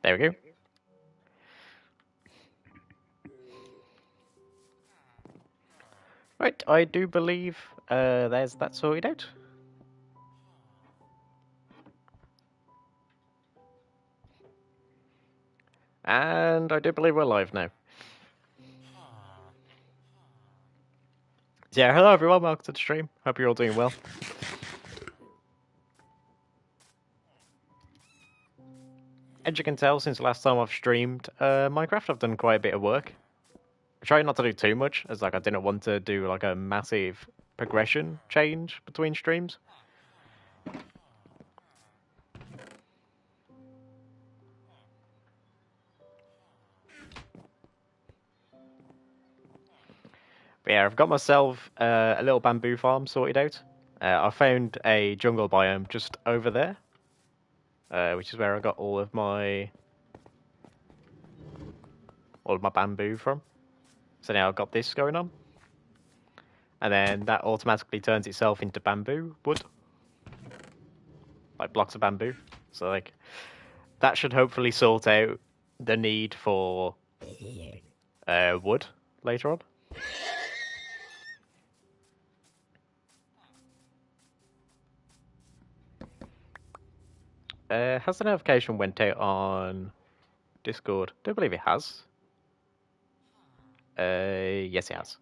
There we go. Right, I do believe there's that sorted out. And I do believe we're live now. So yeah, hello everyone, welcome to the stream. Hope you're all doing well. As you can tell, since the last time I've streamed Minecraft, I've done quite a bit of work. I tried not to do too much, as like I didn't want to do like a massive progression change between streams. But yeah, I've got myself a little bamboo farm sorted out. I found a jungle biome just over there, which is where I got all of my bamboo from. So now I've got this going on. And then that automatically turns itself into bamboo wood. Like blocks of bamboo. So like that should hopefully sort out the need for wood later on. Has the notification went out on Discord? I don't believe it has. Yes, it has.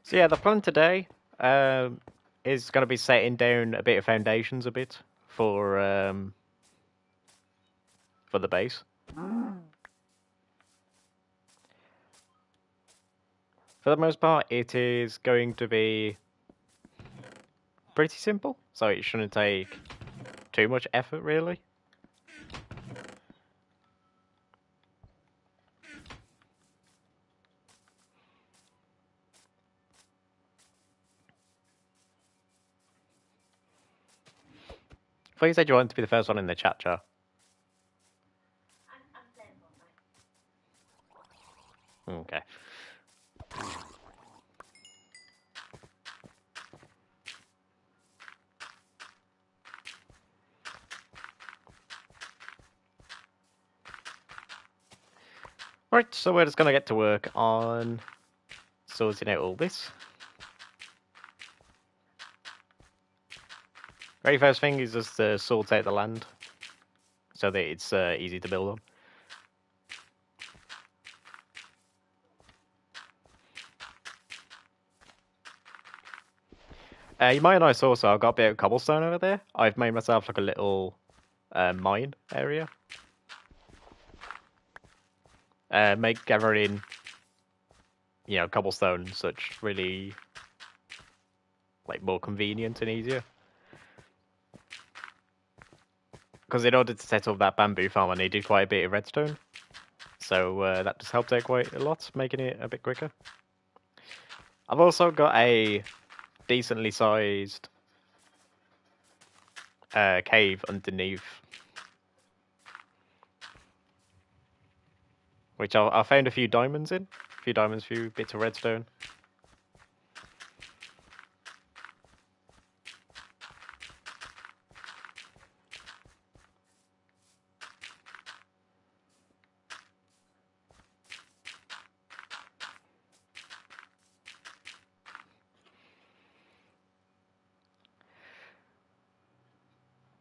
So yeah, the plan today is going to be setting down a bit of foundations for the base. For the most part, it is going to be pretty simple, so it shouldn't take too much effort, really. I thought you said you wanted to be the first one in the chat, Jar. Okay. Right, so we're just going to get to work on sorting out all this. Very first thing is just to sort out the land so that it's easy to build on. You might notice also I've got a bit of cobblestone over there. I've made myself like a little mine area. Make gathering, cobblestone and such really like more convenient and easier. Because in order to set up that bamboo farm, I needed quite a bit of redstone. So that just helped out quite a lot, making it a bit quicker. I've also got a decently sized cave underneath, which I found a few diamonds in. A few diamonds, a few bits of redstone.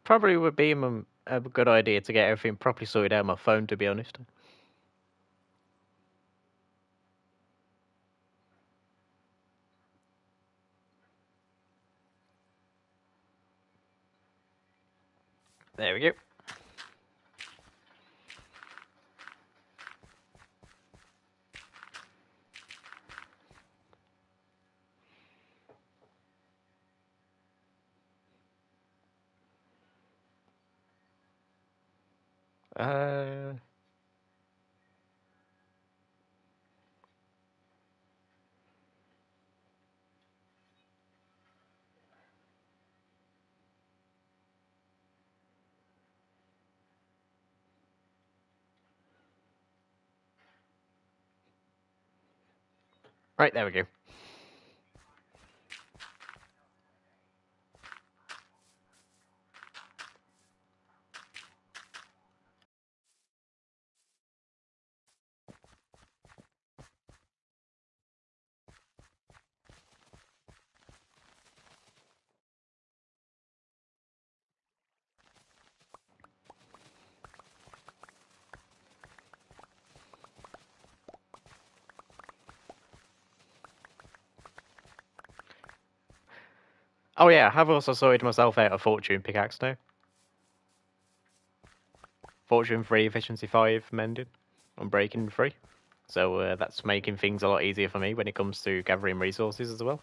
Probably would be a good idea to get everything properly sorted out on my phone, to be honest. There we go. Uh, Right, there we go. Oh yeah, I have also sorted myself out a fortune pickaxe now. Fortune 3, efficiency 5, mending, unbreaking 3. So that's making things a lot easier for me when it comes to gathering resources as well.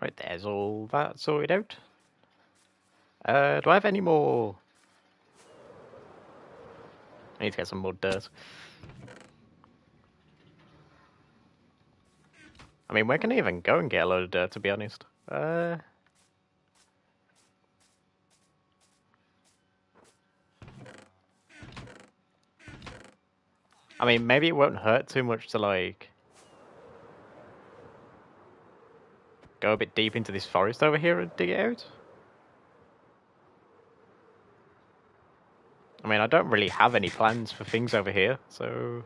Right, there's all that sorted out. Do I have any more? I need to get some more dirt. I mean, where can I even go and get a load of dirt, to be honest? I mean, maybe it won't hurt too much to, like, go a bit deep into this forest over here and dig it out. I mean, I don't really have any plans for things over here, so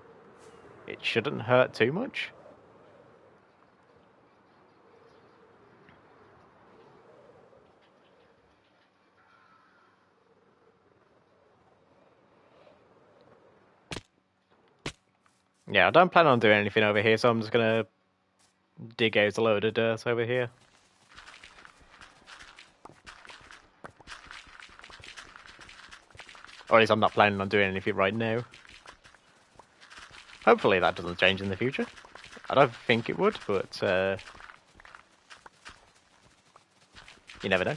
it shouldn't hurt too much. Yeah, I don't plan on doing anything over here, so I'm just gonna dig out a load of dirt over here. Or at least I'm not planning on doing anything right now. Hopefully that doesn't change in the future. I don't think it would, but you never know.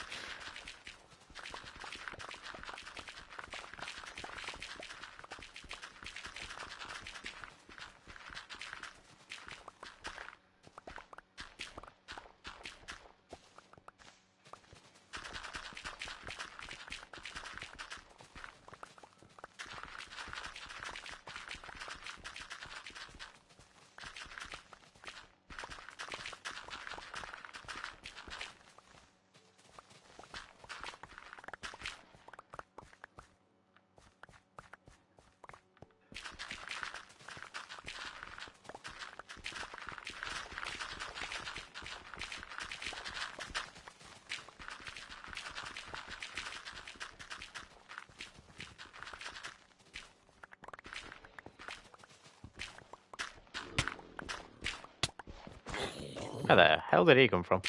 Where the hell did he come from?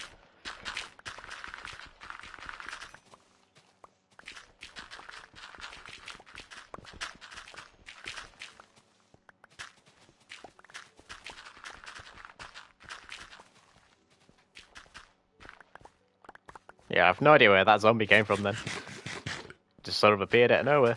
Yeah, I have no idea where that zombie came from then. Just sort of appeared out of nowhere.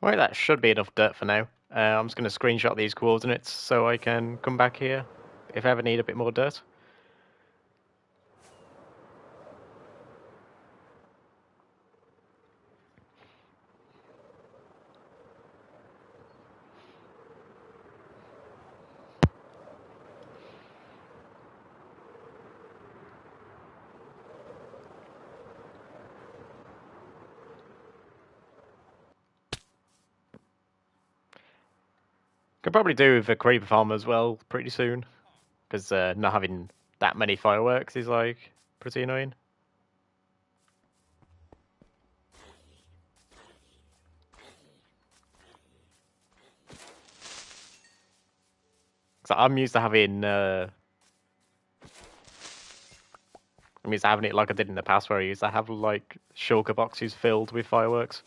Right, that should be enough dirt for now. I'm just going to screenshot these coordinates so I can come back here if I ever need a bit more dirt. Could probably do with a creeper farm as well pretty soon, because not having that many fireworks is like pretty annoying. So I'm used to having it like I did in the past, where I used to have like shulker boxes filled with fireworks.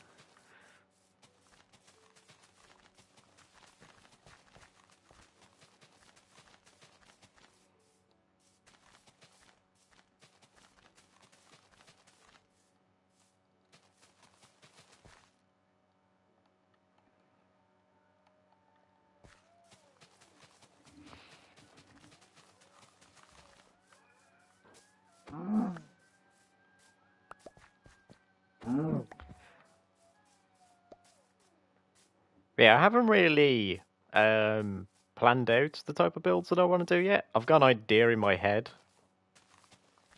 Yeah, I haven't really planned out the type of builds that I want to do yet. I've got an idea in my head,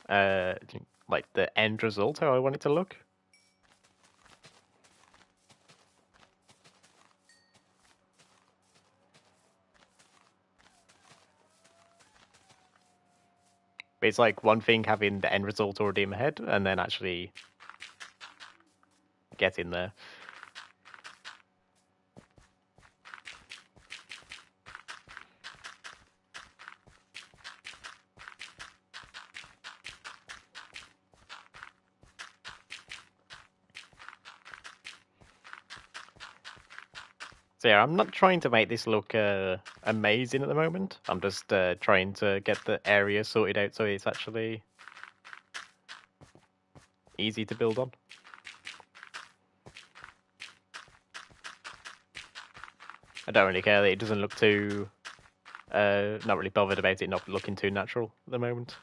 uh, like the end result, how I want it to look. But it's like one thing having the end result already in my head, and then actually getting there. So yeah, I'm not trying to make this look amazing at the moment. I'm just trying to get the area sorted out so it's actually easy to build on. I don't really care that it doesn't look too... not really bothered about it not looking too natural at the moment.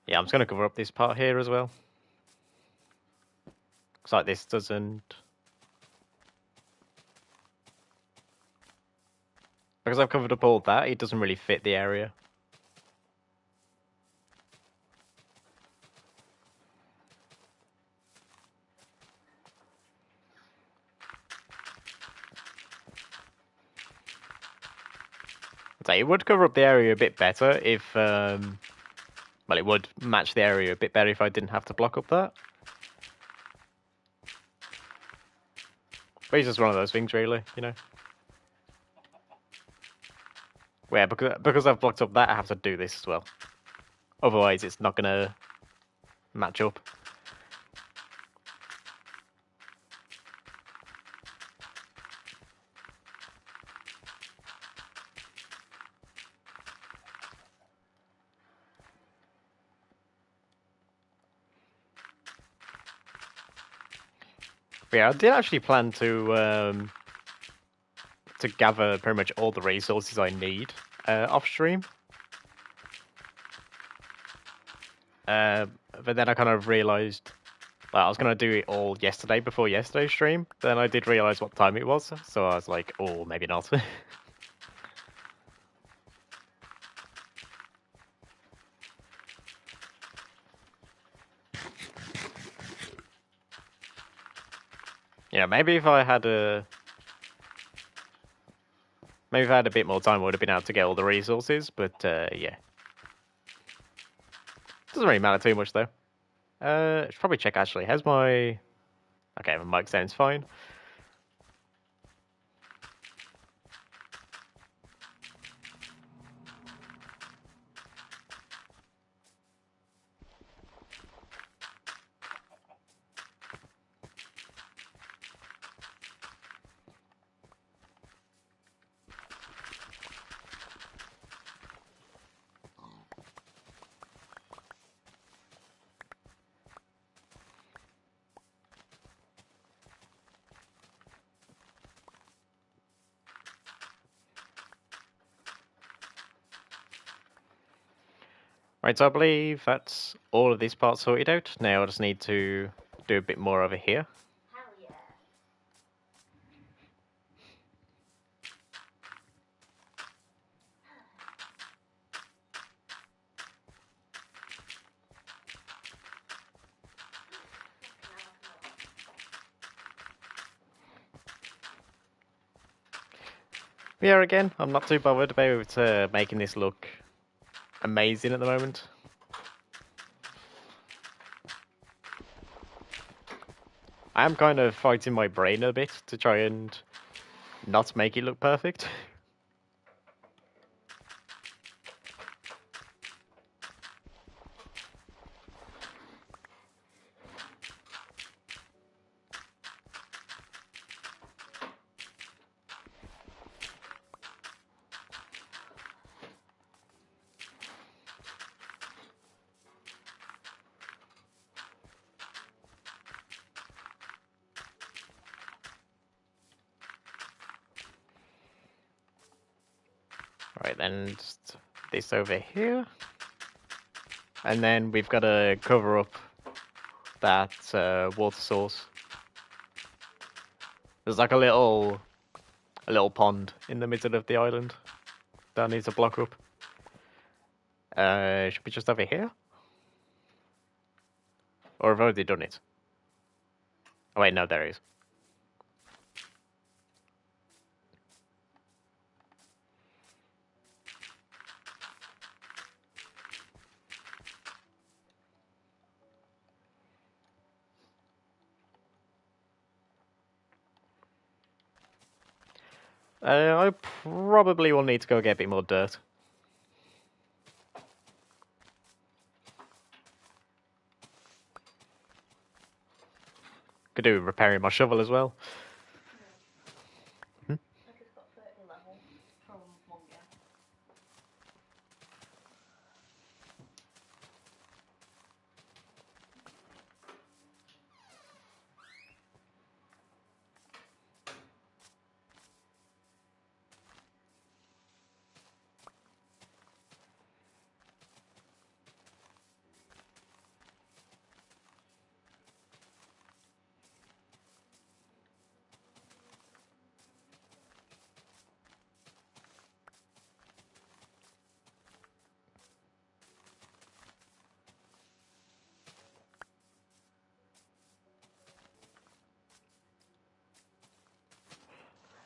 Yeah, I'm just going to cover up this part here as well. Looks like this doesn't... Because I've covered up all that, it doesn't really fit the area. So it would cover up the area a bit better if... well, it would match the area a bit better if I didn't have to block up that. But it's just one of those things, really, you know? Yeah, because I've blocked up that, I have to do this as well. Otherwise, it's not going to match up. But yeah, I did actually plan to gather pretty much all the resources I need off stream. But then I kind of realised, well, I was going to do it all yesterday before yesterday's stream. Then I did realise what time it was, so I was like, oh, maybe not. Yeah, maybe if I had a bit more time, I would have been able to get all the resources. But yeah, doesn't really matter too much though. Should probably check actually. How's my... Okay, my mic sounds fine. Right, so I believe that's all of these parts sorted out. Now I just need to do a bit more over here. Hell yeah. Yeah, again, I'm not too bothered about making this look amazing at the moment. I am kind of fighting my brain a bit to try and not make it look perfect. Right, then just this over here. And then we've got to cover up that water source. There's like a little pond in the middle of the island that needs to block up. Should be just over here? Or have I already done it? Oh wait, no, there it is. I probably will need to go get a bit more dirt. Could do repairing my shovel as well. Like it's got 30 level from one game.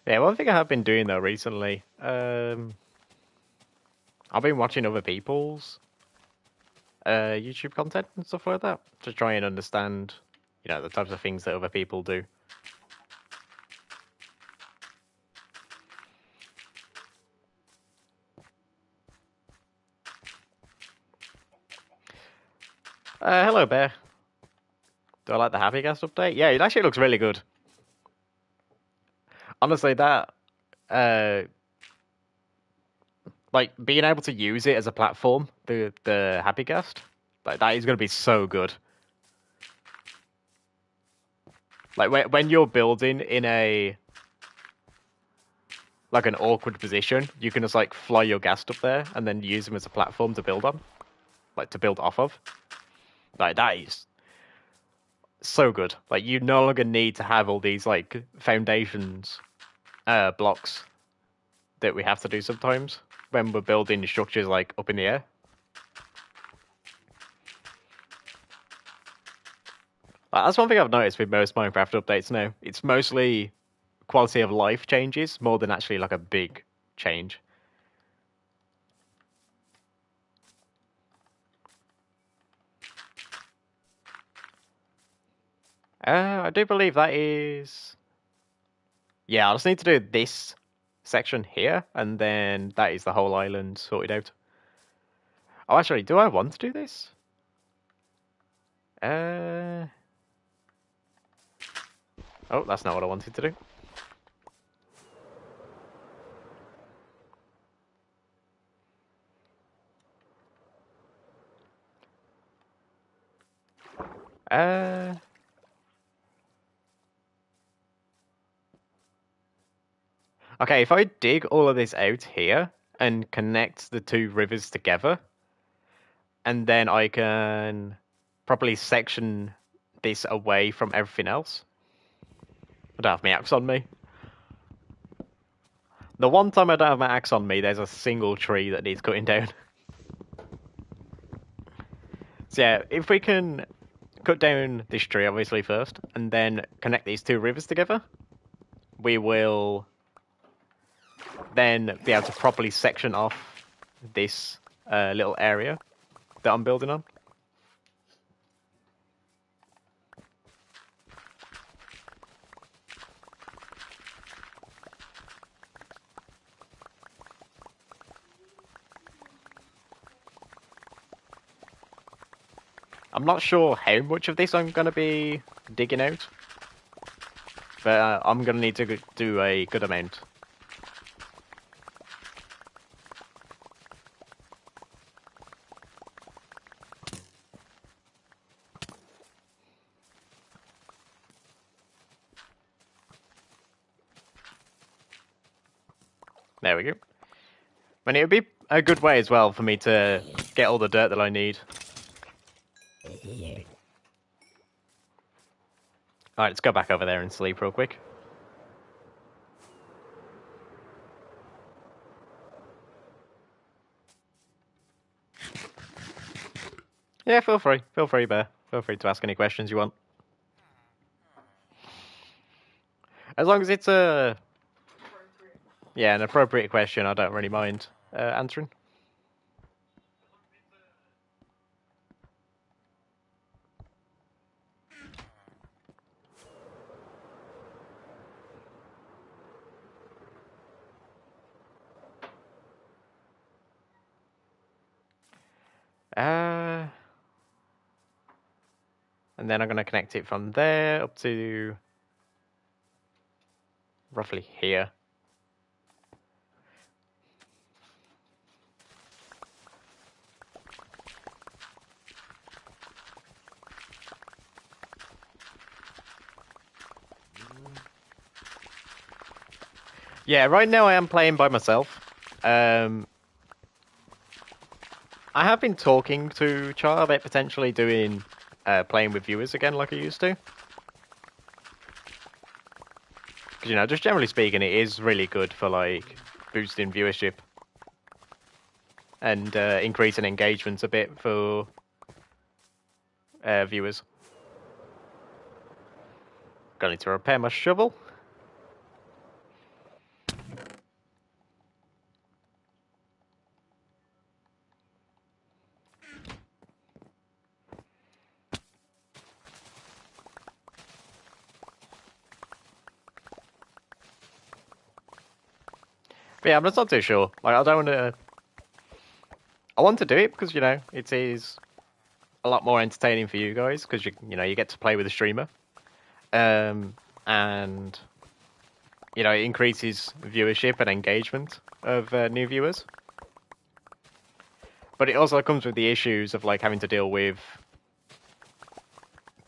Yeah, one thing I have been doing though recently, I've been watching other people's YouTube content and stuff like that to try and understand, the types of things that other people do. Hello, Bear. Do I like the Happy Gas update? Yeah, it actually looks really good. Honestly, that like being able to use it as a platform, the Happy Guest, like that is going to be so good. Like when you're building in a like an awkward position, you can just like fly your ghast up there and then use them as a platform to build on, like to build off of. Like that is so good. Like you no longer need to have all these like foundations blocks that we have to do sometimes when we're building structures like up in the air. That's one thing I've noticed with most Minecraft updates now. It's mostly quality of life changes more than actually like a big change. I do believe that is. Yeah, I just need to do this section here, and then that is the whole island sorted out. Oh, actually, do I want to do this? Oh, that's not what I wanted to do. Uh, okay, if I dig all of this out here and connect the two rivers together, and then I can properly section this away from everything else. I don't have my axe on me. The one time I don't have my axe on me, there's a single tree that needs cutting down. So yeah, if we can cut down this tree, obviously, first, and then connect these two rivers together, we will then be able to properly section off this little area that I'm building on. I'm not sure how much of this I'm going to be digging out, but I'm going to need to do a good amount. There we go. And it would be a good way as well for me to get all the dirt that I need. Alright, let's go back over there and sleep real quick. Yeah, feel free. Feel free, Bear. Feel free to ask any questions you want. As long as it's an appropriate question, I don't really mind answering. And then I'm going to connect it from there up to roughly here. Yeah, right now I am playing by myself. I have been talking to Char about potentially doing playing with viewers again like I used to. Because, just generally speaking, it is really good for, like, boosting viewership. And increasing engagement a bit for viewers. Gonna need to repair my shovel. But yeah, I'm just not too sure. Like, I don't want to... I want to do it because, it is a lot more entertaining for you guys because, you get to play with a streamer. And, it increases viewership and engagement of new viewers. But it also comes with the issues of, like, having to deal with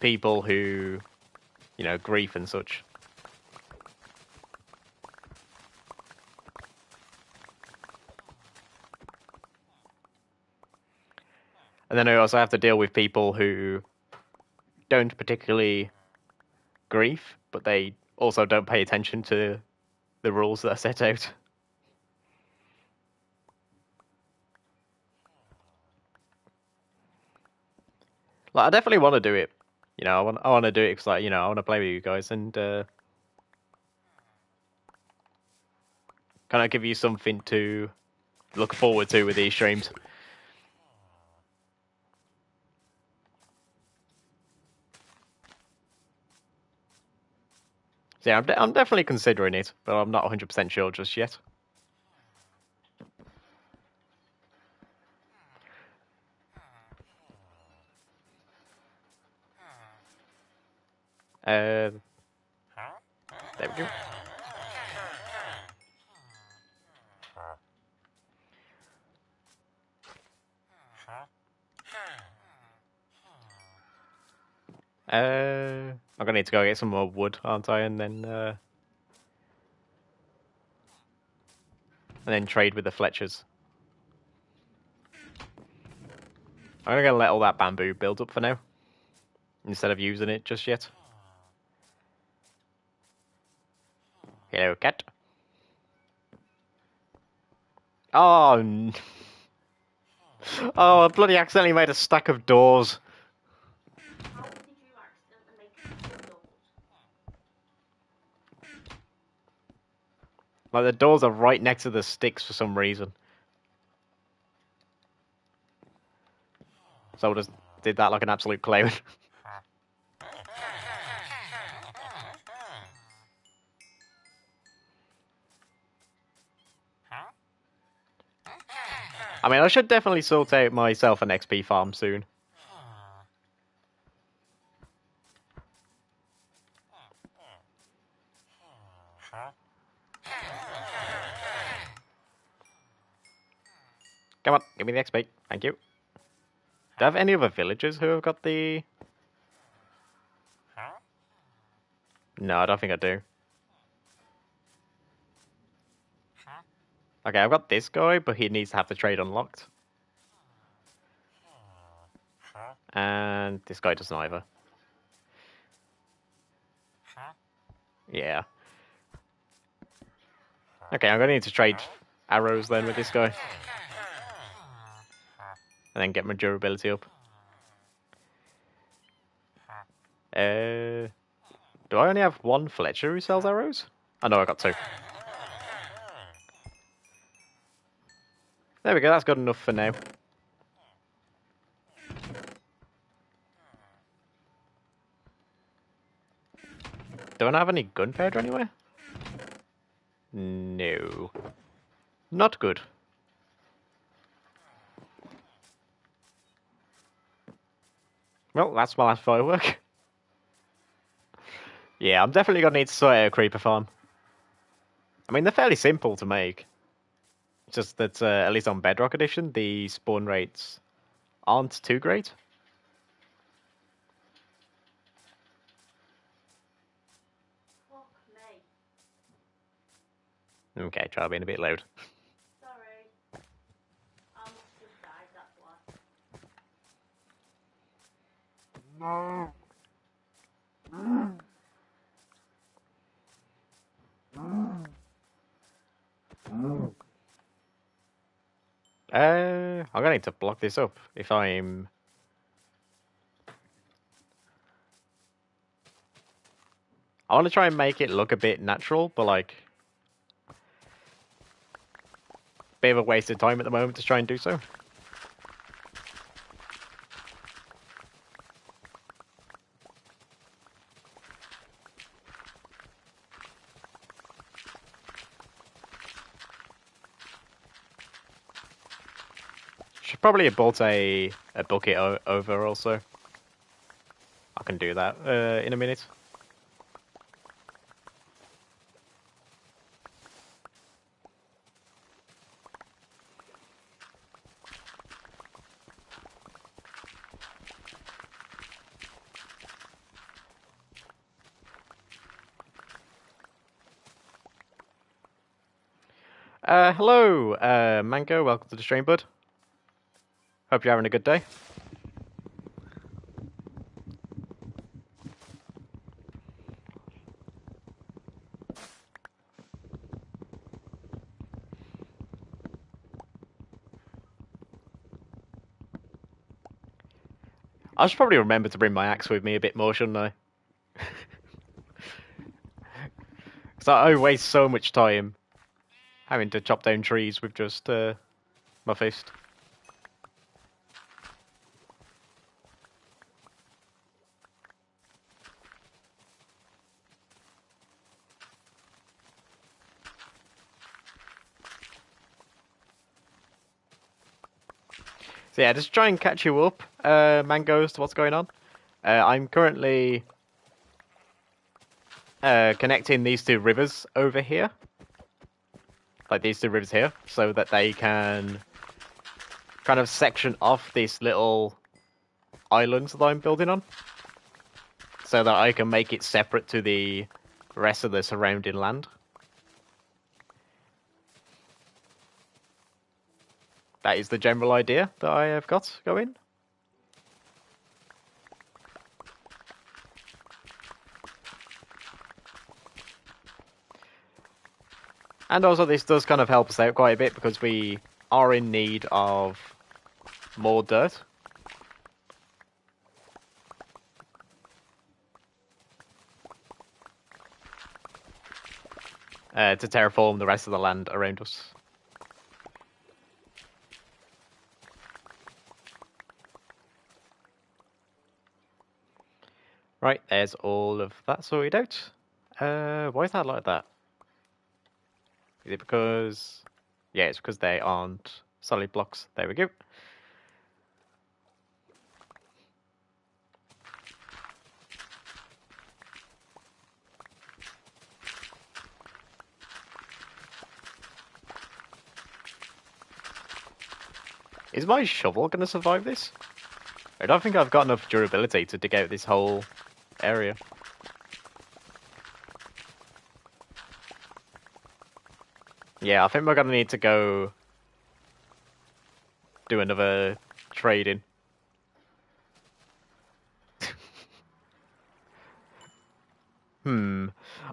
people who, grief and such. And then I also have to deal with people who don't particularly grief, but they also don't pay attention to the rules that are set out. Like, I definitely want to do it. I want to do it because, like, I want to play with you guys and kind of give you something to look forward to with these streams. So yeah, I'm definitely considering it, but I'm not 100% sure just yet. There we go. I'm gonna need to go get some more wood, aren't I? And then trade with the Fletchers. I'm gonna let all that bamboo build up for now, instead of using it just yet. Hello, cat. Oh, oh! I bloody accidentally made a stack of doors. How did you accidentally make two doors? Like the doors are right next to the sticks for some reason. So I just did that like an absolute clown. I mean, I should definitely sort out myself an XP farm soon. Come on, give me the XP. Thank you. Do I have any other villagers who have got the... No, I don't think I do. Okay, I've got this guy, but he needs to have the trade unlocked. And this guy doesn't either. Yeah. Okay, I'm gonna need to trade arrows then with this guy. And then get my durability up. Do I only have one Fletcher who sells arrows? Oh no, I got two. There we go, that's good enough for now. Do I not have any gunpowder anywhere? No. Not good. Well, that's my last firework. Yeah, I'm definitely gonna need to sort out a creeper farm. I mean, they're fairly simple to make. It's just that, at least on Bedrock Edition, the spawn rates aren't too great. Fuck me. Okay, try being a bit loud. Sorry. I must have just died, that's why. No. I'm gonna need to block this up if I'm... I want to try and make it look a bit natural, but like... Bit of a waste of time at the moment to try and do so. Should probably have bought a bucket over also. I can do that in a minute. Hello, Mango. Welcome to the stream, bud. Hope you're having a good day. I should probably remember to bring my axe with me a bit more, shouldn't I? Because I waste so much time having to chop down trees with just my fist. So yeah, just try and catch you up, Mangoes, to what's going on. I'm currently connecting these two rivers over here. Like these two rivers here, so that they can kind of section off this little island that I'm building on. So that I can make it separate to the rest of the surrounding land. That is the general idea that I have got going. And also this does kind of help us out quite a bit because we are in need of more dirt. To terraform the rest of the land around us. Right, there's all of that sorted out. Why is that like that? Is it because... Yeah, it's because they aren't solid blocks. There we go. Is my shovel going to survive this? I don't think I've got enough durability to dig out this whole area. Yeah, I think we're going to need to go do another trading.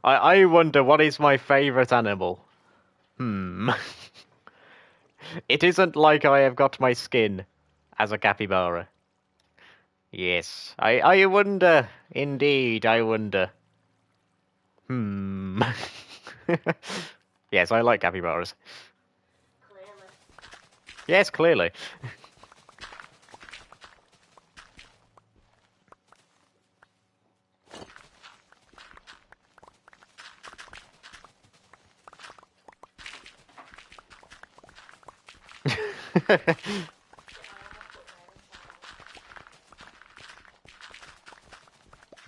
I wonder what is my favourite animal. It isn't like I have got my skin as a capybara. Yes, I wonder. Indeed, I wonder. Yes, I like capybaras. Clearly. Yes, clearly.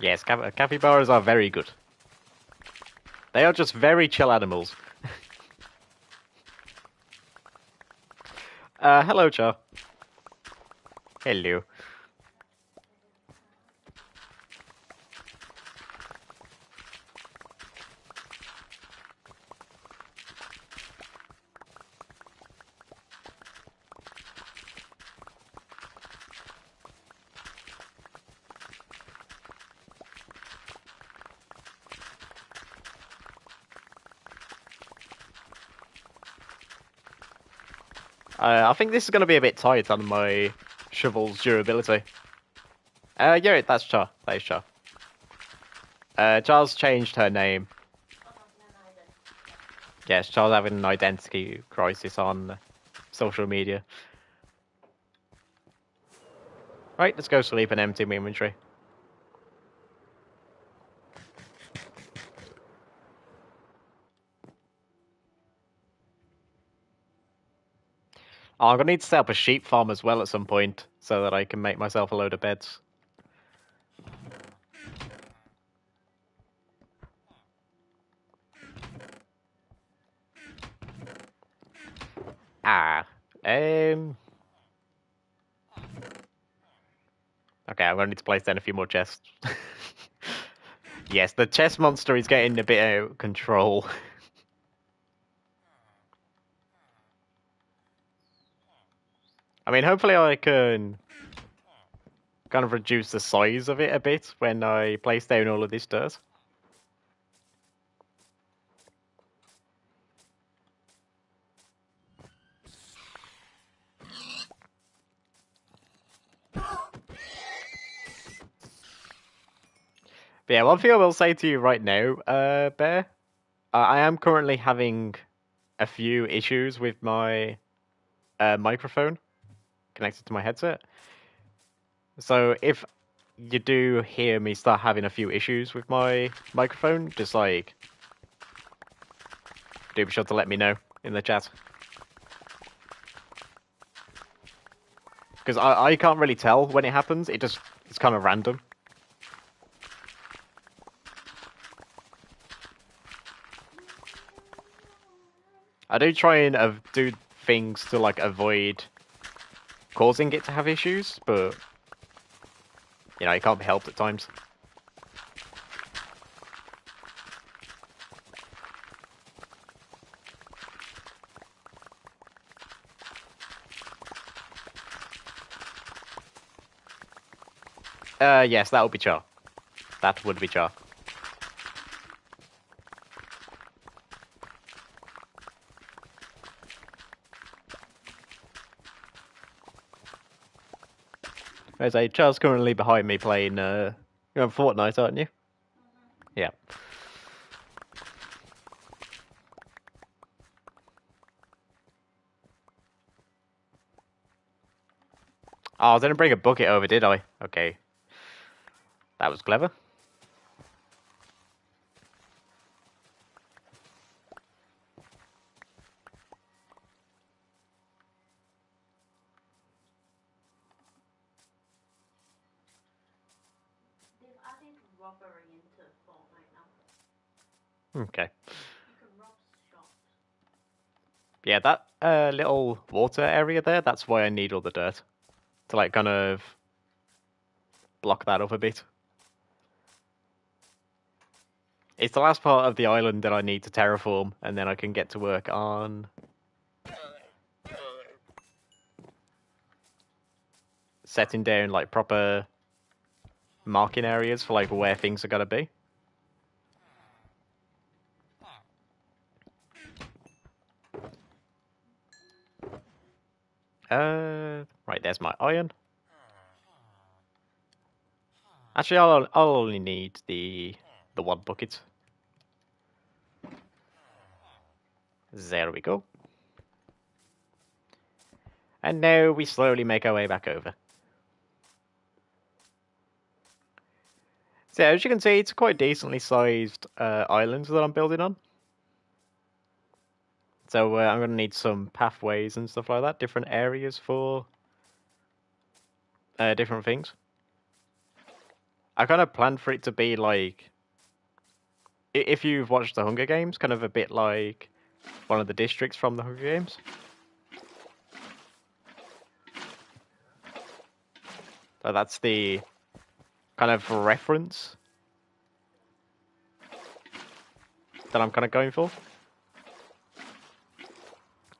Yes, capybaras are very good. They are just very chill animals. Hello, Char. Hello. I think this is going to be a bit tight on my shovel's durability. Yeah, that's Char. That is Char. Char's changed her name. Yes, Char's having an identity crisis on social media. Right, let's go sleep and empty my inventory. Oh, I'm going to need to set up a sheep farm as well at some point so that I can make myself a load of beds. Ah. Okay, I'm going to need to place down a few more chests. Yes, the chest monster is getting a bit out of control. I mean, hopefully I can kind of reduce the size of it a bit when I place down all of this dirt. But yeah, one thing I will say to you right now, Bear, I am currently having a few issues with my microphone connected to my headset. So if you do hear me start having a few issues with my microphone, just like, do be sure to let me know in the chat. Because I can't really tell when it happens, it's kind of random. I do try and do things to like avoid causing it to have issues, but you know, it can't be helped at times. Yes, that would be Char. That would be Char. There's a Charles currently behind me playing, you're on Fortnite, aren't you? Yeah. Oh, I didn't bring a bucket over, did I? Okay. That was clever. They've added robbery into Fortnite now. Okay. You can rob shops. Yeah, that little water area there, that's why I need all the dirt. To, like, kind of block that up a bit. It's the last part of the island that I need to terraform, and then I can get to work on setting down, like, proper marking areas for, like, where things are gonna be. Right, there's my iron. Actually, I'll only need the one bucket. There we go. And now we slowly make our way back over. So as you can see, it's a quite decently sized island that I'm building on. So I'm going to need some pathways and stuff like that, different areas for different things. I kind of planned for it to be like, if you've watched the Hunger Games, kind of a bit like one of the districts from the Hunger Games. So that's the kind of reference that I'm kind of going for.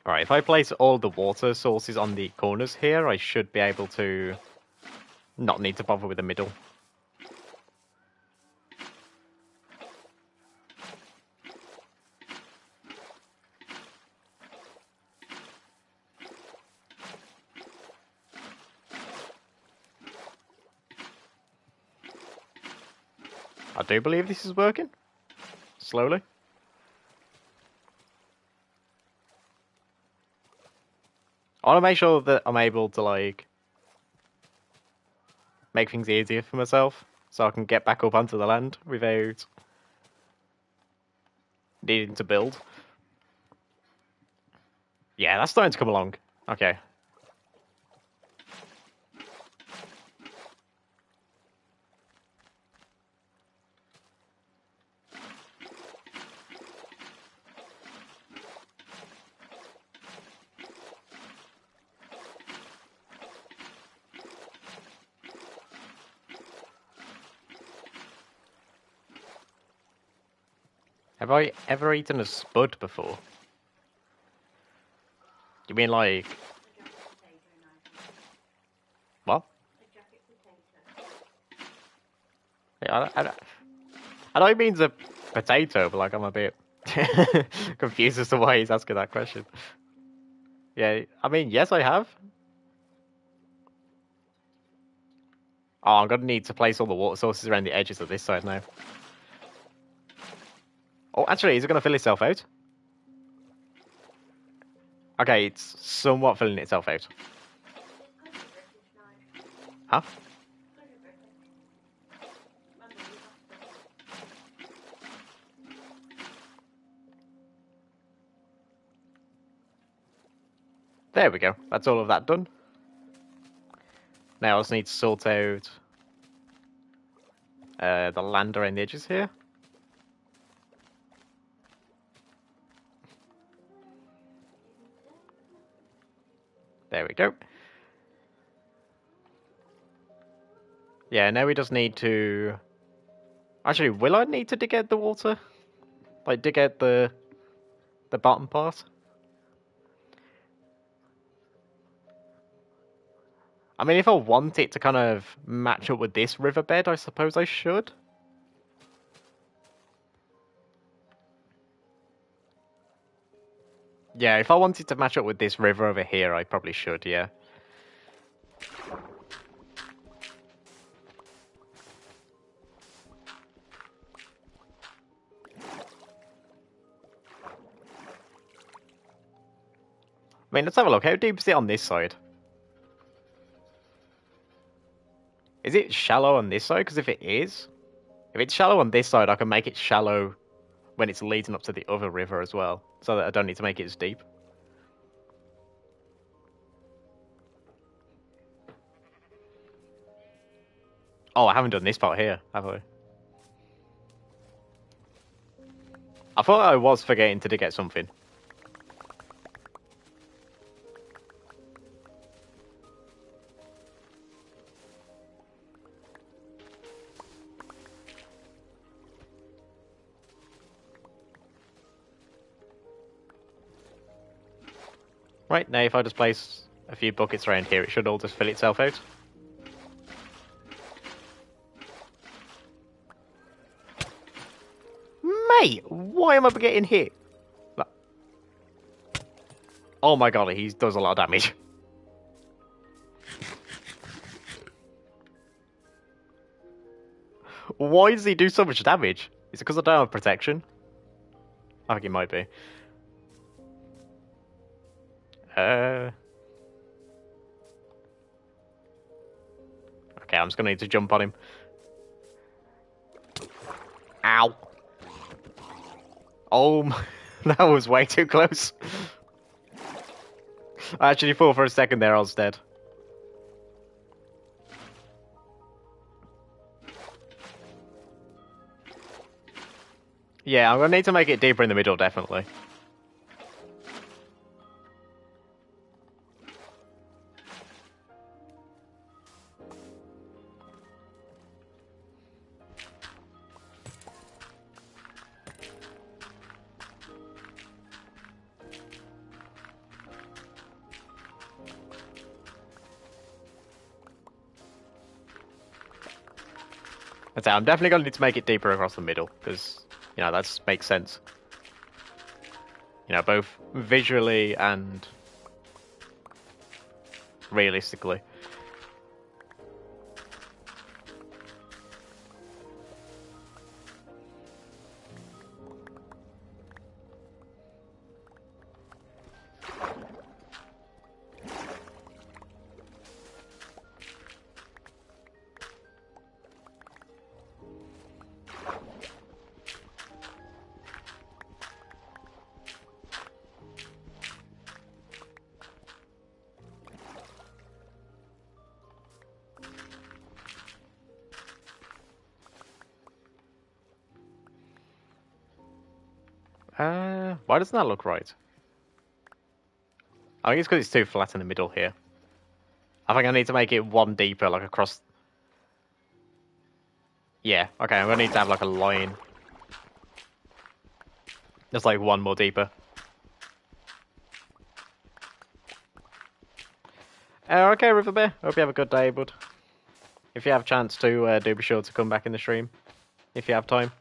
Alright, if I place all the water sources on the corners here, I should be able to not need to bother with the middle. I do believe this is working. Slowly. I want to make sure that I'm able to, like, make things easier for myself, so I can get back up onto the land without needing to build. Yeah, that's starting to come along. Okay. Have I ever eaten a spud before? You mean like... A jacket potato knife. what? A jacket potato. Yeah, I know he means a potato, but like I'm a bit confused as to why he's asking that question. Yeah, I mean, yes, I have. Oh, I'm gonna need to place all the water sources around the edges of this side now. Oh, actually, is it gonna fill itself out? Okay, it's somewhat filling itself out. Because you're British knife. Huh? Because you're British. Remember, we There we go. That's all of that done. Now I just need to sort out the land around the edges here. There we go. Yeah, now we just need to... Actually, will I need to dig out the water? Like, dig out the bottom part? I mean, if I want it to kind of match up with this riverbed, I suppose I should. Yeah, if I wanted to match up with this river over here, I probably should, yeah. I mean, let's have a look. How deep is it on this side? Is it shallow on this side? Because if it's shallow on this side, I can make it shallow when it's leading up to the other river as well, so that I don't need to make it as deep. Oh, I haven't done this part here, have I? I thought I was forgetting to get something. Right, now if I just place a few buckets around here, it should all just fill itself out. Mate, why am I getting hit? Oh my god, he does a lot of damage. Why does he do so much damage? Is it because I don't have protection? I think it might be. Okay, I'm just gonna need to jump on him. Ow. Oh my... That was way too close. I actually thought for a second there I was dead. Yeah, I'm gonna need to make it deeper in the middle, definitely. I'm definitely gonna need to make it deeper across the middle, because, you know, that makes sense. You know, both visually and realistically. Why doesn't that look right? I think it's because it's too flat in the middle here. I think I need to make it one deeper, like across... Yeah, okay, I'm gonna need to have like a line. Just like one more deeper. Okay, River Bear, hope you have a good day, bud. If you have a chance to, do be sure to come back in the stream. If you have time.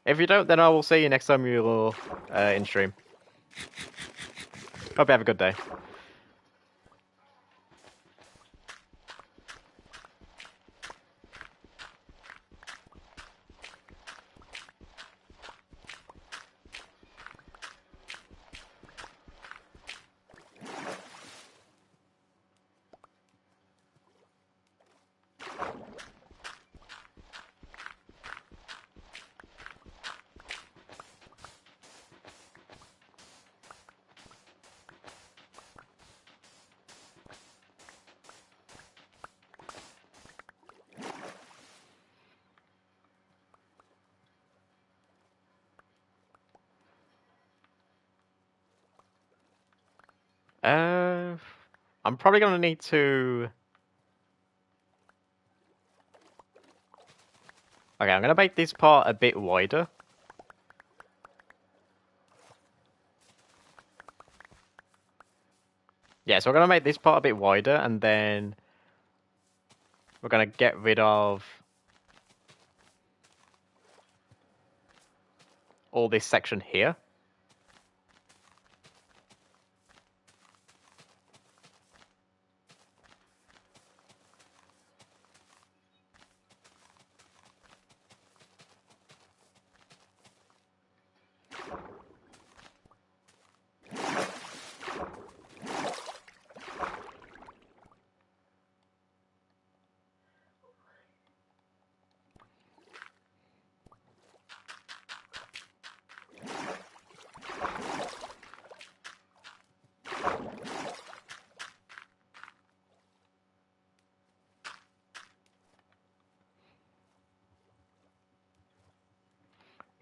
If you don't, then I will see you next time you're in stream. Hope you have a good day. I'm probably gonna need to... Okay, I'm gonna make this part a bit wider. Yeah, so we're gonna make this part a bit wider, and then we're gonna get rid of all this section here.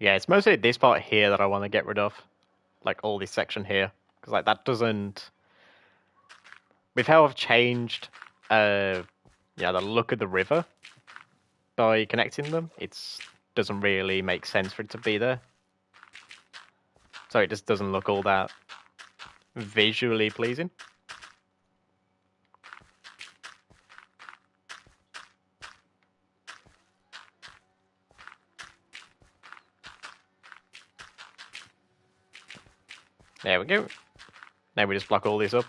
Yeah, it's mostly this part here that I want to get rid of. Like, all this section here. Because, like, that doesn't... With how I've changed, the look of the river by connecting them, it doesn't really make sense for it to be there. So it just doesn't look all that visually pleasing. There we go. Now we just block all this up.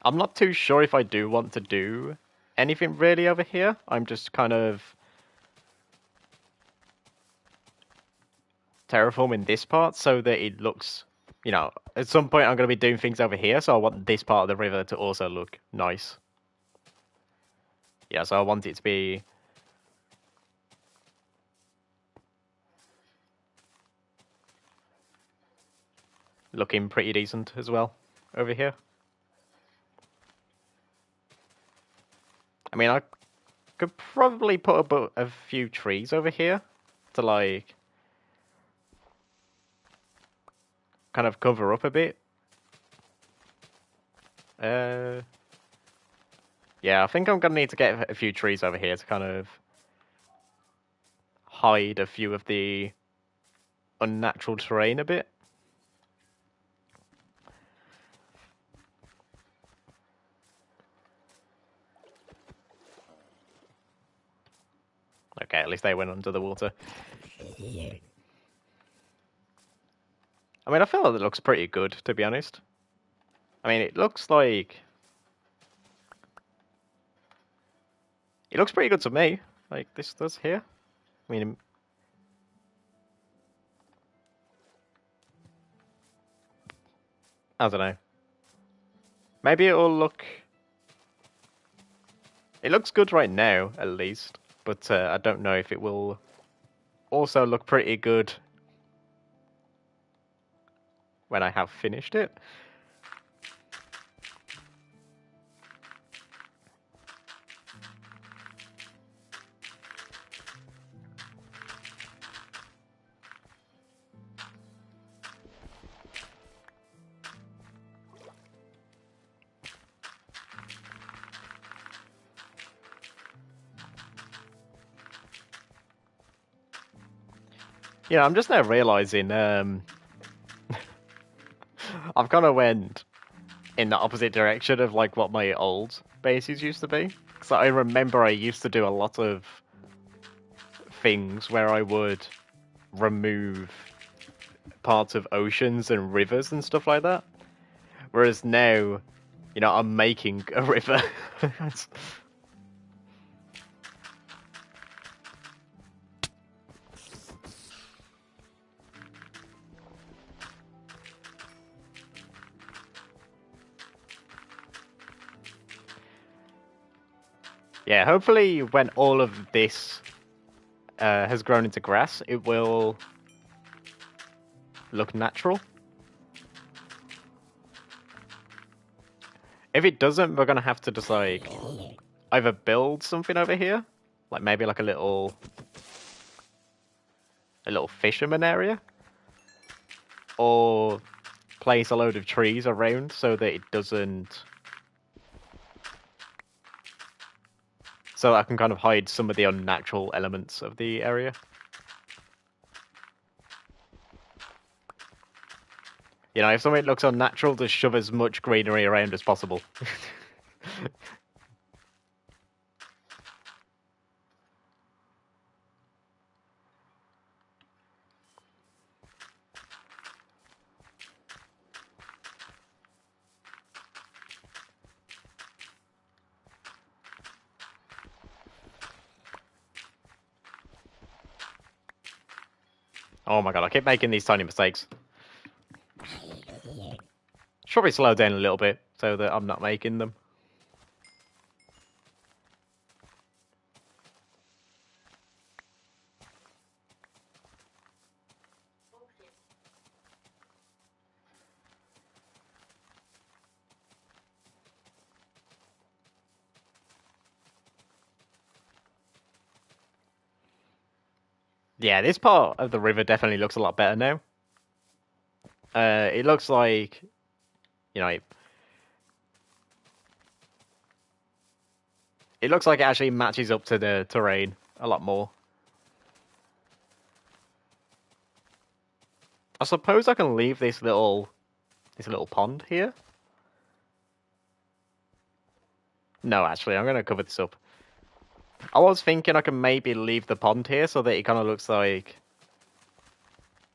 I'm not too sure if I do want to do anything really over here. I'm just kind of terraforming this part so that it looks, you know, at some point I'm going to be doing things over here, so I want this part of the river to also look nice. Yeah, so I want it to be looking pretty decent as well over here. I mean, I could probably put a few trees over here to, like, kind of cover up a bit. Yeah, I think I'm going to need to get a few trees over here to kind of hide a few of the unnatural terrain a bit. Okay, at least they went under the water. I mean, I feel like it looks pretty good, to be honest. I mean, it looks like... It looks pretty good to me, like this does here. I mean... I don't know. Maybe it'll look... It looks good right now, at least. But I don't know if it will also look pretty good when I have finished it. Yeah, I'm just now realizing I've kind of went in the opposite direction of like what my old bases used to be. Because I remember I used to do a lot of things where I would remove parts of oceans and rivers and stuff like that. Whereas now, you know, I'm making a river. Yeah, hopefully when all of this has grown into grass, it will look natural. If it doesn't, we're gonna have to just like either build something over here, like maybe like a little fisherman area, or place a load of trees around so that it doesn't, so that I can kind of hide some of the unnatural elements of the area. You know, if something looks unnatural, just shove as much greenery around as possible. Oh my god, I keep making these tiny mistakes. Should probably slow down a little bit so that I'm not making them. Yeah, this part of the river definitely looks a lot better now. It looks like, you know, it looks like it actually matches up to the terrain a lot more. I suppose I can leave this little pond here. No, actually, I'm gonna cover this up. I was thinking I can maybe leave the pond here so that it kind of looks like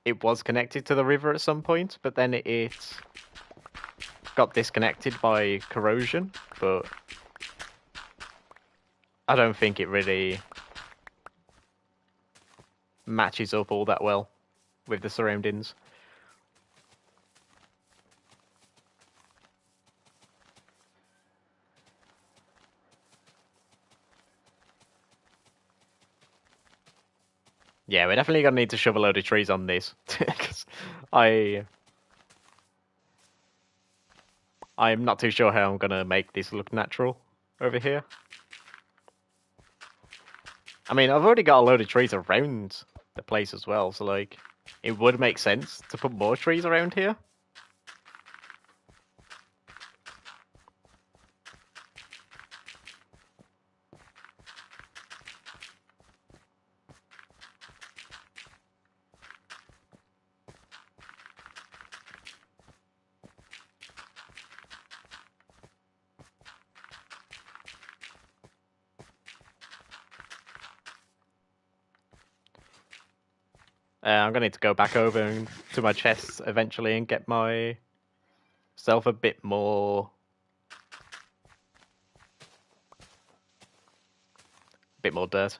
it was connected to the river at some point, but then it got disconnected by corrosion. But I don't think it really matches up all that well with the surroundings. Yeah, we're definitely gonna need to shove a load of trees on this, because I'm not too sure how I'm gonna make this look natural over here. I mean, I've already got a load of trees around the place as well, so like, it would make sense to put more trees around here. I'm gonna need to go back over to my chests eventually and get myself a bit more dirt.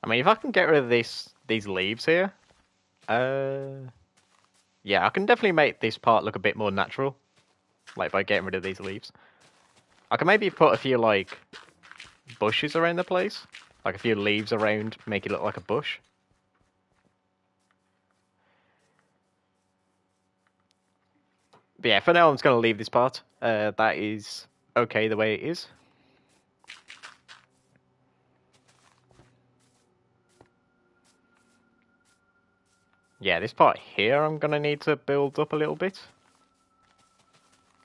I mean, if I can get rid of these leaves here, yeah, I can definitely make this part look a bit more natural, like by getting rid of these leaves. I can maybe put a few like bushes around the place, like a few leaves around, make it look like a bush. But yeah, for now I'm just gonna leave this part. That is okay the way it is. Yeah, this part here I'm gonna need to build up a little bit.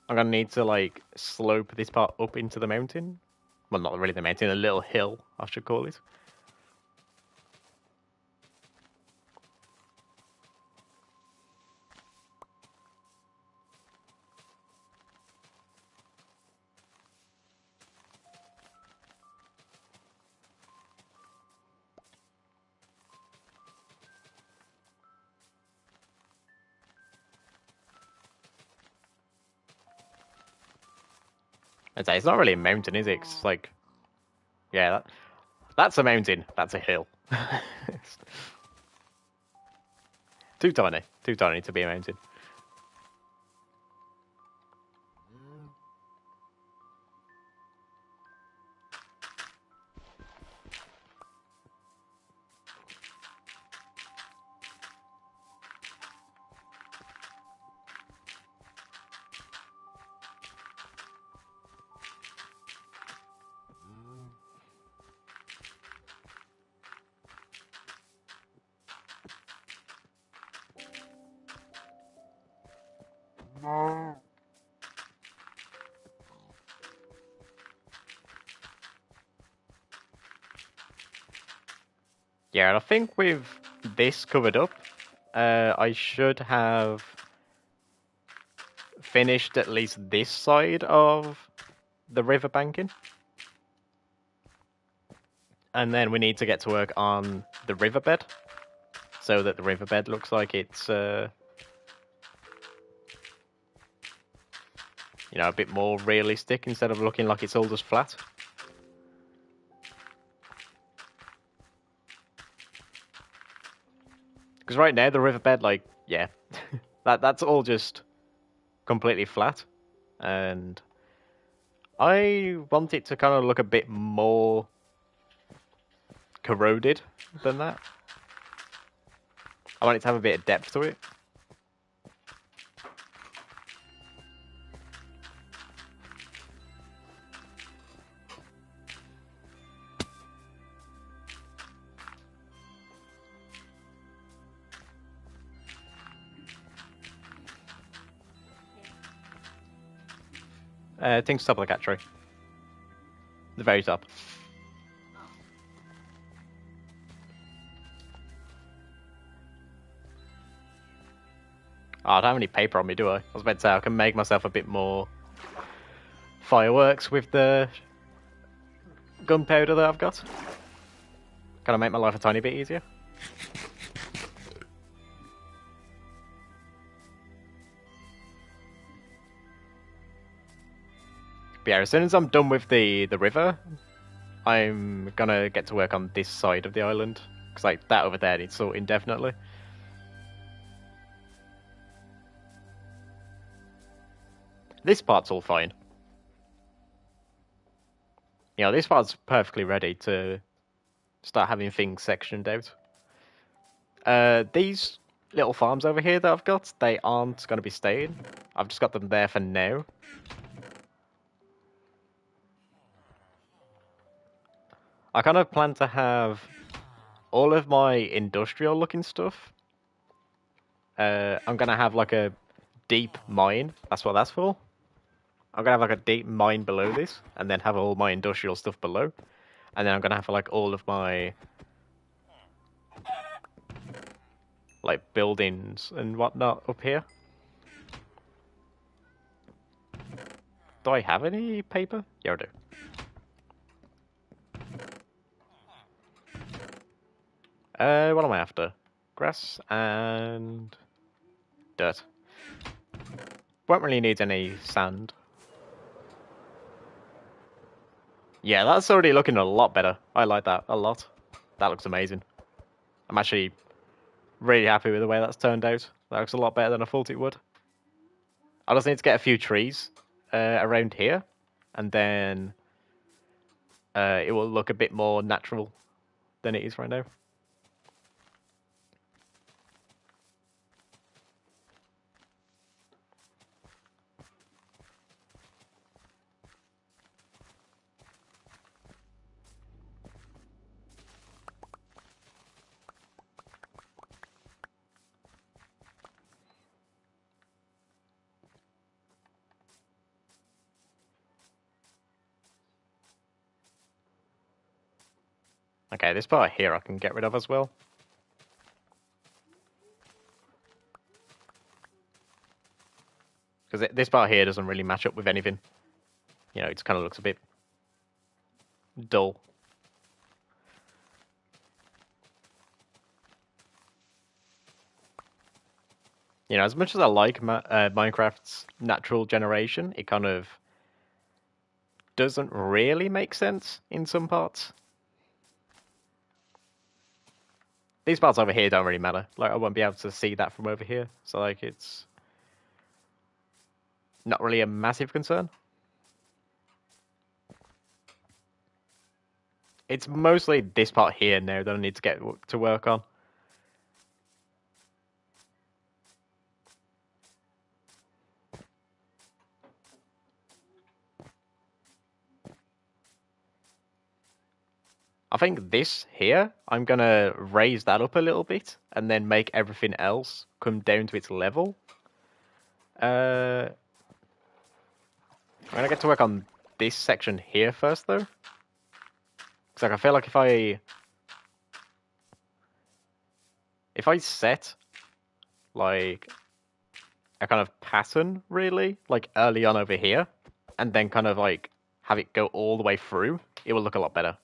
I'm gonna need to like slope this part up into the mountain. Well, not really the mountain, a little hill, I should call it. I'd say it's not really a mountain, is it? It's like, yeah, that's a mountain. That's a hill. It's too tiny to be a mountain. No. Yeah, and I think with this covered up, I should have finished at least this side of the river banking. And then we need to get to work on the riverbed, so that the riverbed looks like it's, you know, a bit more realistic instead of looking like it's all just flat. Because right now the riverbed, like, yeah, That's all just completely flat, and I want it to kind of look a bit more corroded than that. I want it to have a bit of depth to it. Things top of the cat tree. The very top. Oh, I don't have any paper on me, do I? I was about to say I can make myself a bit more fireworks with the gunpowder that I've got. Can I make my life a tiny bit easier? But yeah, as soon as I'm done with the river, I'm gonna get to work on this side of the island. Because like that over there needs sorting definitely. This part's all fine. You know, this part's perfectly ready to start having things sectioned out. These little farms over here that I've got, they aren't going to be staying. I've just got them there for now. I kind of plan to have all of my industrial looking stuff. I'm going to have like a deep mine. That's what that's for. I'm going to have like a deep mine below this, and then have all my industrial stuff below. And then I'm going to have like all of my like buildings and whatnot up here. Do I have any paper? Yeah, I do. What am I after? Grass and dirt. Won't really need any sand. Yeah, that's already looking a lot better. I like that a lot. That looks amazing. I'm actually really happy with the way that's turned out. That looks a lot better than I thought it would. I just need to get a few trees around here, and then it will look a bit more natural than it is right now. Okay, this part here I can get rid of as well. Because this part here doesn't really match up with anything. You know, it kind of looks a bit dull. You know, as much as I like Minecraft's natural generation, it kind of doesn't really make sense in some parts. These parts over here don't really matter. Like, I won't be able to see that from over here. So, like, it's not really a massive concern. It's mostly this part here now that I need to get to work on. I think this here, I'm going to raise that up a little bit and then make everything else come down to its level. I'm going to get to work on this section here first, though. Because like, I feel like if I set like a kind of pattern, really, like early on over here, and then kind of like have it go all the way through, it will look a lot better.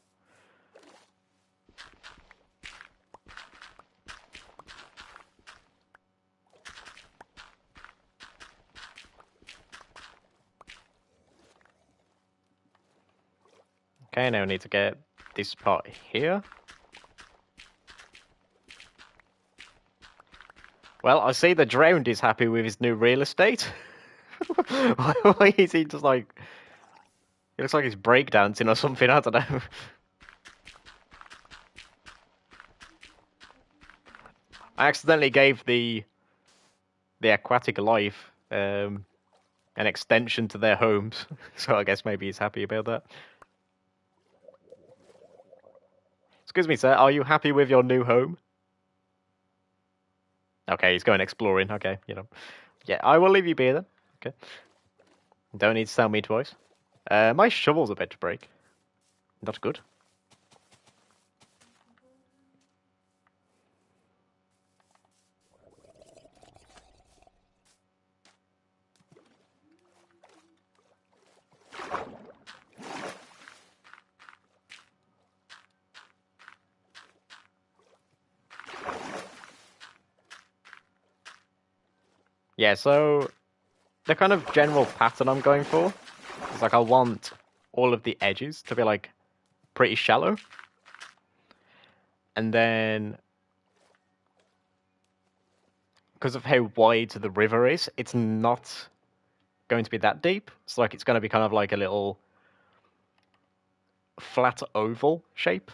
Okay, now I need to get this part here. Well, I see the drowned is happy with his new real estate. Why is he just like... He looks like he's breakdancing or something, I don't know. I accidentally gave the aquatic life an extension to their homes, so I guess maybe he's happy about that. Excuse me, sir, are you happy with your new home? Okay, he's going exploring, okay, you know. Yeah, I will leave you be then. Okay. Don't need to tell me twice. My shovel's about to break. Not good. Yeah, so the kind of general pattern I'm going for is like I want all of the edges to be like pretty shallow. And then because of how wide the river is, it's not going to be that deep. So like it's going to be kind of like a little flat oval shape.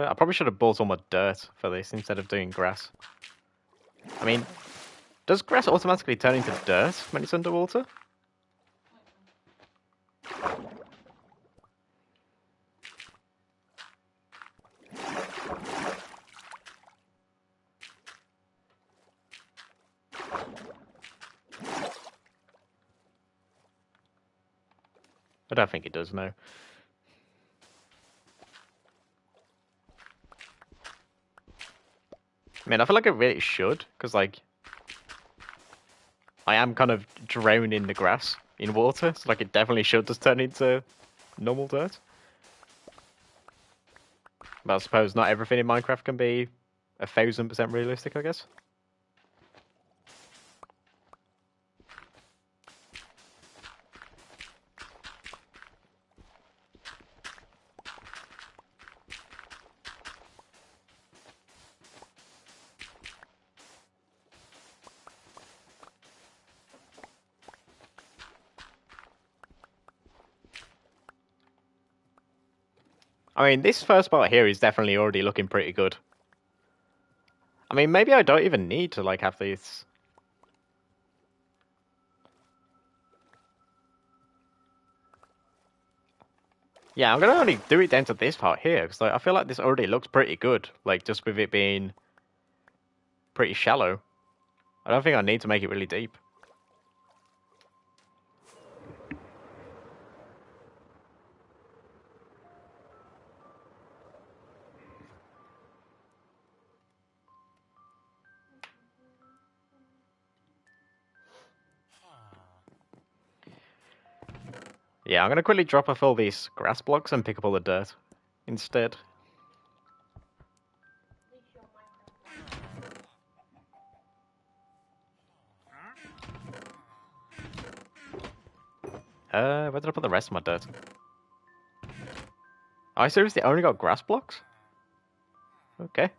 I probably should have bought all my dirt for this instead of doing grass. I mean, does grass automatically turn into dirt when it's underwater? I don't think it does, no. I mean, I feel like it really should, because, like, I am kind of drowning in the grass in water, so, like, it definitely should just turn into normal dirt. But I suppose not everything in Minecraft can be 1000% realistic, I guess. I mean, this first part here is definitely already looking pretty good. I mean, maybe I don't even need to, like, have these... Yeah, I'm gonna only do it down to this part here, because like, I feel like this already looks pretty good. Like, just with it being pretty shallow. I don't think I need to make it really deep. Yeah, I'm gonna quickly drop off all these grass blocks and pick up all the dirt instead. Where did I put the rest of my dirt? I seriously only got grass blocks? Okay.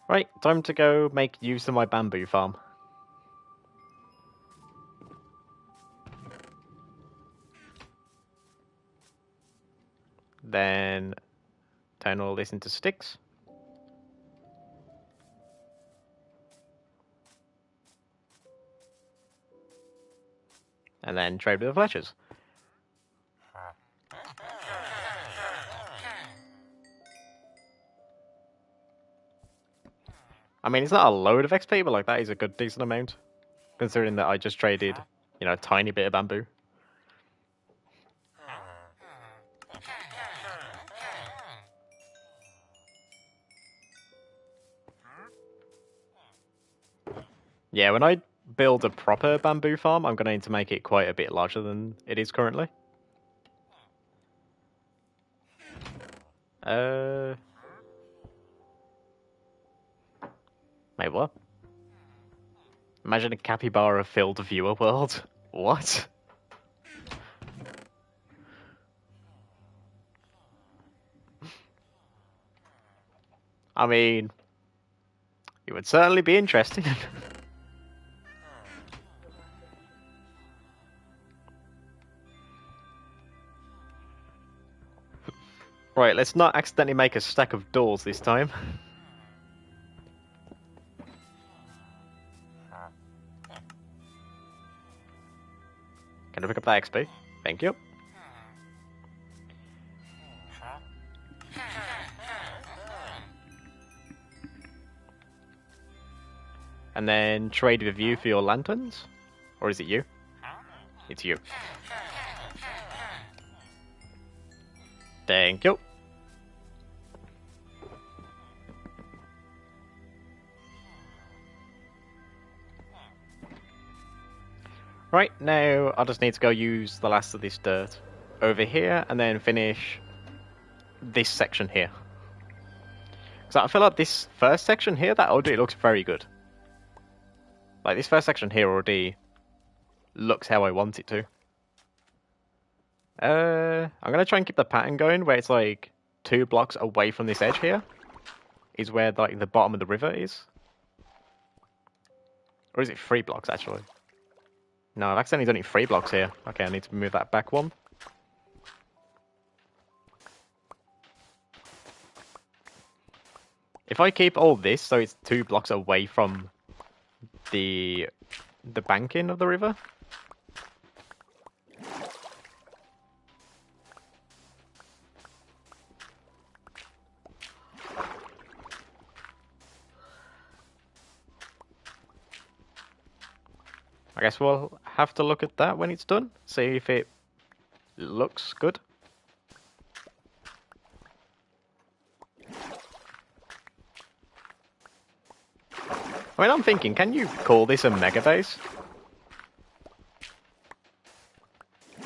Right, time to go make use of my bamboo farm. Then turn all this into sticks. And then trade with the fletchers. I mean, it's not a load of XP, but like that is a good decent amount. Considering that I just traded, you know, a tiny bit of bamboo. Yeah, when I build a proper bamboo farm, I'm going to need to make it quite a bit larger than it is currently. Uh, Wait, what? Imagine a capybara-filled viewer world. What? I mean, it would certainly be interesting. Right, let's not accidentally make a stack of doors this time. Can I pick up that XP? Thank you. And then trade with you for your lanterns? Or is it you? It's you. Thank you. Right, now I just need to go use the last of this dirt over here and then finish this section here. Because I feel like this first section here, that already looks very good. Like, this first section here already looks how I want it to. I'm going to try and keep the pattern going where it's like 2 blocks away from this edge here is where like the bottom of the river is. Or is it 3 blocks actually? No, I've accidentally done it 3 blocks here. Okay, I need to move that back 1. If I keep all this so it's 2 blocks away from the banking of the river. I guess we'll have to look at that when it's done. See if it looks good. I mean, I'm thinking, can you call this a mega base? I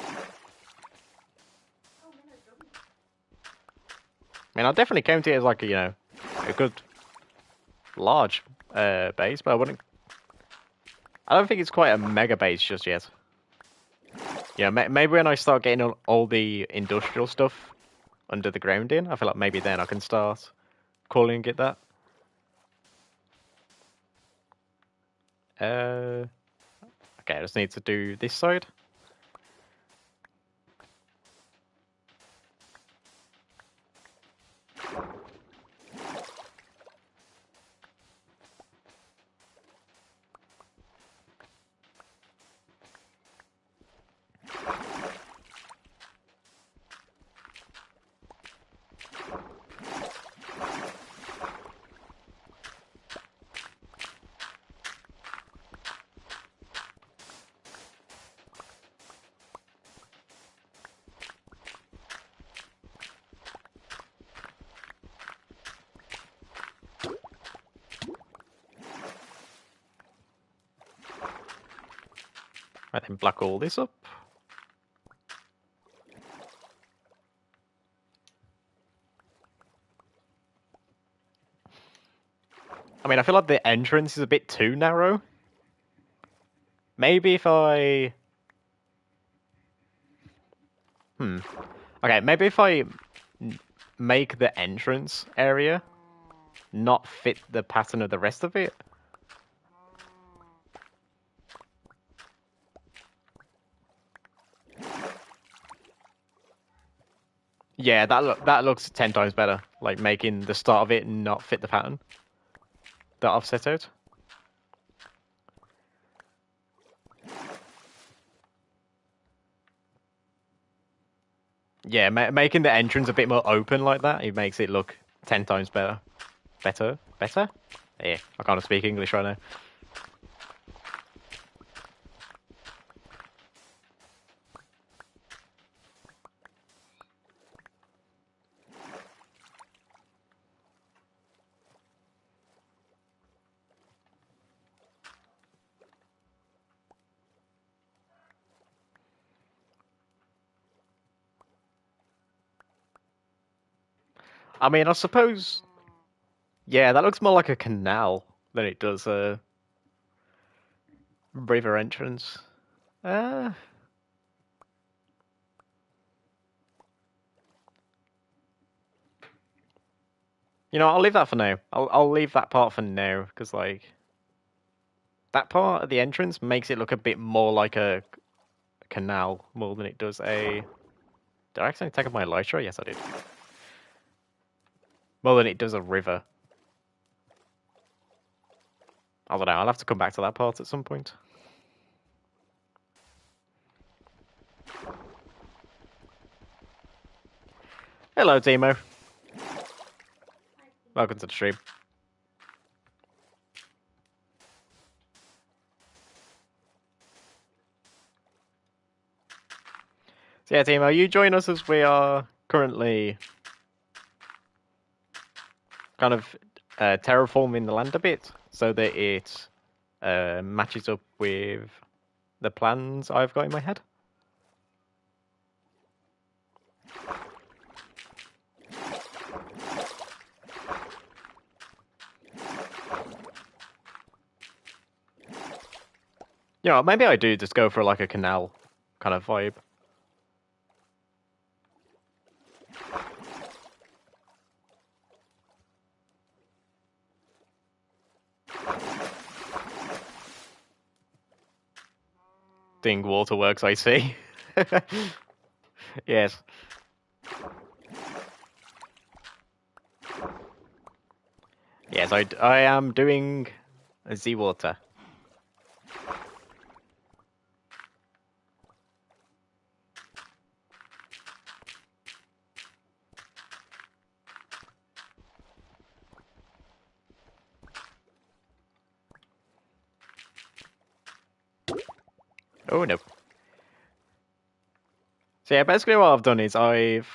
mean, I definitely count it as like a good large base, but I don't think it's quite a mega base just yet. Yeah, maybe when I start getting all the industrial stuff under the ground in, I feel like maybe then I can start calling it that. Okay, I just need to do this side. Right, then block all this up. I mean, I feel like the entrance is a bit too narrow. Maybe if I... Okay, maybe if I make the entrance area not fit the pattern of the rest of it. Yeah, that looks 10 times better. Like making the start of it not fit the pattern that I've set out. Yeah, making the entrance a bit more open like that, it makes it look 10 times better. Better? Yeah, I can't speak English right now. I mean, I suppose. Yeah, that looks more like a canal than it does a river entrance. Uh, I'll leave that for now. I'll leave that part for now because like that part of the entrance makes it look a bit more like a canal more than it does a. Did I accidentally take off my elytra? Yes, I did. More than it does a river. I don't know. I'll have to come back to that part at some point. Hello, Timo. Welcome to the stream. So yeah, Timo, you join us as we are currently kind of terraforming the land a bit so that it matches up with the plans I've got in my head. Maybe I do just go for like a canal kind of vibe. Thing waterworks, I see. Yes. Yes, I am doing the water. Oh no. So yeah, basically what I've done is I've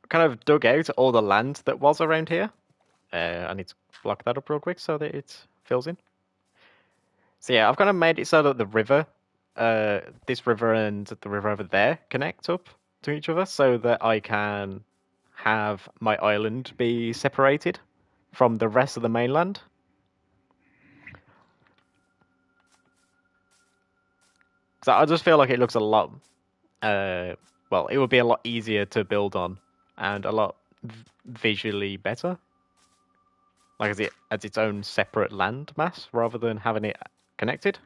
kind of dug out all the land that was around here. I need to block that up real quick so that it fills in. So yeah, I've kind of made it so that the river, this river and the river over there connect up to each other so that I can have my island be separated from the rest of the mainland. So I just feel like it looks a lot, well, it would be a lot easier to build on and a lot visually better. Like as its own separate land mass rather than having it connected.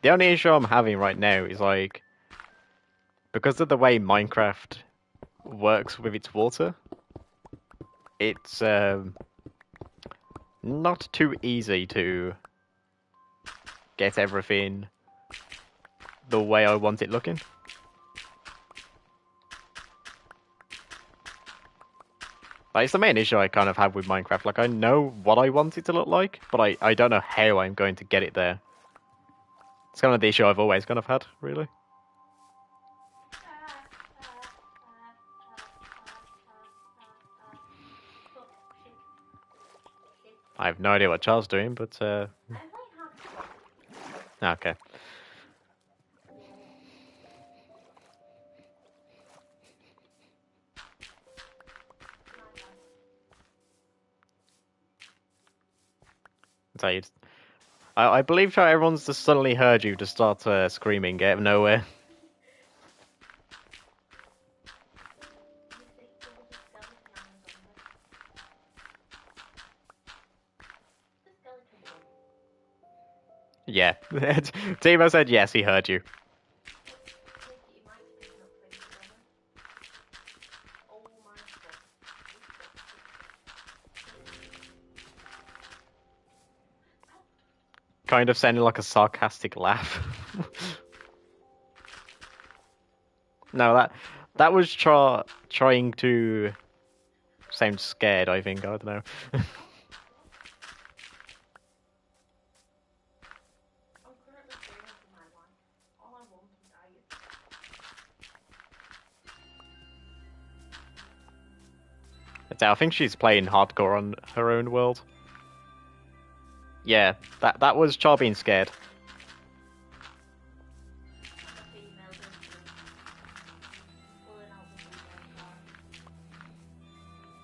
The only issue I'm having right now is like because of the way Minecraft works with its water, it's not too easy to get everything the way I want it looking. Like, it's the main issue I kind of have with Minecraft. Like, I know what I want it to look like, but I don't know how I'm going to get it there. It's kind of the issue I've always kind of had, really. I have no idea what Charles is doing, but okay. So I believe how everyone's just suddenly heard you just start screaming out of nowhere. Yeah. Timo said yes, he heard you. Kind of sounding like a sarcastic laugh. No, that was trying to sound scared, I think. I don't know. I think she's playing hardcore on her own world. Yeah, that was Char being scared. The female dentist pulling out the female part. More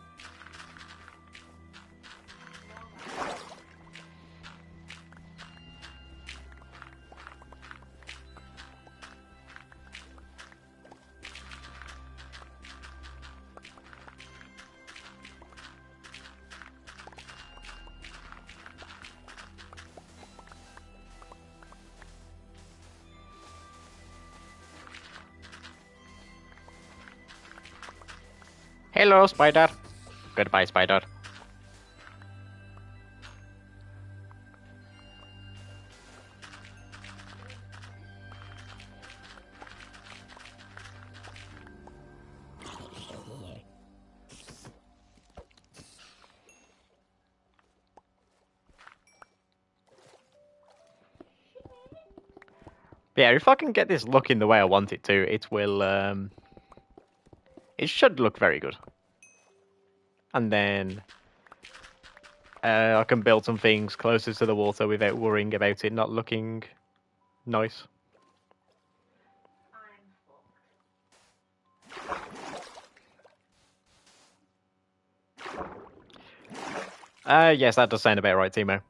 like Hello, spider. Goodbye, spider. Yeah, if I can get this looking the way I want it to, it will, it should look very good. And then I can build some things closer to the water without worrying about it not looking nice. I'm fucked. Yes, that does sound about right, Timo.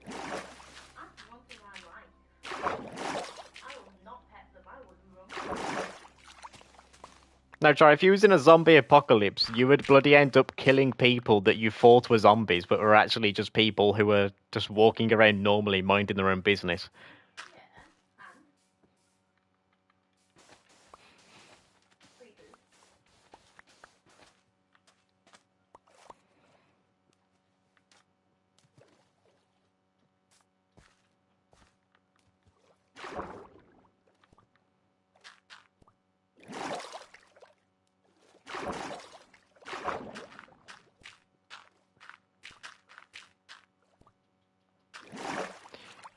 That's one thing I like. I will not pet them. I would run. No, try, if you was in a zombie apocalypse, you would bloody end up killing people that you thought were zombies, but were actually just people who were just walking around normally, minding their own business. Yeah, and creepers.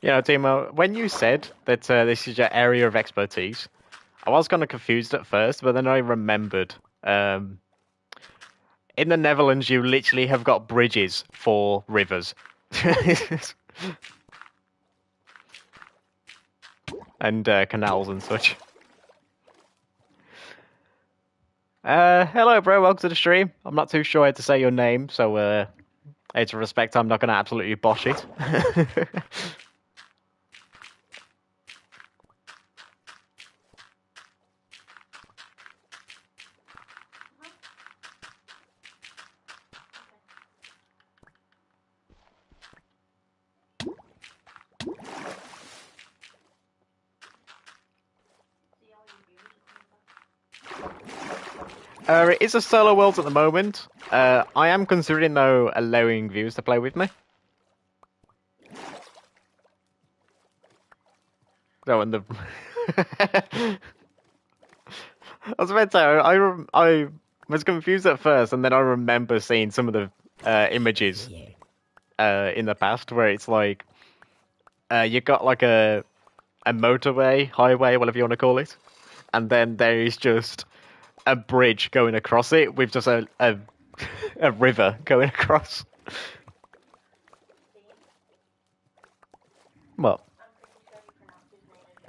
You know, Timo, when you said that this is your area of expertise, I was kind of confused at first, but then I remembered. In the Netherlands, you literally have got bridges for rivers. And canals and such. Hello, bro. Welcome to the stream. I'm not too sure how to say your name, so out of respect, I'm not going to absolutely bosh it. See all your viewers are coming back. It is a solo world at the moment. I am considering, though, allowing viewers to play with me. So, and the... I was about to say, I was confused at first, and then I remember seeing some of the images in the past where it's like you got like a motorway, highway, whatever you want to call it, and then there is just a bridge going across it with just a river going across. See? What? I'm pretty sure you pronounced his name as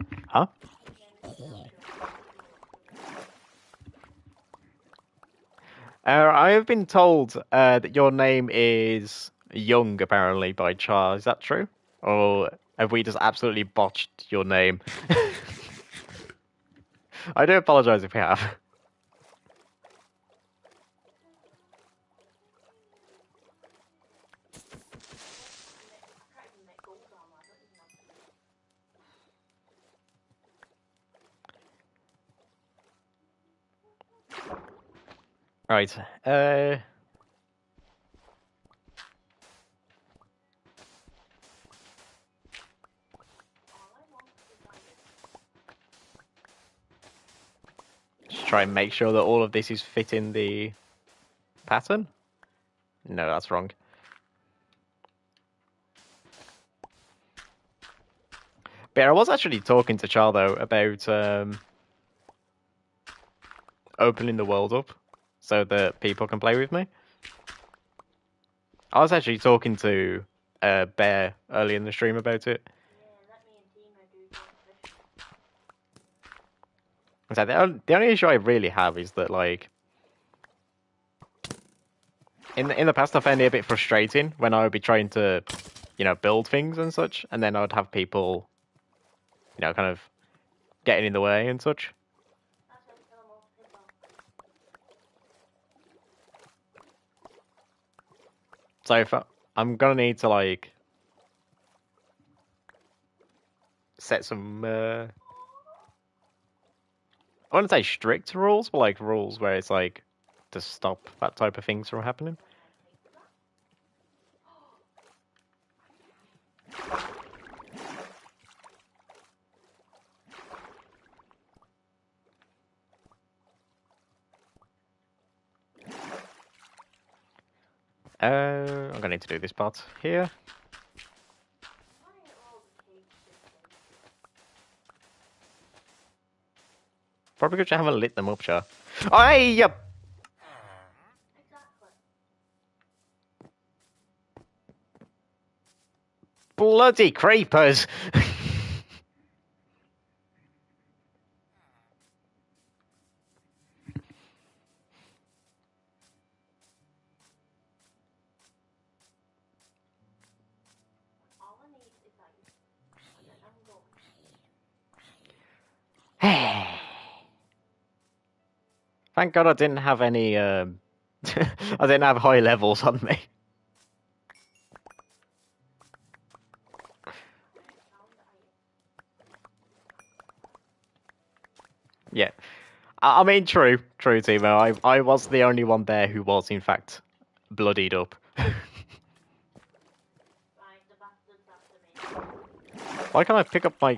Young. Huh? His name is pronounced I have been told that your name is Young, apparently, by Char. Is that true? Or have we just absolutely botched your name? I do apologize if we have. I can't even make gold armor. I don't even have to. Right. All I want is iron. Just try and make sure that all of this is fitting the pattern. No, that's wrong. But I was actually talking to Char though about opening the world up so that people can play with me. I was actually talking to Bear early in the stream about it. Yeah, let me and Tina do fish. So the only issue I really have is that, like, in the past I found it a bit frustrating when I would be trying to, build things and such, and then I would have people, kind of getting in the way and such. That's it, kill them all. Piss off. So if I'm gonna need to, like, set some I wouldn't say strict rules, but like rules where it's like to stop that type of things from happening. I'm gonna need to do this part here. Why are all the pigs different? Probably because I haven't lit them up, Char. Hey, yep. Exactly. Bloody creepers! All I need is ice. And then I'm going. Thank God I didn't have any. I didn't have high levels on me. Found the ice. Yeah, I mean, true, Timo. I was the only one there who was in fact bloodied up. Right, the bastard's after me. Why can't I pick up my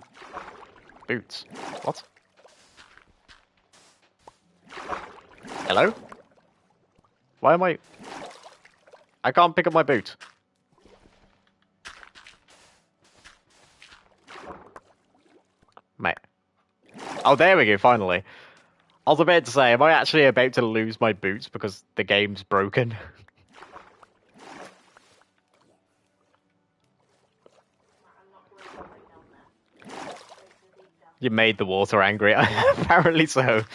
boots? What? Hello? Why am I can't pick up my boot. Mate. Oh, there we go, finally. I was about to say, am I actually about to lose my boots because the game's broken? Right, I'm not going all the way down there. Straight to deep down. You made the water angry. Apparently so. Fuck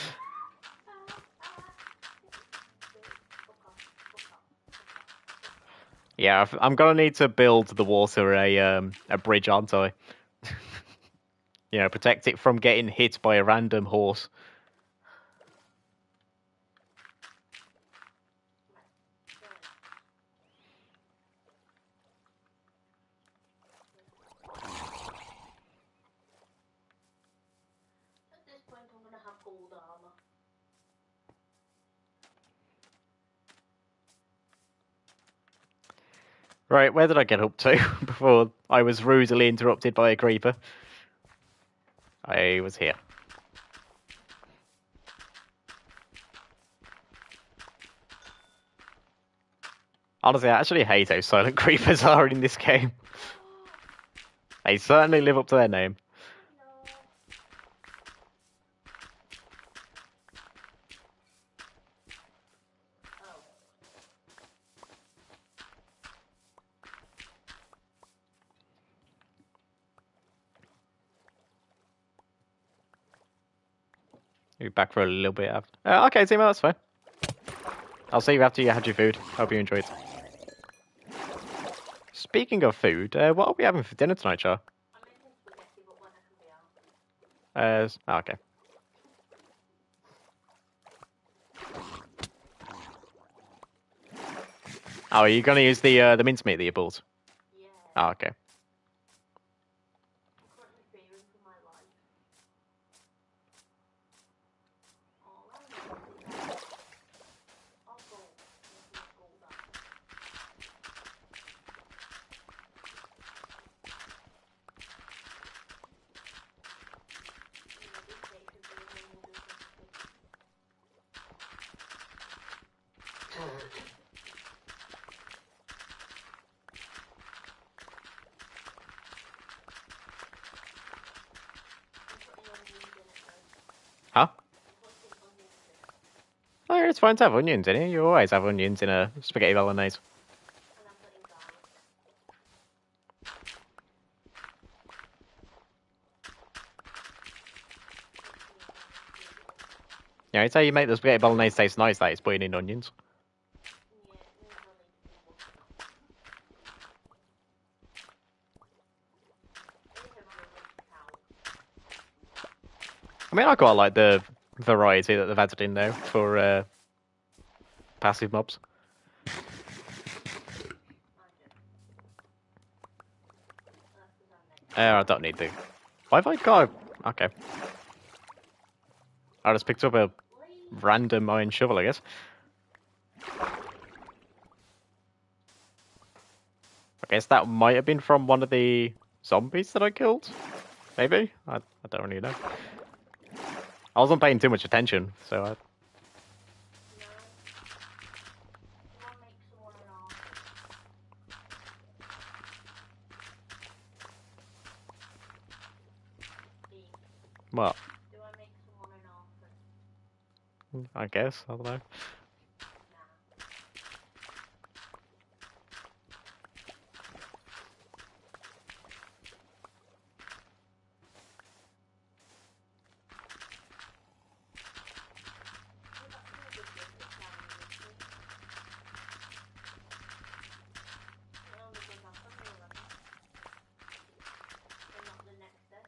off. Yeah, I'm gonna need to build the water a bridge, aren't I? Protect it from getting hit by a random horse. At this point, I'm gonna have gold armor. Right, where did I get up to before I was rudely interrupted by a creeper? I was here. Honestly, I actually hate how silent creepers are in this game. They certainly live up to their name. Hello. Oh. You'll be back for a little bit after. Okay, Timo, that's fine. I'll see you after you had your food. Hope you enjoyed. Speaking of food, what are we having for dinner tonight, Char? I'm making spaghetti, but when I can be out. Okay. Oh, are you going to use the mincemeat that you bought? Yeah. Oh, okay. I'm currently fearing for my life. All I know is that I'll go with my gold armor. Be patient, and then we'll do something. fine to have onions in it. You always have onions in a spaghetti bolognese. And I'm putting garlic. Yeah, it's how you make the spaghetti bolognese taste nice, that is putting in onions. Yeah, it means I need to do more. I need to run a rinse out. I mean, I quite like the variety that they've added in now for passive mobs. I do. That's because I'm next. I don't need the... Why have I got a... Okay. I just picked up a Please. random iron shovel, I guess. I guess that might have been from one of the zombies that I killed. Maybe? I don't really know. I wasn't paying too much attention, so I... No. Do I make someone an orphan? Dean, Well, do I make someone an orphan? I guess. I don't know. Nah. What about some good business down in this week? It only goes on from the 11th. And not the next day.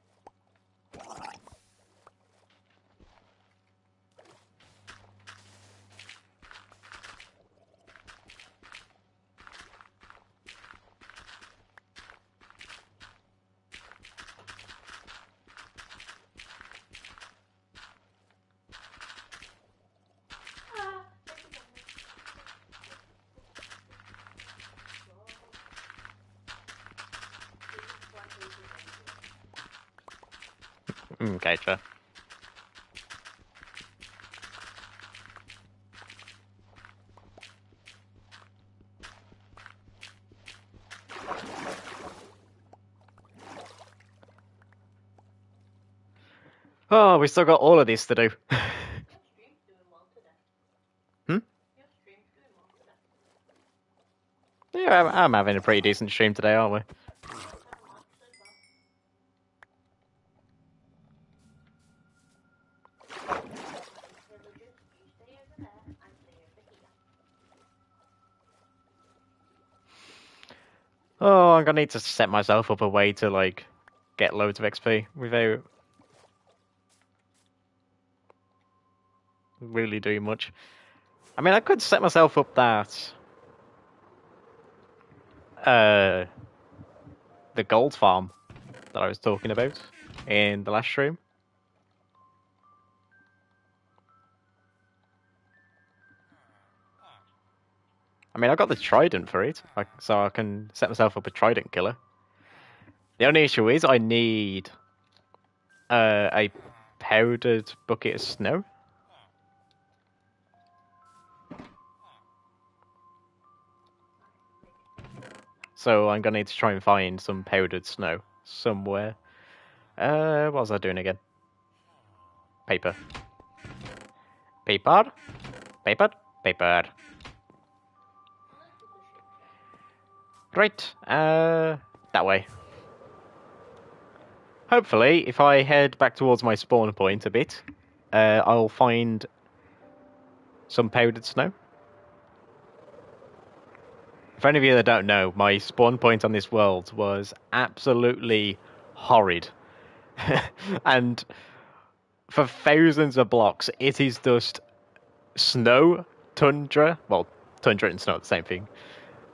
Ah, thank you, Daniel. Whoa. This is slightly dangerous. Okay, sure. Oh, we still got all of this to do. Your stream's doing well today. Hmm? Your stream's doing well today. Yeah, I'm having a pretty decent stream today, aren't we? Yeah, 7 likes so far. Villagers, you stay over there, I stay over here. Oh, I'm gonna need to set myself up a way to, like, get loads of XP without really doing much. I mean, I could set myself up that... the gold farm that I was talking about in the last stream. I mean, I got the trident for it, so I can set myself up a trident killer. The only issue is I need a powdered bucket of snow. So I'm gonna need to try and find some powdered snow somewhere. What was I doing again? Paper. Paper? Paper? Paper. Right, that way. Hopefully, if I head back towards my spawn point a bit, I'll find some powdered snow. For any of you that don't know, my spawn point on this world was absolutely horrid. And for thousands of blocks, it is just snow, tundra, well, tundra and snow are the same thing,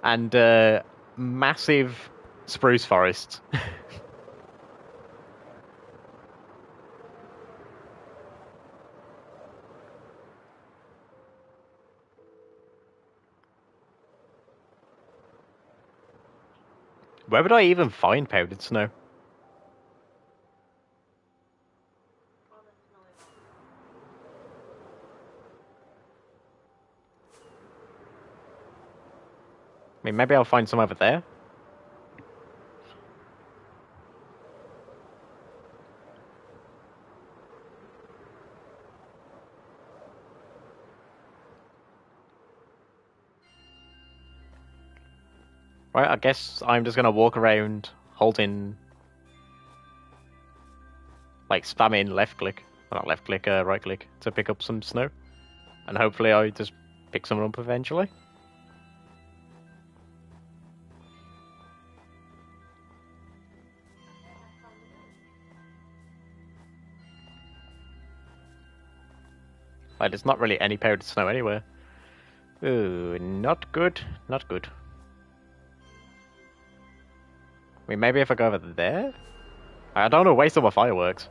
and massive spruce forests. Where would I even find powdered snow? On a snowy mountain. I mean, maybe I'll find some over there. Right, I guess I'm just gonna walk around holding, like, spamming left click, well, not left click, right click to pick up some snow, and hopefully I just pick some up eventually. Like, there's not really any powdered snow anywhere. Ooh, not good, not good. I mean, maybe if I go over there? I don't want to waste all my fireworks.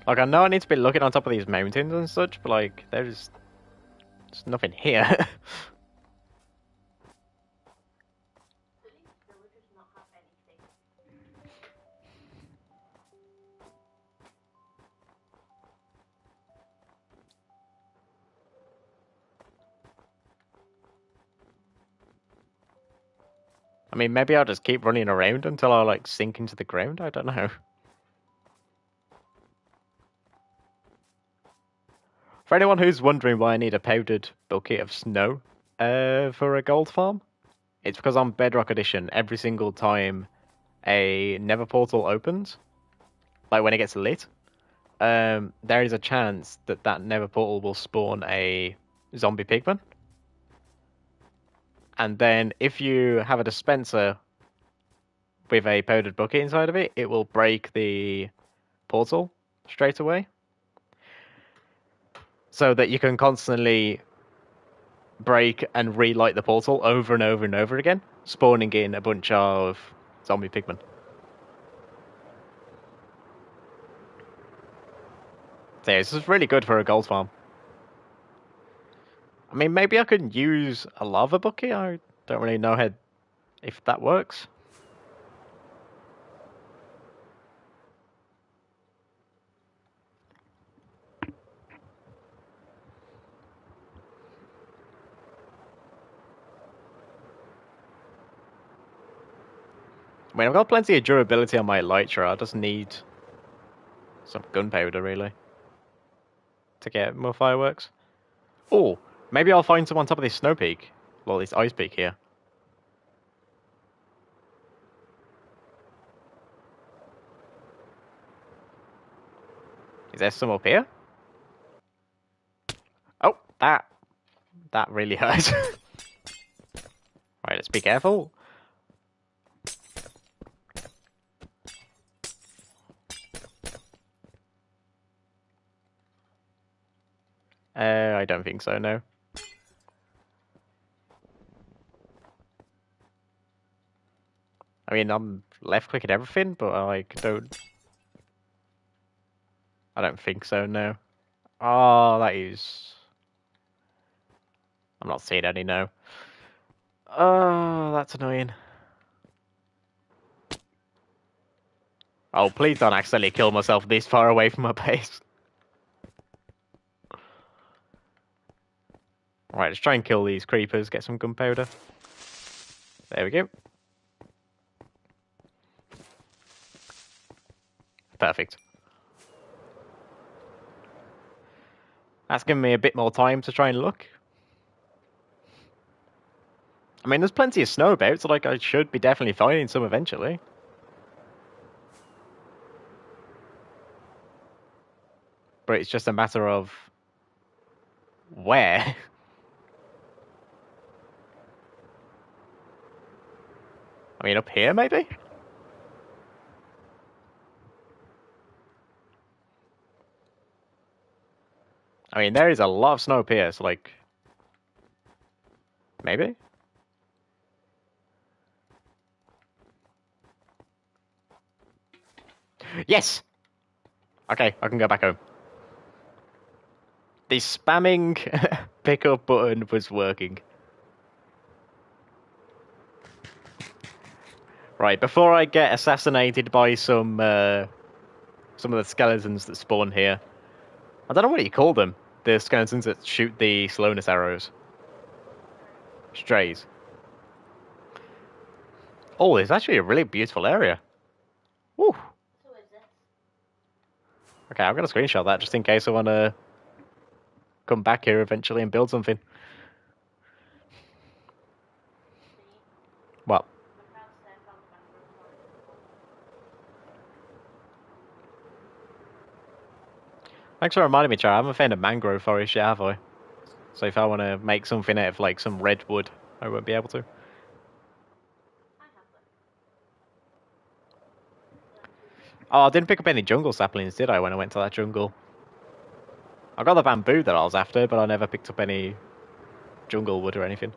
Like, I know I need to be looking on top of these mountains and such, but, like, there's nothing here. Do these villagers not have anything? I mean, maybe I'll just keep running around until I, like, sink into the ground? I don't know. For anyone who's wondering why I need a powdered bucket of snow for a gold farm, it's because on Bedrock Edition, every single time a nether portal opens, like when it gets lit, there is a chance that that nether portal will spawn a zombie pigman. And then if you have a dispenser with a powdered bucket inside of it, it will break the portal straight away. So that you can constantly break and relight the portal over and over and over again, spawning in a bunch of zombie pigmen. So yeah, this is really good for a gold farm. I mean, maybe I could use a lava bucket. I don't really know if that works. I mean, I've got plenty of durability on my elytra. I just need some gunpowder, really, to get more fireworks. Oh, maybe I'll find some on top of this snow peak. Well, this ice peak here. Is there some up here? Oh, that really hurt. Right, let's be careful. I don't think so, no. I mean, I'm left-clicking everything, but I don't think so, no. Oh, that is... I'm not seeing any, no. Oh, that's annoying. Oh, please don't accidentally kill myself this far away from my base. Right, let's try and kill these creepers, get some gunpowder. There we go. Perfect. That's given me a bit more time to try and look. I mean, there's plenty of snow about, so like I should be definitely finding some eventually. But it's just a matter of where. I mean, up here maybe? I mean, there is a lot of snow up here, so like... Maybe? Yes! Okay, I can go back home. The spamming pickup button was working. Right, before I get assassinated by some of the skeletons that spawn here. I don't know what you call them. The skeletons that shoot the slowness arrows. Strays. Oh, it's actually a really beautiful area. Woo. So is this. Okay, I'm gonna screenshot that just in case I want to come back here eventually and build something. See, What? look how safe I found the mangrove forest as well. Thanks for reminding me, Char. I haven't found a mangrove forest yet, have I? So if I want to make something out of like some redwood, I won't be able to. I have them. They're not too big. Oh, I didn't pick up any jungle saplings, did I, when I went to that jungle? I got the bamboo that I was after, but I never picked up any jungle wood or anything.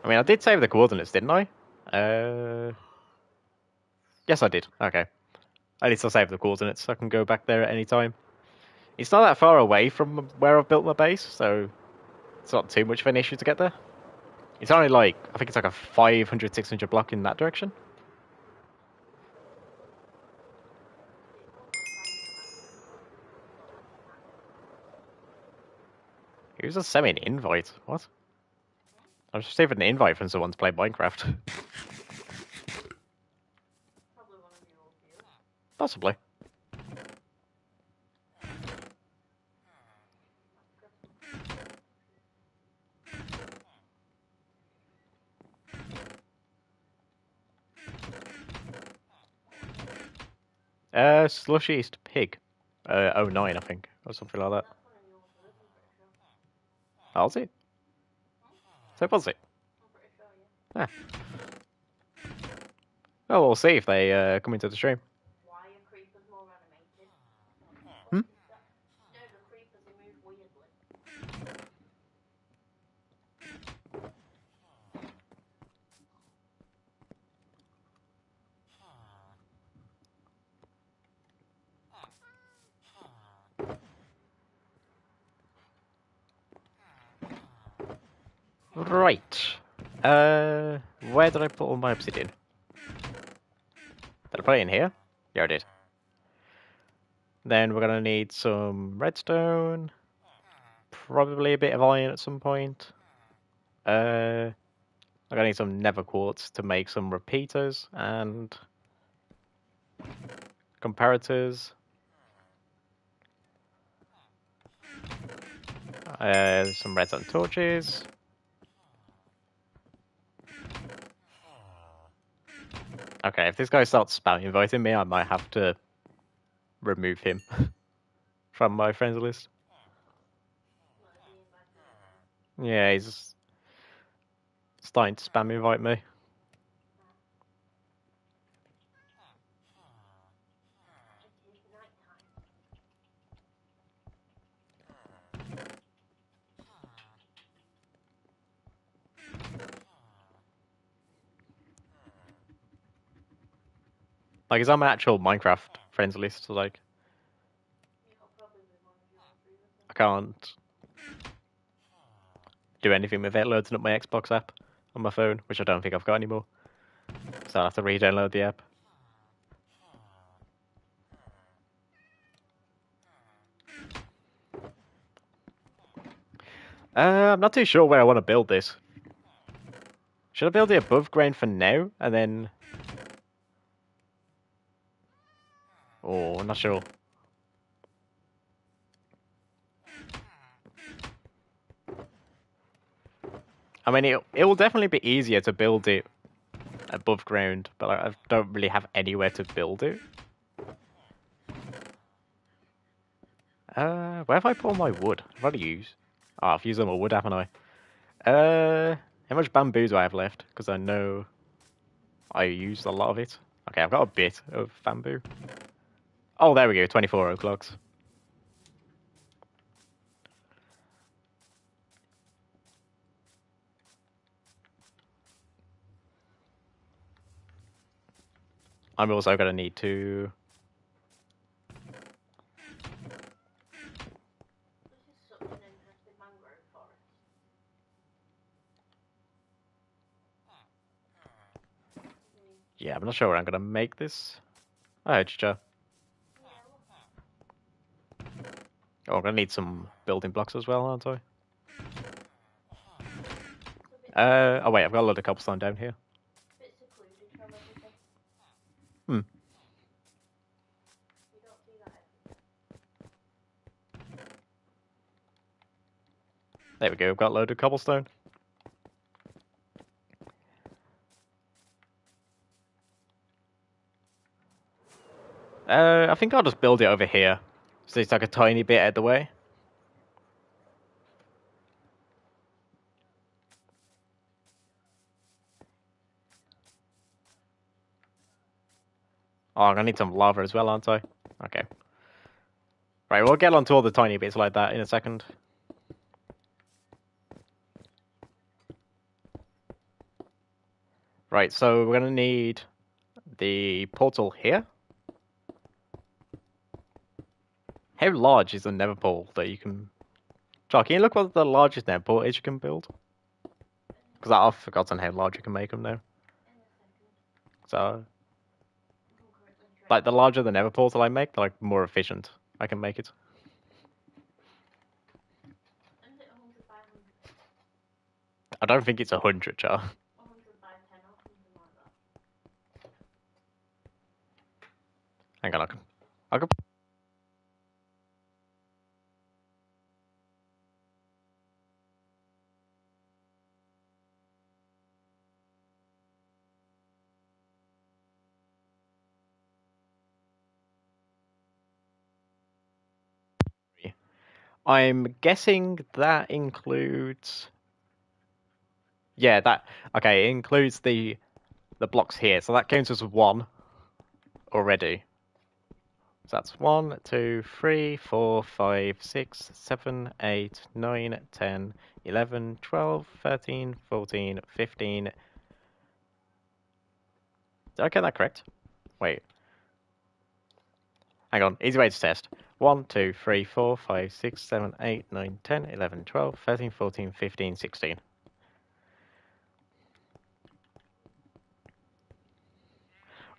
I mean, I did save the coordinates, didn't I? Yes, I did. Okay. At least I saved the coordinates, so I can go back there at any time. It's not that far away from where I've built my base, so it's not too much of an issue to get there. It's only like, I think it's like a 500, 600 block in that direction. It's almost finding the mangrove forest. Not like you can't do it. He was just sending me an invite. What? I was receiving an invite from someone to play Minecraft. Probably one of your old viewers. Possibly. Slush East Pig. 09, I think. Or something like that. That's one of your old viewers, I'm pretty sure. Oh, was it? So was it? I'm pretty sure, yeah. Oh, we'll see if they come into the stream. Why are creepers more animated? Hmm? No, the creepers, they move weirdly. Right. Where did I put all my obsidian? Did I put it in here? Yeah, I did. Then we're gonna need some redstone. Probably a bit of iron at some point. I'm gonna need some nether quartz to make some repeaters and comparators. Some redstone torches. Okay, if this guy starts spam inviting me, I might have to remove him from my friends list. What is he inviting you Yeah, he's starting to spam invite me. to? It is night time. Like, he's on my actual Minecraft friends list, so like, It'll probably be one of your old viewers then. I can't do anything with it loading up my Xbox app on my phone, which I don't think I've got anymore. So I'll have to re-download the app. I'm not too sure where I want to build this. Should I build it above ground for now, and then... Oh, I'm not sure. I mean, it will definitely be easier to build it above ground, but I don't really have anywhere to build it. Where have I put all my wood? I've already used... Oh, I've used all my wood, haven't I? How much bamboo do I have left? Because I know I used a lot of it. Okay, I've got a bit of bamboo. Oh, there we go, 24 oak logs. I'm also going to need to... This is such an interesting mangrove forest. Yeah, I'm not sure where I'm going to make this. Oh, Joe. Yeah, look. Oh, I'm gonna need some building blocks as well, aren't I? Oh wait, I've got a lot of cobblestone down here. Bit secluded from everything. Hmm. You don't see that everywhere. There we go. I've got a load of cobblestone. I think I'll just build it over here, so it's like a tiny bit out of the way. Oh, I'm gonna need some lava as well, aren't I? Okay. Right, we'll get onto all the tiny bits like that in a second. Right, so we're gonna need the portal here. How large is the nether portal that you can... Joe, can you look what the largest nether portal is you can build? Because I've forgotten how large you can make them now. So, like, the larger the nether portal I make, the like, more efficient I can make it. Isn't it 100 by 100? I don't think it's 100, Char. 100 by 10 or something like that. Hang on, I can... I'm guessing that includes... Yeah, that... Okay, it includes the blocks here, so that counts as one already. So that's 1, 2, 3, 4, 5, 6, 7, 8, 9, 10, 11, 12, 13, 14, 15. Did I get that correct? Wait. Hang on, easy way to test. 1, 2, 3, 4, 5, 6, 7, 8, 9, 10, 11, 12, 13, 14, 15, 16.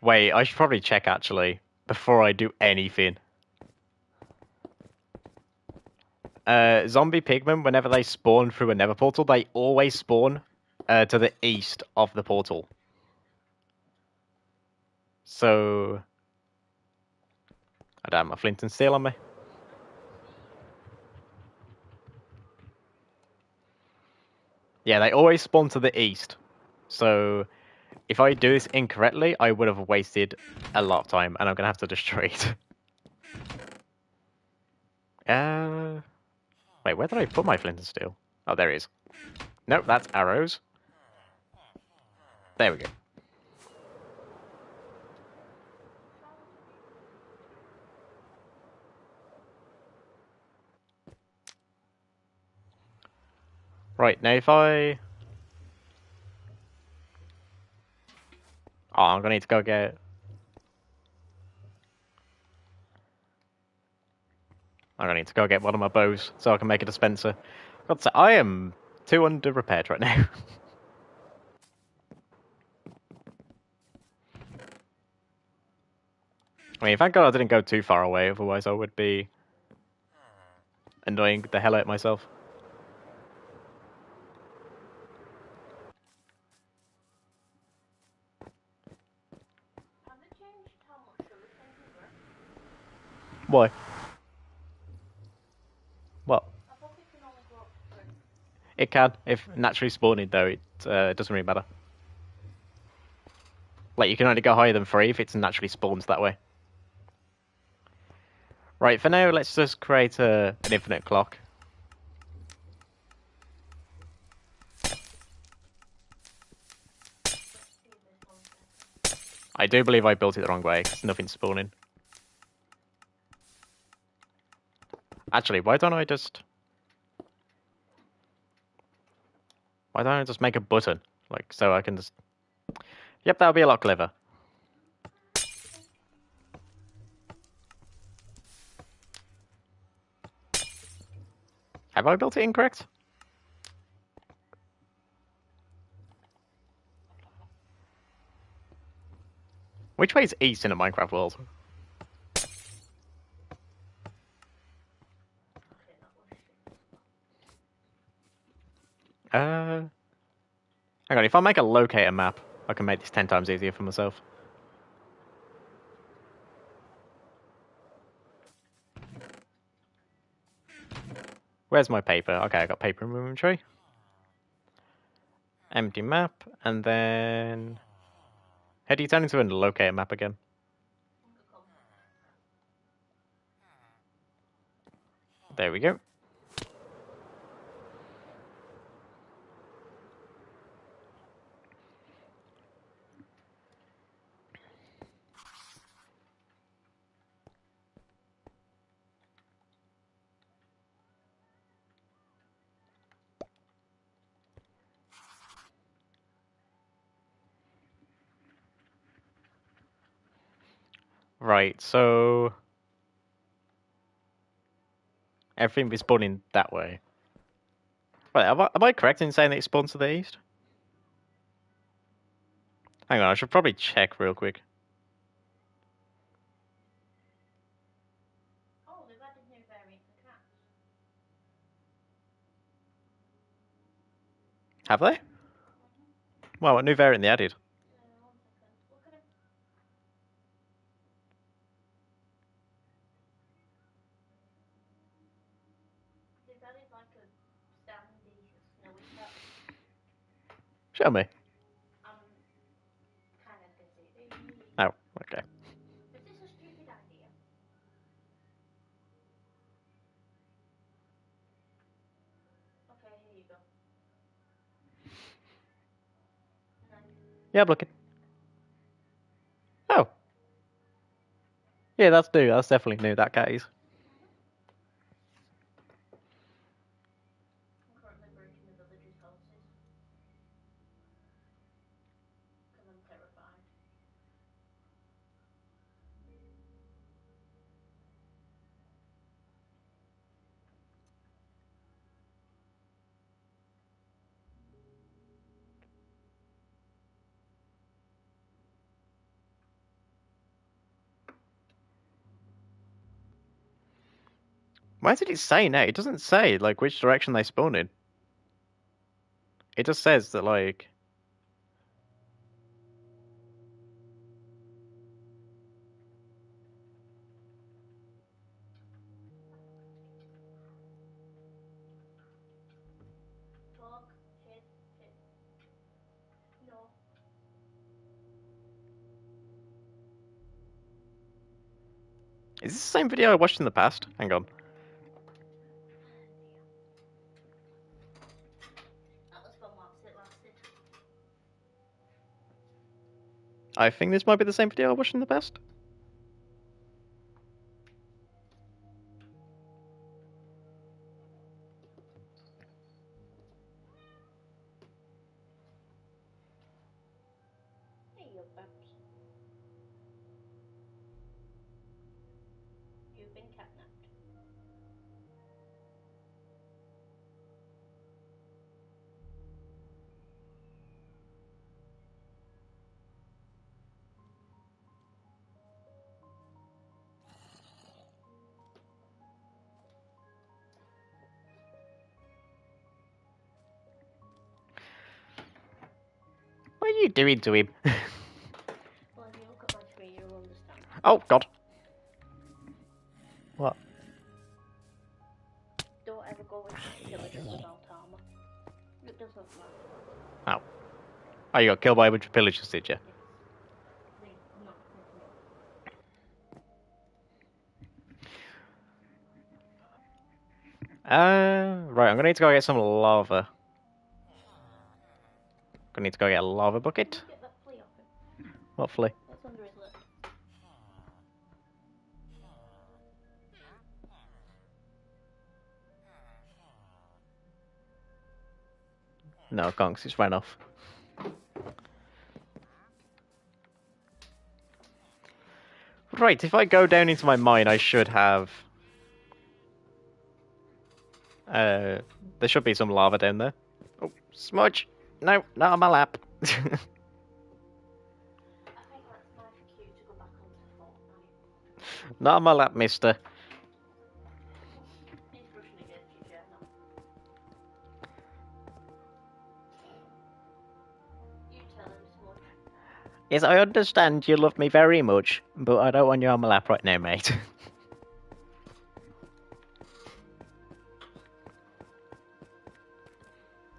Wait, I should probably check actually before I do anything. Zombie pigmen, whenever they spawn through a nether portal, they always spawn to the east of the portal. So... I don't have my flint and steel on me. Yeah, they always spawn to the east. So if I do this incorrectly, I would have wasted a lot of time, and I'm going to have to destroy it. Wait, where did I put my flint and steel? Oh, there it is. Nope, that's arrows. There we go. Right, now if I... Oh, I'm going to need to go get... I'm going to need to go get one of my bows so I can make a dispenser. God, so I am too under repaired right now. I mean, thank God I didn't go too far away, otherwise I would be annoying the hell out of myself. Have they changed how much sugarcane can grow? Why? What? I thought it can only grow up to 3. It can. If naturally spawning, though, it doesn't really matter. Like, you can only go higher than 3 if it's naturally spawns that way. Right, for now, let's just create an infinite clock. Let's see this 1 second. I do believe I built it the wrong way, because nothing's spawning. Actually, why don't I just... Why don't I just make a button? Like, so I can just... Yep, that'll be a lot clever. Have I built it incorrect? Which way is east in a Minecraft world? Hang on, if I make a locator map, I can make this 10 times easier for myself. Where's my paper? Okay, I got paper in my inventory. Empty map, and then... How do you turn into a locator map again? There we go. Right, so... Everything is spawning that way. Wait, am I correct in saying that it spawns to the east? Hang on, I should probably check real quick. Oh, they've added new variants of cats. Have they? Well, what new variant they added? 1 second. Look at him. They've added like a sandy, snowy cat. Show me. I'm kind of busy. Oh, okay. Is this a stupid idea? Okay, here you go. No. Yeah, I'm looking. Oh. Yeah, that's new. That's definitely new, that cat is. I'm currently breaking the villagers' houses. Because I'm terrified. Why did it say now? It doesn't say, like, which direction they spawn in. It just says that, like... Dog, shit, shit. No. Is this the same video I watched in the past? Hang on. That was fun whilst it lasted. I think this might be the same video I watched in the past. Hey, you babs. You've been catnapped. What are you doing to him? Well, if you look at my tree, you'll understand. Oh, God. What? Don't ever go into villagers without armor. It doesn't matter. Oh. Oh, you got killed by a bunch of pillagers, did you? Yes. They knocked me through. Right, I'm gonna need to go get some lava. Gonna need to go get a lava bucket. Get that flea off him. What flea? That's under his lip. No, Gonks, it's ran off. Right, if I go down into my mine, I should have... there should be some lava down there. Oh, smudge! No, not on my lap. I think that's my cue to go back onto Fortnite. Not on my lap, mister. He's brushing against your chair now. Yes, I understand you love me very much, but I don't want you on my lap right now, mate.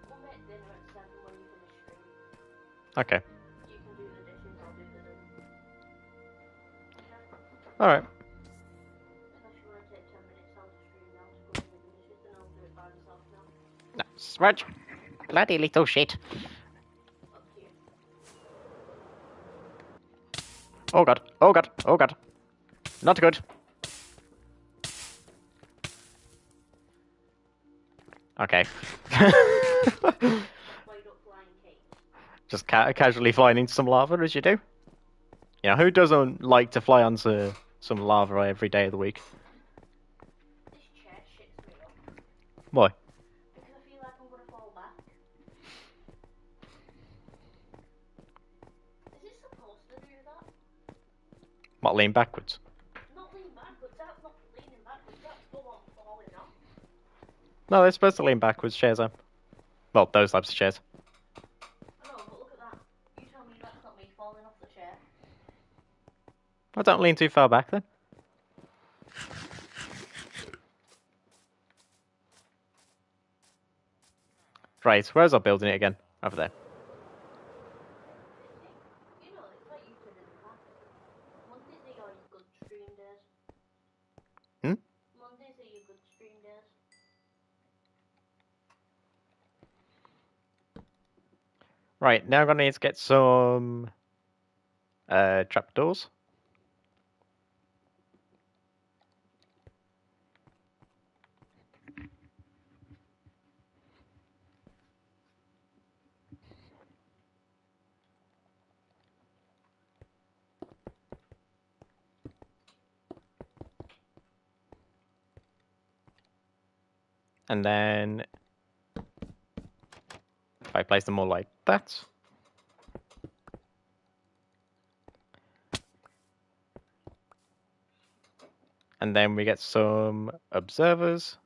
We'll make dinner at 7 when you finish stream. Okay. You can do the dishes, I'll do the dinner. Okay? Alright. Unless you want to take 10 minutes out of stream now to go and do the dishes, then I'll do it by myself now. No, Smudge. Bloody little shit. Up to you. Oh god. Oh god. Oh god. Not good. Okay. Played up flying cake. Just casually flying into some lava as you do. You know, who doesn't like to fly onto some lava every day of the week? This chair shits me up. Why? Because I feel like I'm gonna fall back. Is it supposed to do that? What, lean backwards? Not lean backwards, that's not leaning backwards, that's full on falling off. No, they're supposed to lean backwards, chairs are. Well, those types of chairs. I know, but look at that. You tell me that's not me falling off the chair. Well, don't lean too far back then. Right, where's our building it again? Over there. You know, it's like you said in the past. Mondays are your good stream days. Hmm? Mondays are your good stream days. Right, now I'm gonna need to get some trapdoors. And then if I place them all like that. And then we get some observers.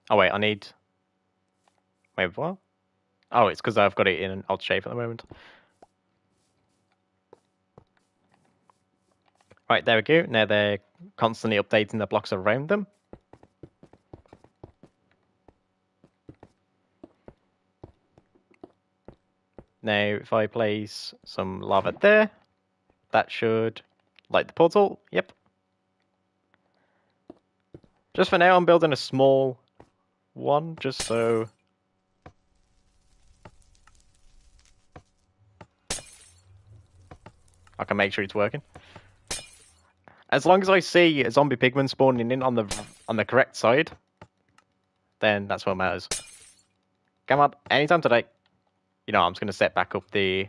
Oh wait, I need... Wait, what? Oh, it's because I've got it in an odd shape at the moment. Right, there we go. Now they're constantly updating the blocks around them. Now, if I place some lava there, that should light the portal. Yep. Just for now, I'm building a small one, just so... I can make sure it's working. As long as I see a zombie pigman spawning in on the correct side, then that's what matters. Come on, anytime today. You know, I'm just going to set back up the...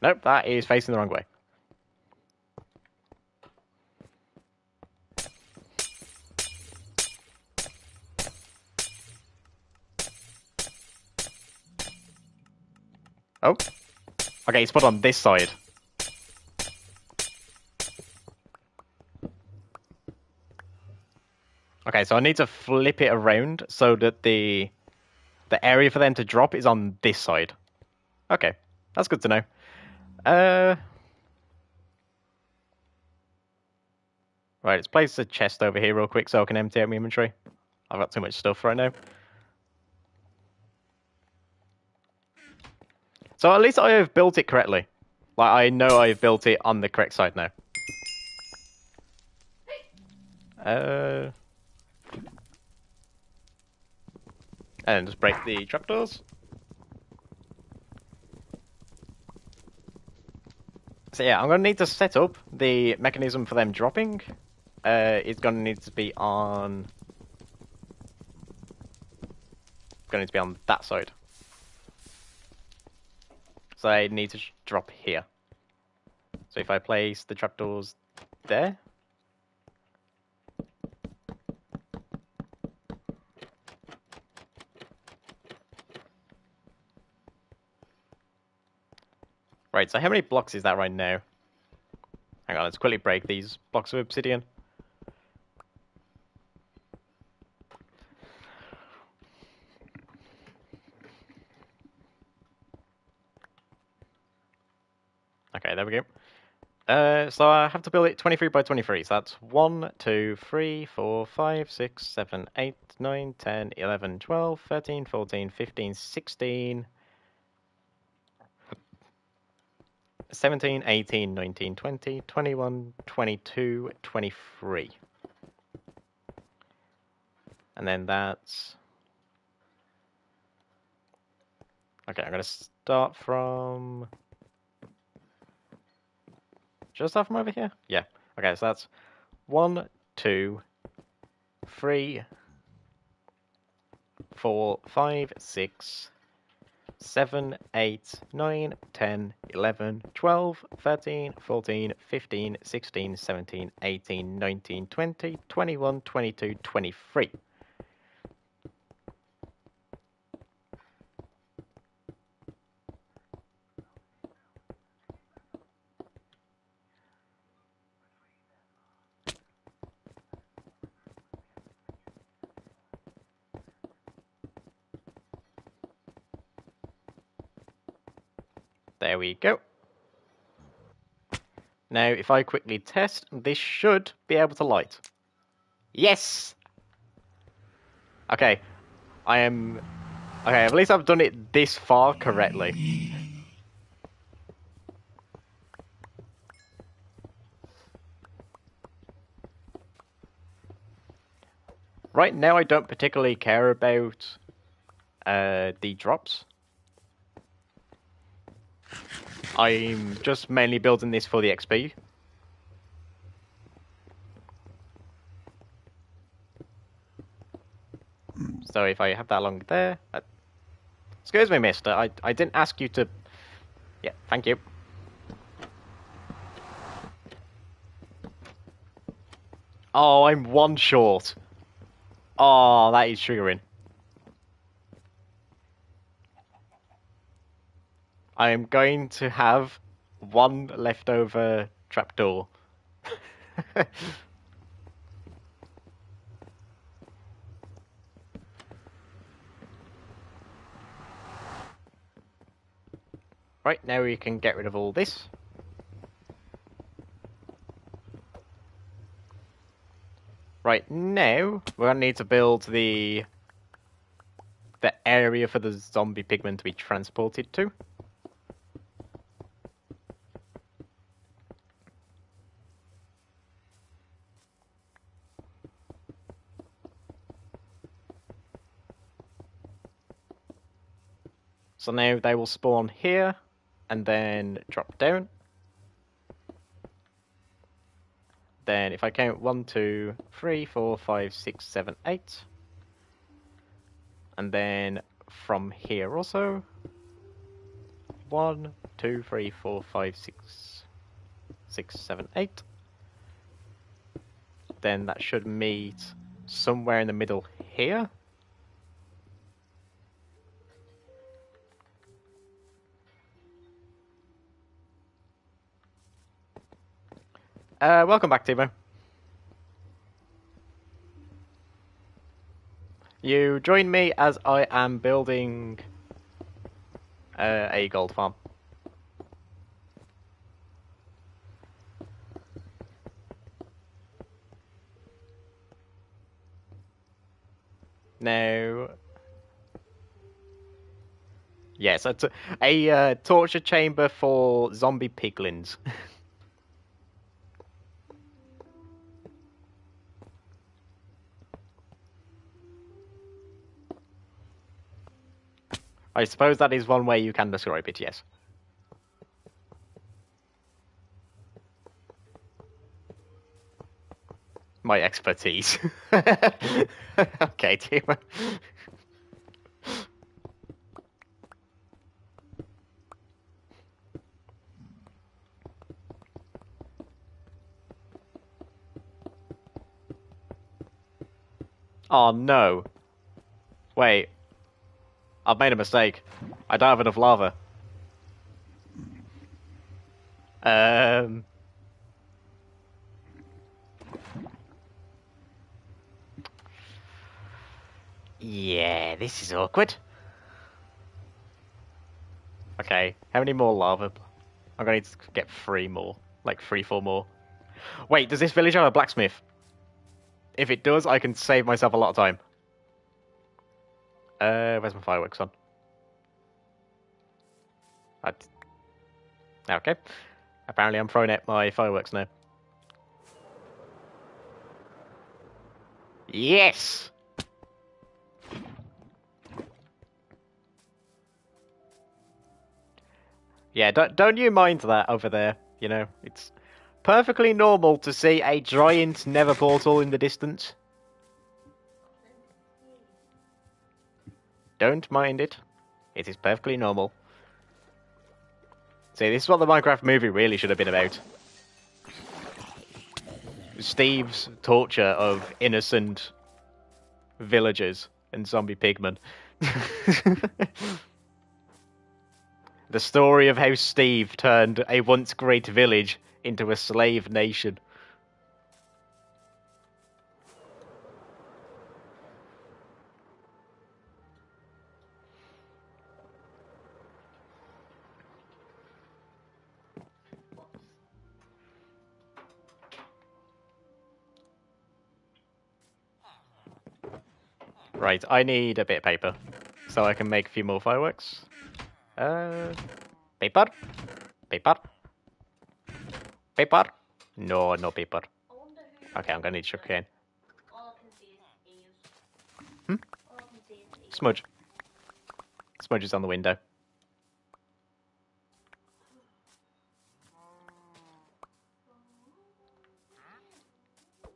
Nope, that is facing the wrong way. Oh. Okay, it's put on this side. Okay, so I need to flip it around so that the area for them to drop is on this side. Okay, that's good to know. Right, let's place a chest over here real quick so I can empty out my inventory. I've got too much stuff right now. So at least I have built it correctly. Like, I know I've built it on the correct side now. And just break the trapdoors. So yeah, I'm going to need to set up the mechanism for them dropping. It's going to need to be on... Going to be on that side. So I need to drop here. So if I place the trapdoors there... Right, so how many blocks is that right now? Hang on, let's quickly break these blocks of obsidian. Okay, there we go. So I have to build it 23 by 23. So that's 1, 2, 3, 4, 5, 6, 7, 8, 9, 10, 11, 12, 13, 14, 15, 16, 17, 18, 19, 20, 21, 22, 23. And then that's... Okay, I'm going to start from... Should I start from over here? Yeah. Okay, so that's 1, 2, 3, 4, 5, 6, 7, 8, 9, 10, 11, 12, 13, 14, 15, 16, 17, 18, 19, 20, 21, 22, 23. There we go. Now, if I quickly test, this should be able to light. Yes! Okay, I am... Okay, at least I've done it this far correctly. Right now, I don't particularly care about the drops. I'm just mainly building this for the XP. So if I have that along there... Excuse me, mister. I didn't ask you to... Yeah, thank you. Oh, I'm one short. Oh, that is triggering. I am going to have one leftover trapdoor. Right, now we can get rid of all this. Right, now we're going to need to build the area for the zombie pigman to be transported to. So now they will spawn here and then drop down. Then if I count 1, 2, 3, 4, 5, 6, 7, 8. And then from here also. 1, 2, 3, 4, 5, 6, 6, 7, 8. Then that should meet somewhere in the middle here. Welcome back, Timo. You join me as I am building a gold farm. Now, yes, it's a torture chamber for zombie piglins. I suppose that is one way you can describe it, yes. My expertise. Okay, Timo. Oh no. Wait. I've made a mistake. I don't have enough lava. Yeah, this is awkward. Okay, how many more lava? I'm gonna need to get 3 more. Like 3, 4 more. Wait, does this village have a blacksmith? If it does, I can save myself a lot of time. Where's my fireworks on? Okay. Apparently I'm throwing out my fireworks now. Yes! Yeah, don't you mind that over there, you know? It's perfectly normal to see a giant nether portal in the distance. Don't mind it. It is perfectly normal. See, this is what the Minecraft movie really should have been about. Steve's torture of innocent villagers and zombie pigmen. The story of how Steve turned a once great village into a slave nation. Right, I need a bit of paper so I can make a few more fireworks. Paper? Paper? Paper? No, no paper. I wonder who. Okay, I'm gonna need sugarcane. All I can see is eaves. Hmm? All I can see is eaves. Smudge. Smudge is on the window.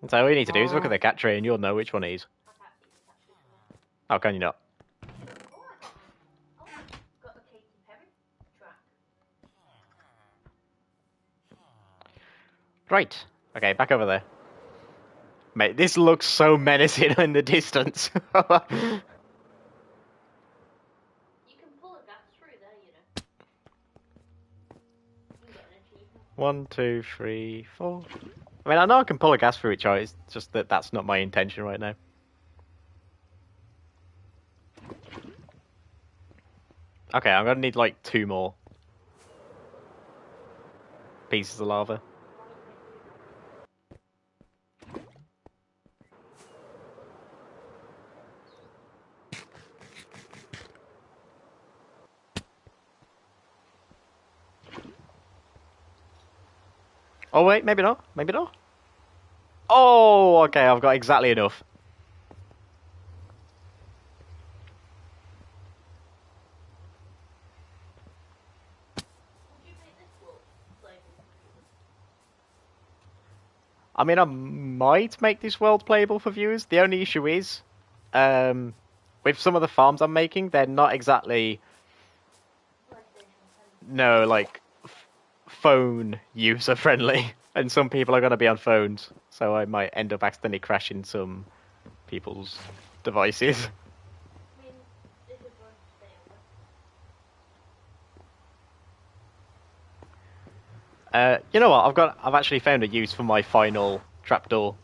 So all you need to do is look at the cat tree and you'll know which one it is. I can't see the cat tree. How can you not? Oh, got the Katy Perry track. Right. Okay, back over there. Mate, this looks so menacing in the distance. You can pull a gas through there, you know. You can get an achievement. 1, 2, 3, 4. I mean, I know I can pull a gas through each eye, it's just that that's not my intention right now. Okay, I'm gonna need like 2 more pieces of lava. Oh wait, maybe not. Maybe not. Oh, okay, I've got exactly enough. Would you make this world playable? I mean, I might make this world playable for viewers. The only issue is, with some of the farms I'm making, they're not exactly, no, like, phone user friendly. And some people are going to be on phones, so I might end up accidentally crashing some people's devices. I mean, this is going to stay over. You know what? I've actually found a use for my final trapdoor.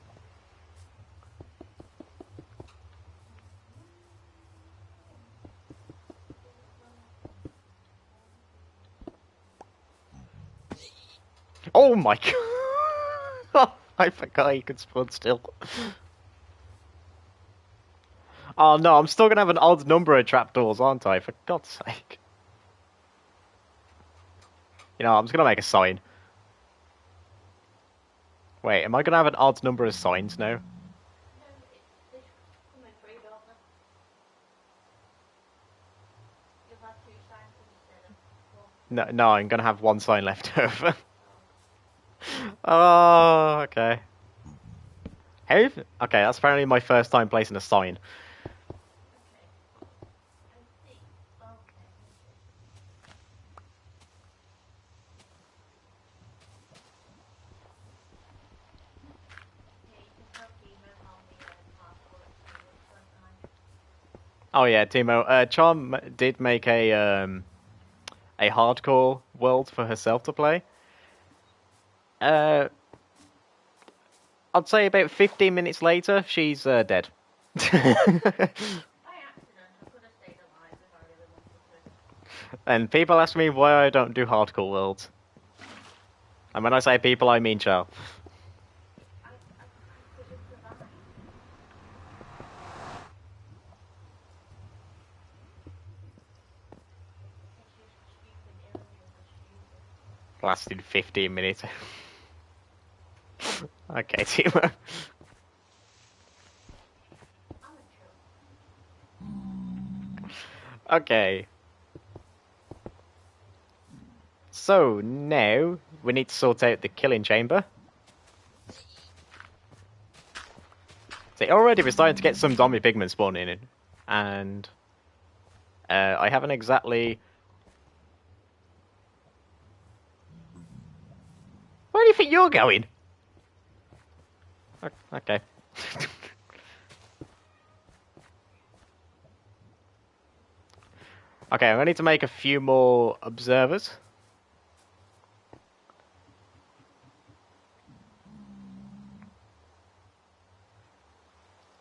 Oh my god! I forgot you could spawn still. Oh no, I'm still gonna have an odd number of trapdoors, aren't I? For God's sake. You know, I'm just gonna make a sign. Wait, am I gonna have an odd number of signs now? No, they come in free, don't they? You'll have 2 signs instead of 1. No, I'm gonna have 1 sign left over. Oh, okay. How? Okay, that's apparently my first time placing a sign. Okay. I see. Okay. Yeah, you can tell Timo how the hardcore experience went on. Oh yeah, Timo. Charm did make a hardcore world for herself to play. I'd say about 15 minutes later, she's dead. By accident, I could have stayed alive if I really wanted to. And people ask me why I don't do hardcore worlds. And when I say people, I mean Char. I could have survived. It's just stupid. Illagers are stupid. Lasted 15 minutes. Okay, Timo. Amateur. Okay. So now we need to sort out the killing chamber. See, already we're starting to get some zombie pigmen spawning in, and I haven't exactly. Where do you think you're going? Okay. Okay, I need to make a few more observers.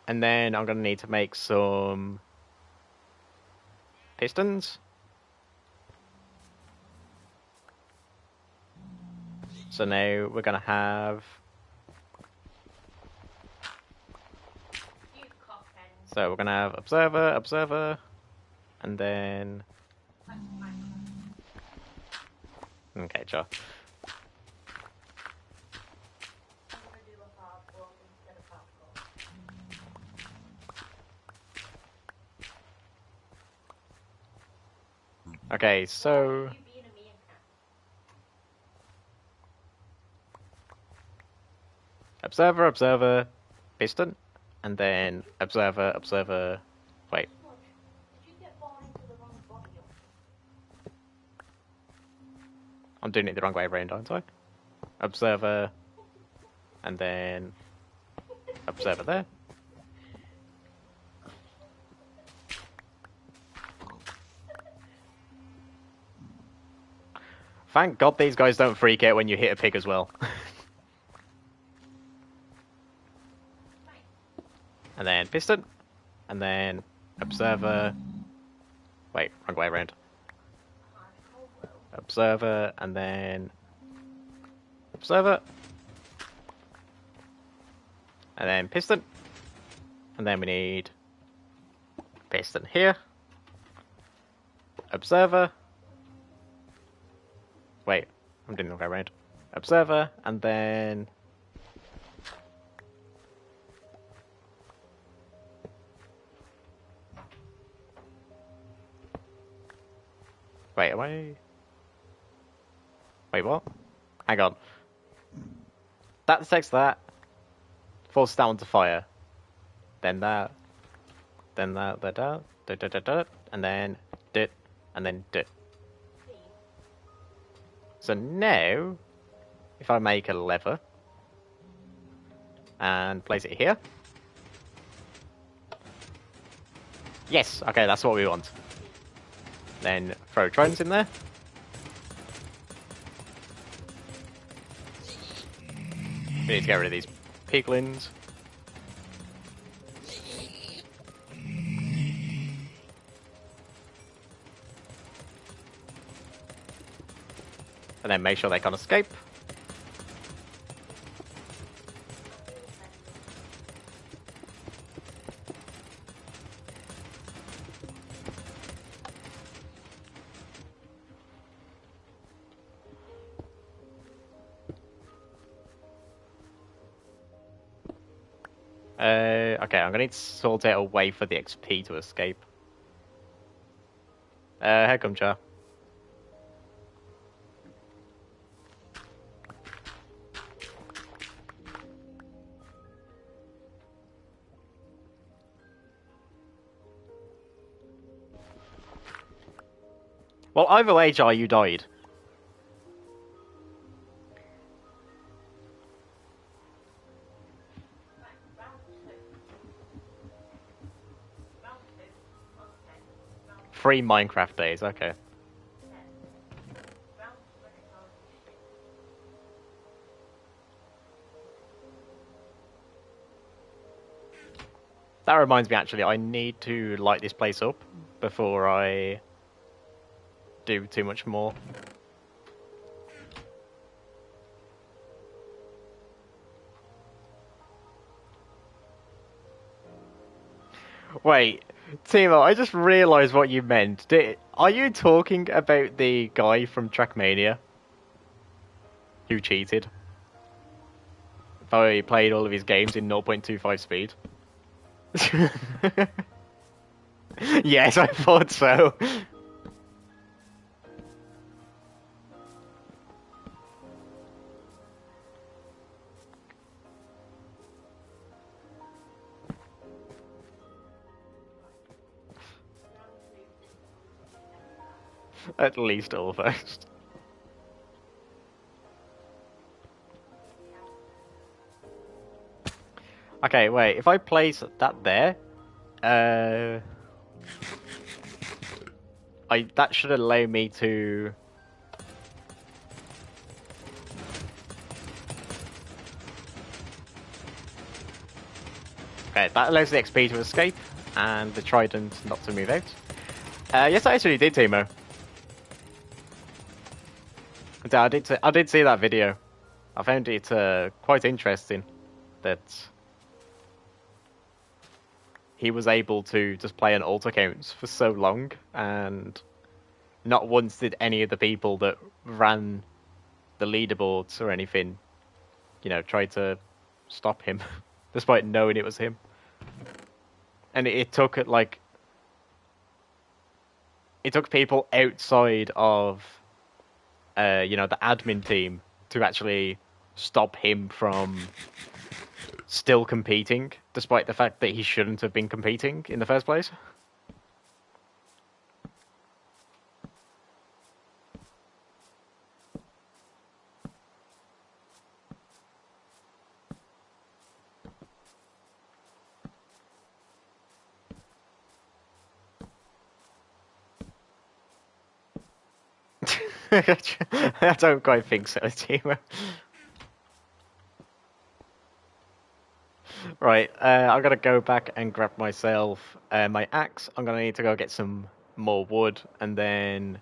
And then I'm going to need to make some pistons. So now we're going to have... You cockheads. So we're going to have observer, observer, and then... That's my Okay, sure. I'm gonna do a hard world instead of hardcore. Okay, so... You being a meerkat. Observer, observer, piston, and then observer, observer... Wait, Sludge, did you get born into the wrong body or something? I'm doing it the wrong way around, aren't I? Observer, and then observer there. Thank God these guys don't freak out when you hit a pig as well. And then piston, and then observer. Wait, wrong way around. Hardcore world. Observer, and then observer, and then piston, and then we need piston here. Observer. Wait, I'm doing the wrong way around. Observer, and then wait, am I? Wait, what? Hang on. That detects that. Forces that one to fire. Then that. Then that. And then dit. And then dit. So now, if I make a lever and place it here. Yes, okay, that's what we want. Then throw drones in there. We need to get rid of these piglins. And then make sure they can't escape. Okay, I'm gonna need to sort out a way for the XP to escape. Here come Char. Well, either way, Char, you died. Right, round two. Round two. Okay. Round 3 Minecraft days, okay. 10. Round 25. That reminds me, actually, I need to light this place up before I do too much more. Wait, Timo, I just realised what you meant. Are you talking about the guy from Trackmania who cheated? He played all of his games in 0.25 speed. Yes, I thought so. At least almost. Okay, wait. If I place that there, that should allow me to. Okay, that allows the XP to escape and the trident not to move out. Yes, I actually did, Timo. I did see that video. I found it quite interesting that he was able to just play an alt account for so long, and not once did any of the people that ran the leaderboards or anything, try to stop him, despite knowing it was him. And it took people outside of the admin team to actually stop him from still competing, despite the fact that he shouldn't have been competing in the first place. I don't quite think so, Timo. Right, I'm gonna go back and grab myself my axe. I'm gonna need to go get some more wood, and then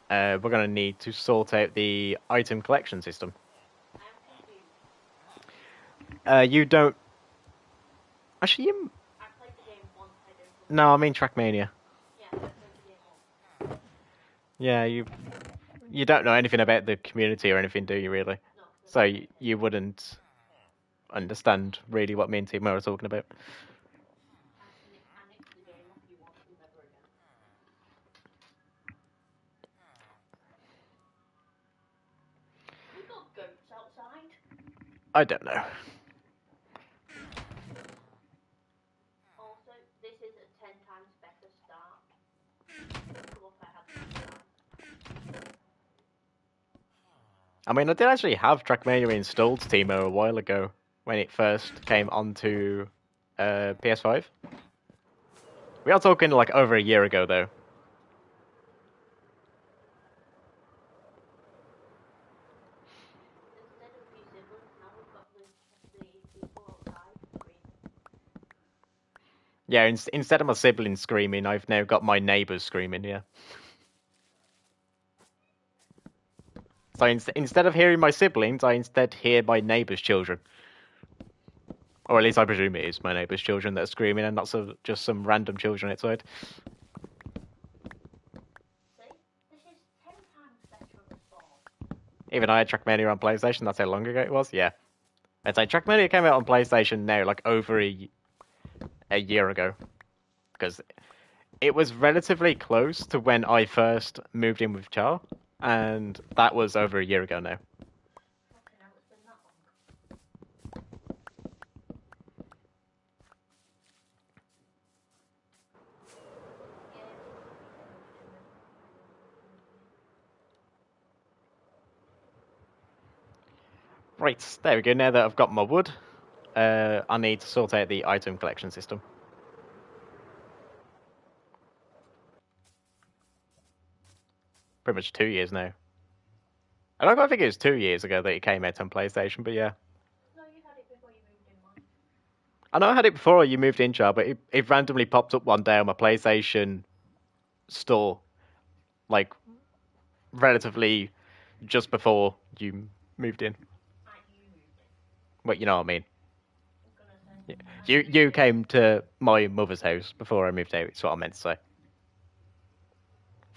we're gonna need to sort out the item collection system. I'm confused. You don't. Actually, I played the game once, I don't. no, I mean Trackmania. Yeah, I played the game once. Yeah, you don't know anything about the community or anything, do you? Really? No. So you wouldn't understand really what me and Timo are talking about. I nicked the game off you once and never again. We got goats outside. I don't know. Also, this is a 10 times better start to what I had before. I mean, I did actually have Trackmania installed, Timo, a while ago when it first came onto PS5. We are talking like over a year ago, though. Instead of you siblings, now we've got the people outside screaming. Yeah, instead of my siblings screaming, I've now got my neighbours screaming, yeah. So instead of hearing my siblings, I instead hear my neighbours' children. Or at least I presume it is my neighbours' children that are screaming and not just some random children outside. See? This is 10 times better of a spawn. Even I had Trackmania on PlayStation, that's how long ago it was, yeah. I'd say Trackmania came out on PlayStation now, like over a year ago. Because it was relatively close to when I first moved in with Char, and that was over a year ago now. Fucking hell, it's been that long. Right, there we go. Now that I've got my wood, I need to sort out the item collection system. Pretty much 2 years now. I don't quite think it was 2 years ago that it came out on PlayStation, but yeah. No, you had it before you moved in, Mike. I know I had it before you moved in, Char, but it randomly popped up one day on my PlayStation store, like relatively just before you moved in. You moved in. Well, you know what I mean. I was gonna say. You came to my mother's house before I moved out. It's what I meant to say.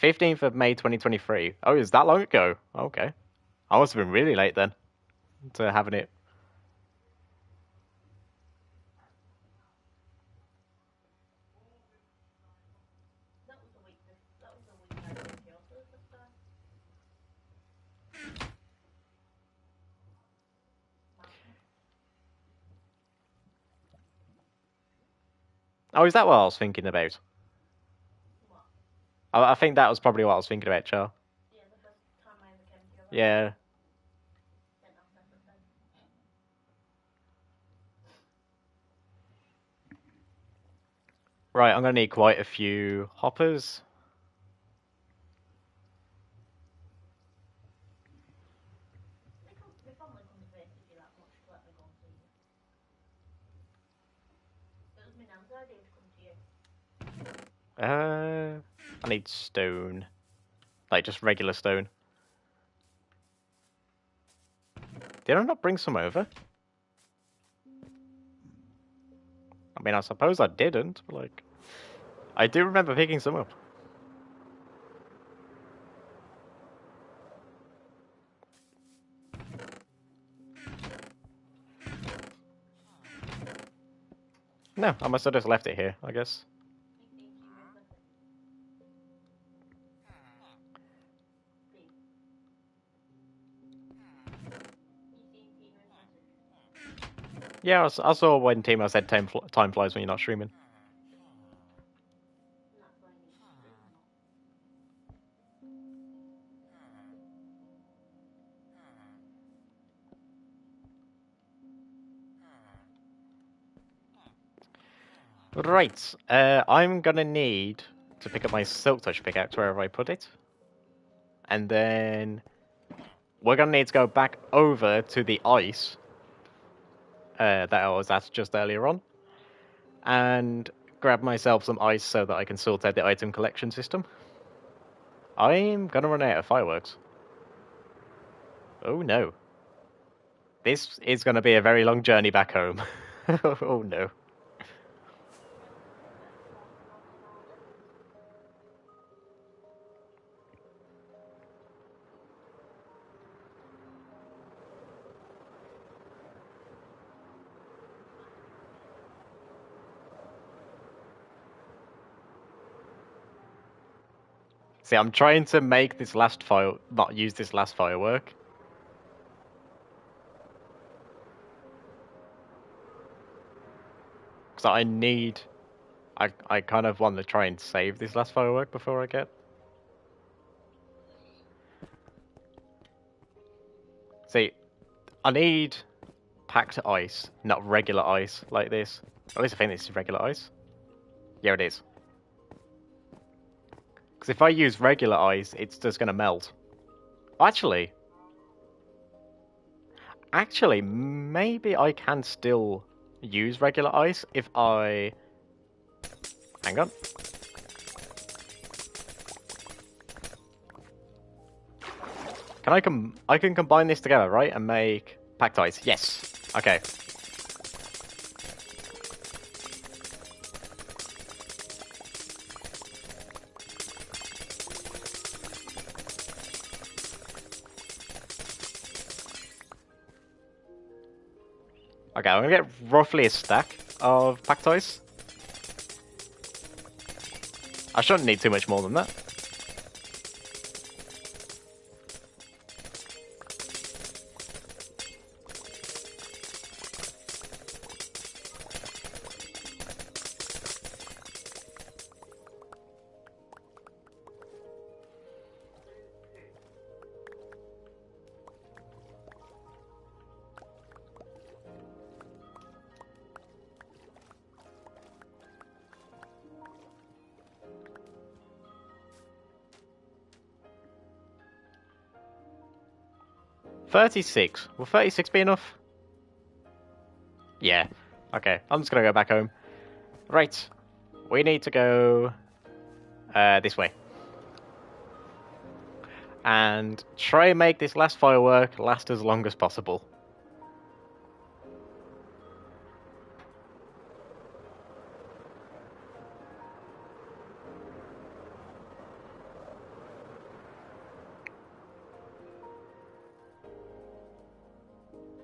15th of May 2023. Oh, is that long ago? Okay. I must have been really late then to having it. That was the week. That was the week I went to your first time. Madness. Oh, is that what I was thinking about? What? I think that was probably what I was thinking about, Char. Yeah, the first time I ever came to your house. Yeah. Then I've never been. Right, I'm going to need quite a few hoppers. My family couldn't have hated you that much to let me go and see you. It was my nan's idea to come to you. I need stone. Like, just regular stone. Did I not bring some over? I mean, I suppose I didn't, but, like... I do remember picking some up. No, I must have just left it here, I guess. You think you remember it? Steve. You seen Tina's message? Yeah, I saw when Timo said time flies when you're not streaming. And that's why you need to do or not. Right, I'm gonna need to pick up my Silk Touch pickaxe wherever I put it. And then we're gonna need to go back over to the ice that I was at just earlier on. And grab myself some ice so that I can sort out the item collection system. I'm gonna run out of fireworks. Oh no. This is gonna be a very long journey back home. Oh no. See, I'm trying to make this not use this last firework. Because I kind of want to try and save this last firework before I get. See, I need packed ice, not regular ice like this. At least I think this is regular ice. Yeah, it is. Because if I use regular ice, it's just going to melt. Actually, maybe I can still use regular ice if I... Hang on. I can combine this together, right? And make packed ice. Yes. Okay. Okay, I'm gonna get roughly a stack of packed ice. I shouldn't need too much more than that. $36. Will 36 be enough? Yeah. Okay, I'm just gonna go back home. Right. We need to go this way. And try and make this last firework last as long as possible.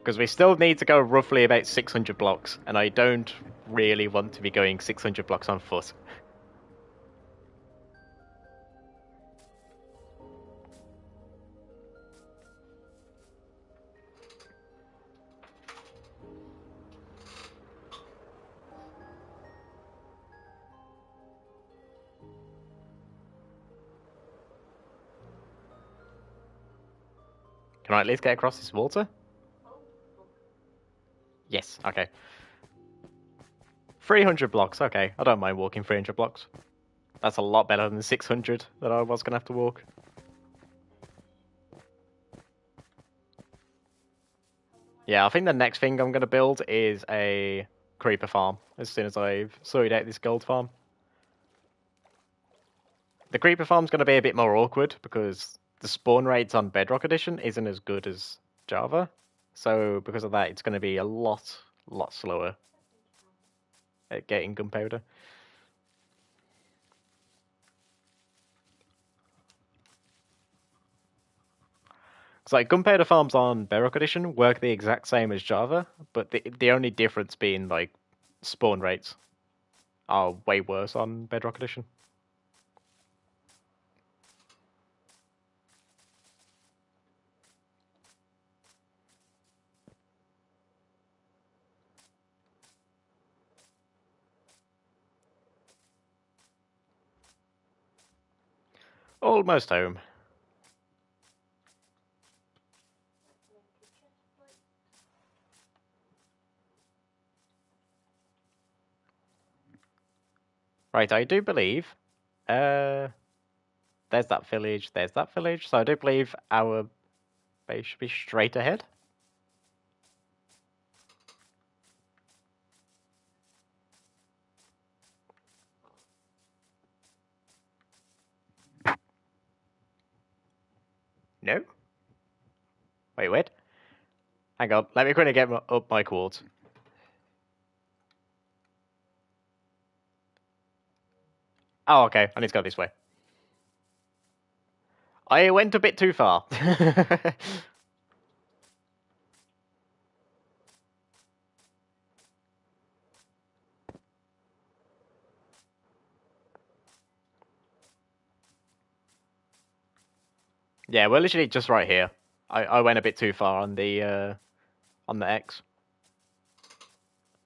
Because we still need to go roughly about 600 blocks, and I don't really want to be going 600 blocks on foot. Can I at least get across this water? Oh, look. Yes, okay. 300 blocks, okay. I don't mind walking 300 blocks. That's a lot better than 600 that I was going to have to walk. Yeah, I think the next thing I'm going to build is a creeper farm as soon as I've sorted out this gold farm. The creeper farm's going to be a bit more awkward because the spawn rates on Bedrock Edition isn't as good as Java. So because of that, it's going to be a lot slower at getting gunpowder. It's like gunpowder farms on Bedrock Edition work the exact same as Java, but the only difference being like spawn rates are way worse on Bedrock Edition. Almost home. Right, I do believe. There's that village. There's that village. So I do believe our base should be straight ahead. No. Wait. Hang on. Let me quickly get up my quartz. Oh, okay. I need to go this way. I went a bit too far. Yeah, we're literally just right here. I went a bit too far on the X.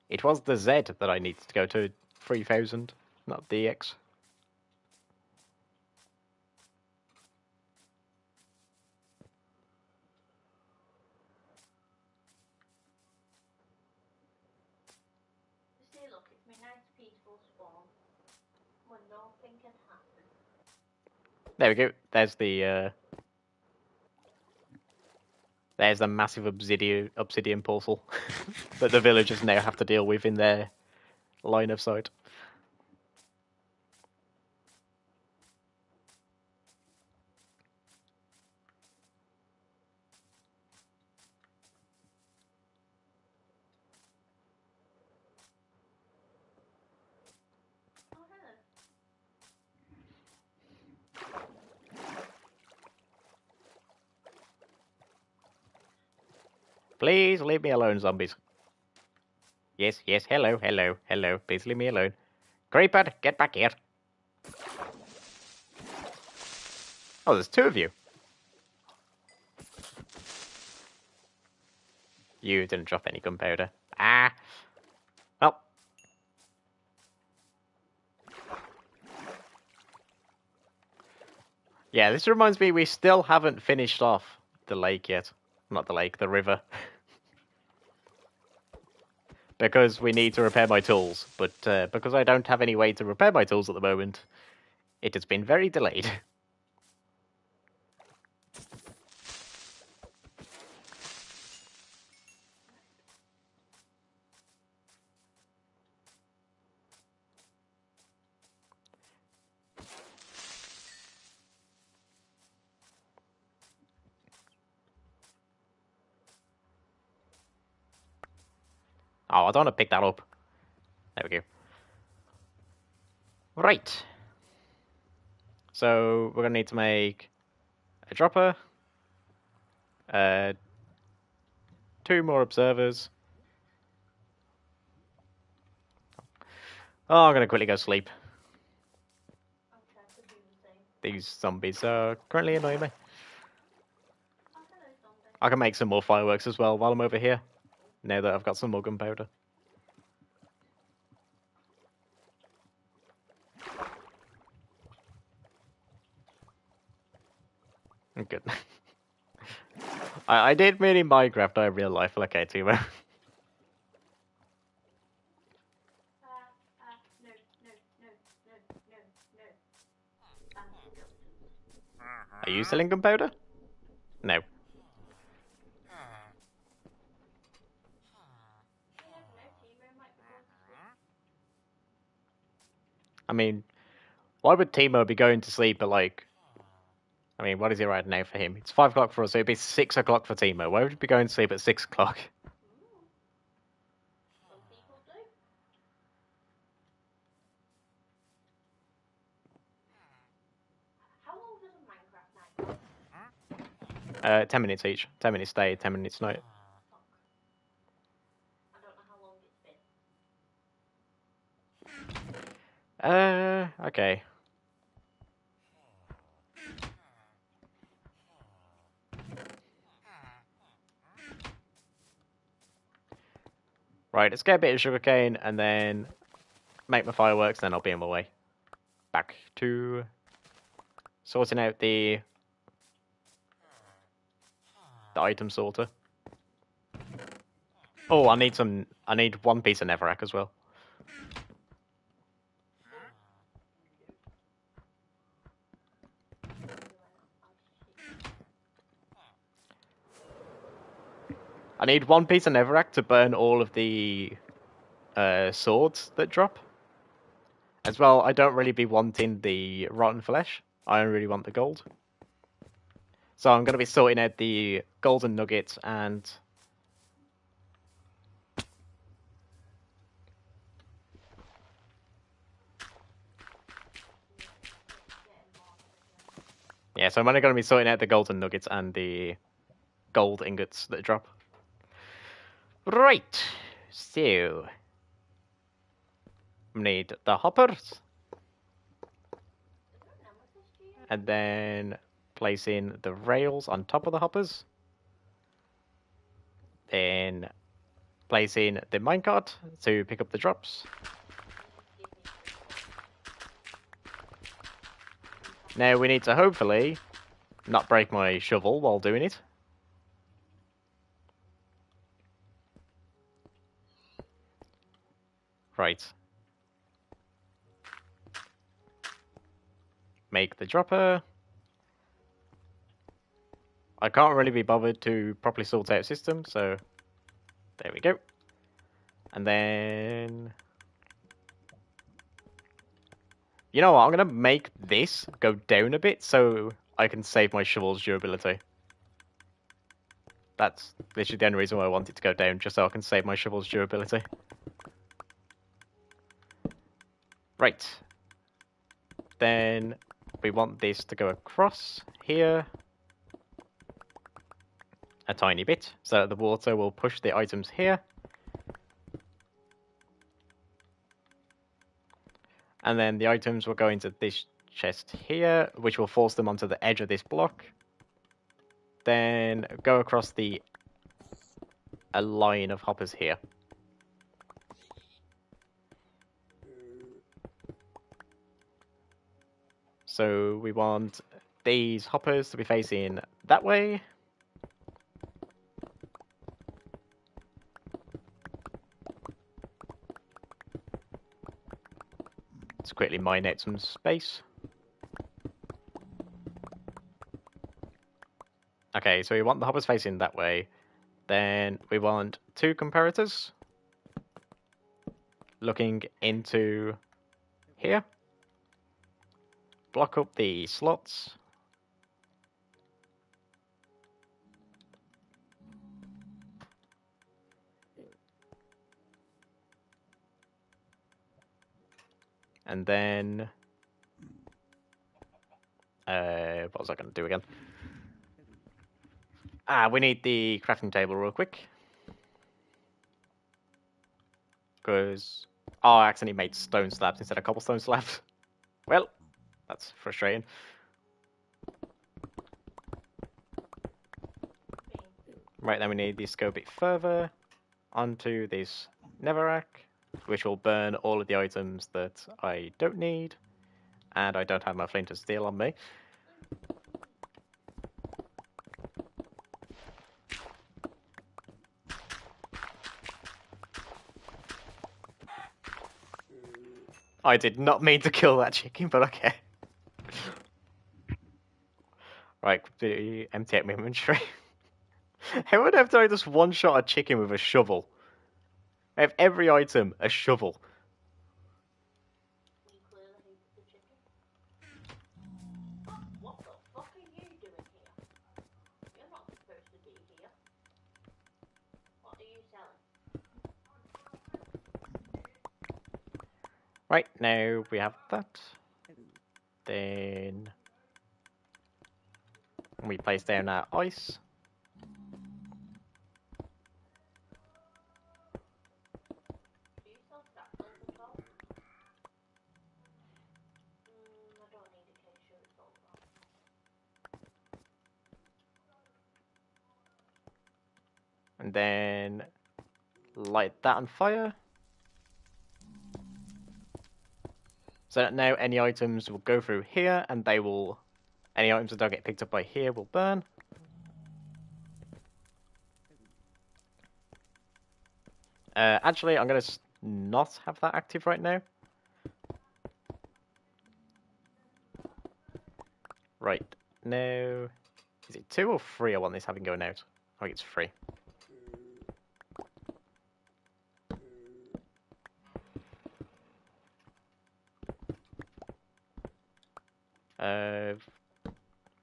It was the Z that I needed to go to 3000, not the X. You see, look, it's my nice peaceful spawn where nothing can happen. There we go. There's the massive obsidian portal that the villagers now have to deal with in their line of sight. Oh, hello. Please leave me alone, zombies. Yes, hello. Please leave me alone. Creeper, get back here. Oh, there's two of you. You didn't drop any gunpowder. Ah. Well. Yeah, this reminds me we still haven't finished off the lake yet. Not the lake, the river. Because we need to repair my tools. But because I don't have any way to repair my tools at the moment, it has been very delayed. Oh, I don't want to pick that up. There we go. Right. So we're gonna need to make a dropper, 2 more observers. Oh, I'm gonna quickly go sleep. Okay, I could do the same. These zombies are currently annoying me. Oh, hello, zombie. I can make some more fireworks as well while I'm over here. Now that I've got some more gunpowder. Good. I did mean in Minecraft, not in real life. Okay, Timo. No, no, no, no, no, no. Skeletons. Are you selling gunpowder? No. I don't know, Timo might be going to sleep. I mean, why would Timo be going to sleep at like... I mean, what is it right now for him? It's 5 o'clock for us, so it'd be 6 o'clock for Timo. Why would he be going to sleep at 6 o'clock? Some people do. How long does a Minecraft night go? 10 minutes each. 10 minutes day, 10 minutes night. Fuck. I don't know how long it's been. Okay. Right, let's get a bit of sugarcane and then make my fireworks, then I'll be on my way. Back to sorting out the item sorter. Oh, I need 1 piece of netherrack as well. I need 1 piece of netherrack to burn all of the swords that drop. As well, I don't really be wanting the rotten flesh. I only really want the gold. So I'm going to be sorting out the golden nuggets and... Yeah, so I'm only going to be sorting out the golden nuggets and the gold ingots that drop. Right, so... need the hoppers. Is there an amethyst here? And then placing the rails on top of the hoppers. Then placing the minecart to pick up the drops. Give me 3 Now we need to hopefully not break my shovel while doing it. Right. Make the dropper. I can't really be bothered to properly sort out system, so there we go. And then... You know what, I'm going to make this go down a bit so I can save my shovel's durability. That's literally the only reason why I want it to go down, just so I can save my shovel's durability. Right. Then we want this to go across here a tiny bit, so that the water will push the items here. And then the items will go into this chest here, which will force them onto the edge of this block. Then go across a line of hoppers here. So we want these hoppers to be facing that way. Let's quickly mine out some space. Okay, so we want the hoppers facing that way. Then we want 2 comparators looking into here. Block up the slots. And then... what was I going to do again? We need the crafting table real quick. Because I accidentally made stone slabs instead of cobblestone slabs. Well, that's frustrating. Right, then we need this to go a bit further onto this netherrack, which will burn all of the items that I don't need. And I don't have my flint and steel on me. I did not mean to kill that chicken, but okay. Right, completely empty out my inventory. How would I have done just one shot a chicken with a shovel? I have every item a shovel. You clearly hated the chicken. What the fuck are you doing here? You're not supposed to be here. What are you selling? Right, now we have that. Then we place down our ice. Do you sell scaffolds at all? I don't need a case show, it's all that. And then light that on fire. So that now any items will go through here and they will... Any items that don't get picked up by here will burn. Actually, I'm going to not have that active right now. Right, now... Is it 2 or 3 I want this having going out? I think it's 3.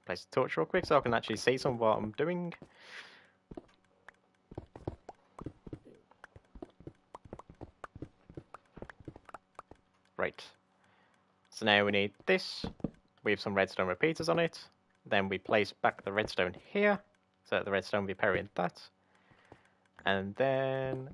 Place the torch real quick so I can actually see some of what I'm doing. Right. So now we need this. We have some redstone repeaters on it. Then we place back the redstone here. So that the redstone will be parrying that. And then...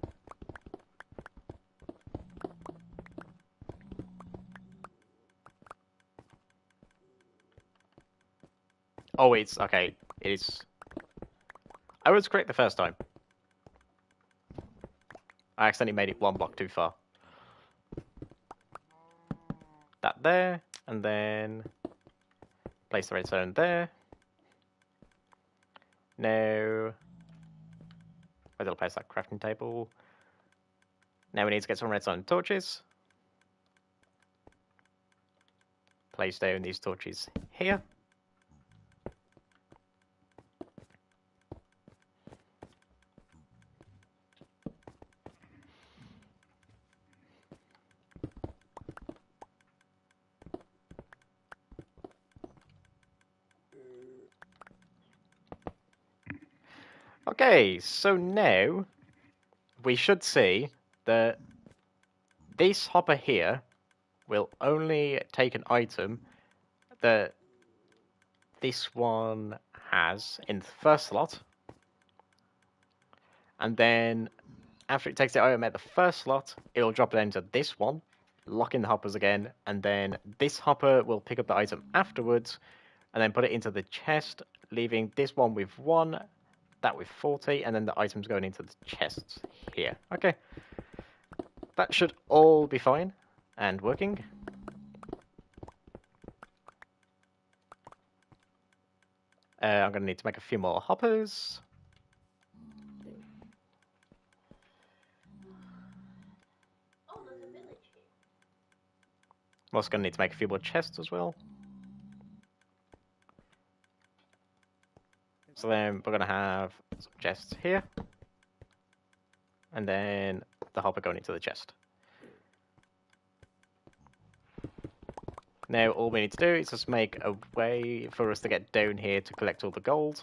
Oh, it's... Okay, it is... I was correct the first time. I accidentally made it 1 block too far. That there, and then... Place the redstone there. Now... Where did I place that crafting table? Now we need to get some redstone torches. Place down these torches here. Okay, so now we should see that this hopper here will only take an item that this one has in the first slot. And then after it takes the item at the first slot, it'll drop it into this one, lock in the hoppers again, and then this hopper will pick up the item afterwards and then put it into the chest, leaving this one with 1, that with 40, and then the items going into the chests here. Okay. That should all be fine and working. I'm going to need to make a few more hoppers. Oh, there's a village here. I'm also going to need to make a few more chests as well. So then we're going to have some chests here. And then the hopper going into the chest. Now all we need to do is just make a way for us to get down here to collect all the gold.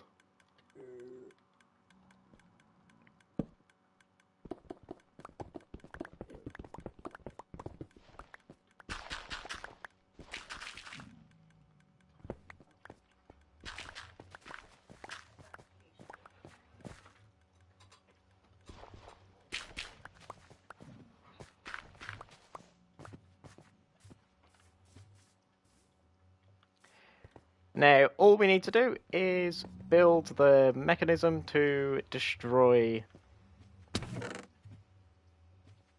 Now, all we need to do is build the mechanism to destroy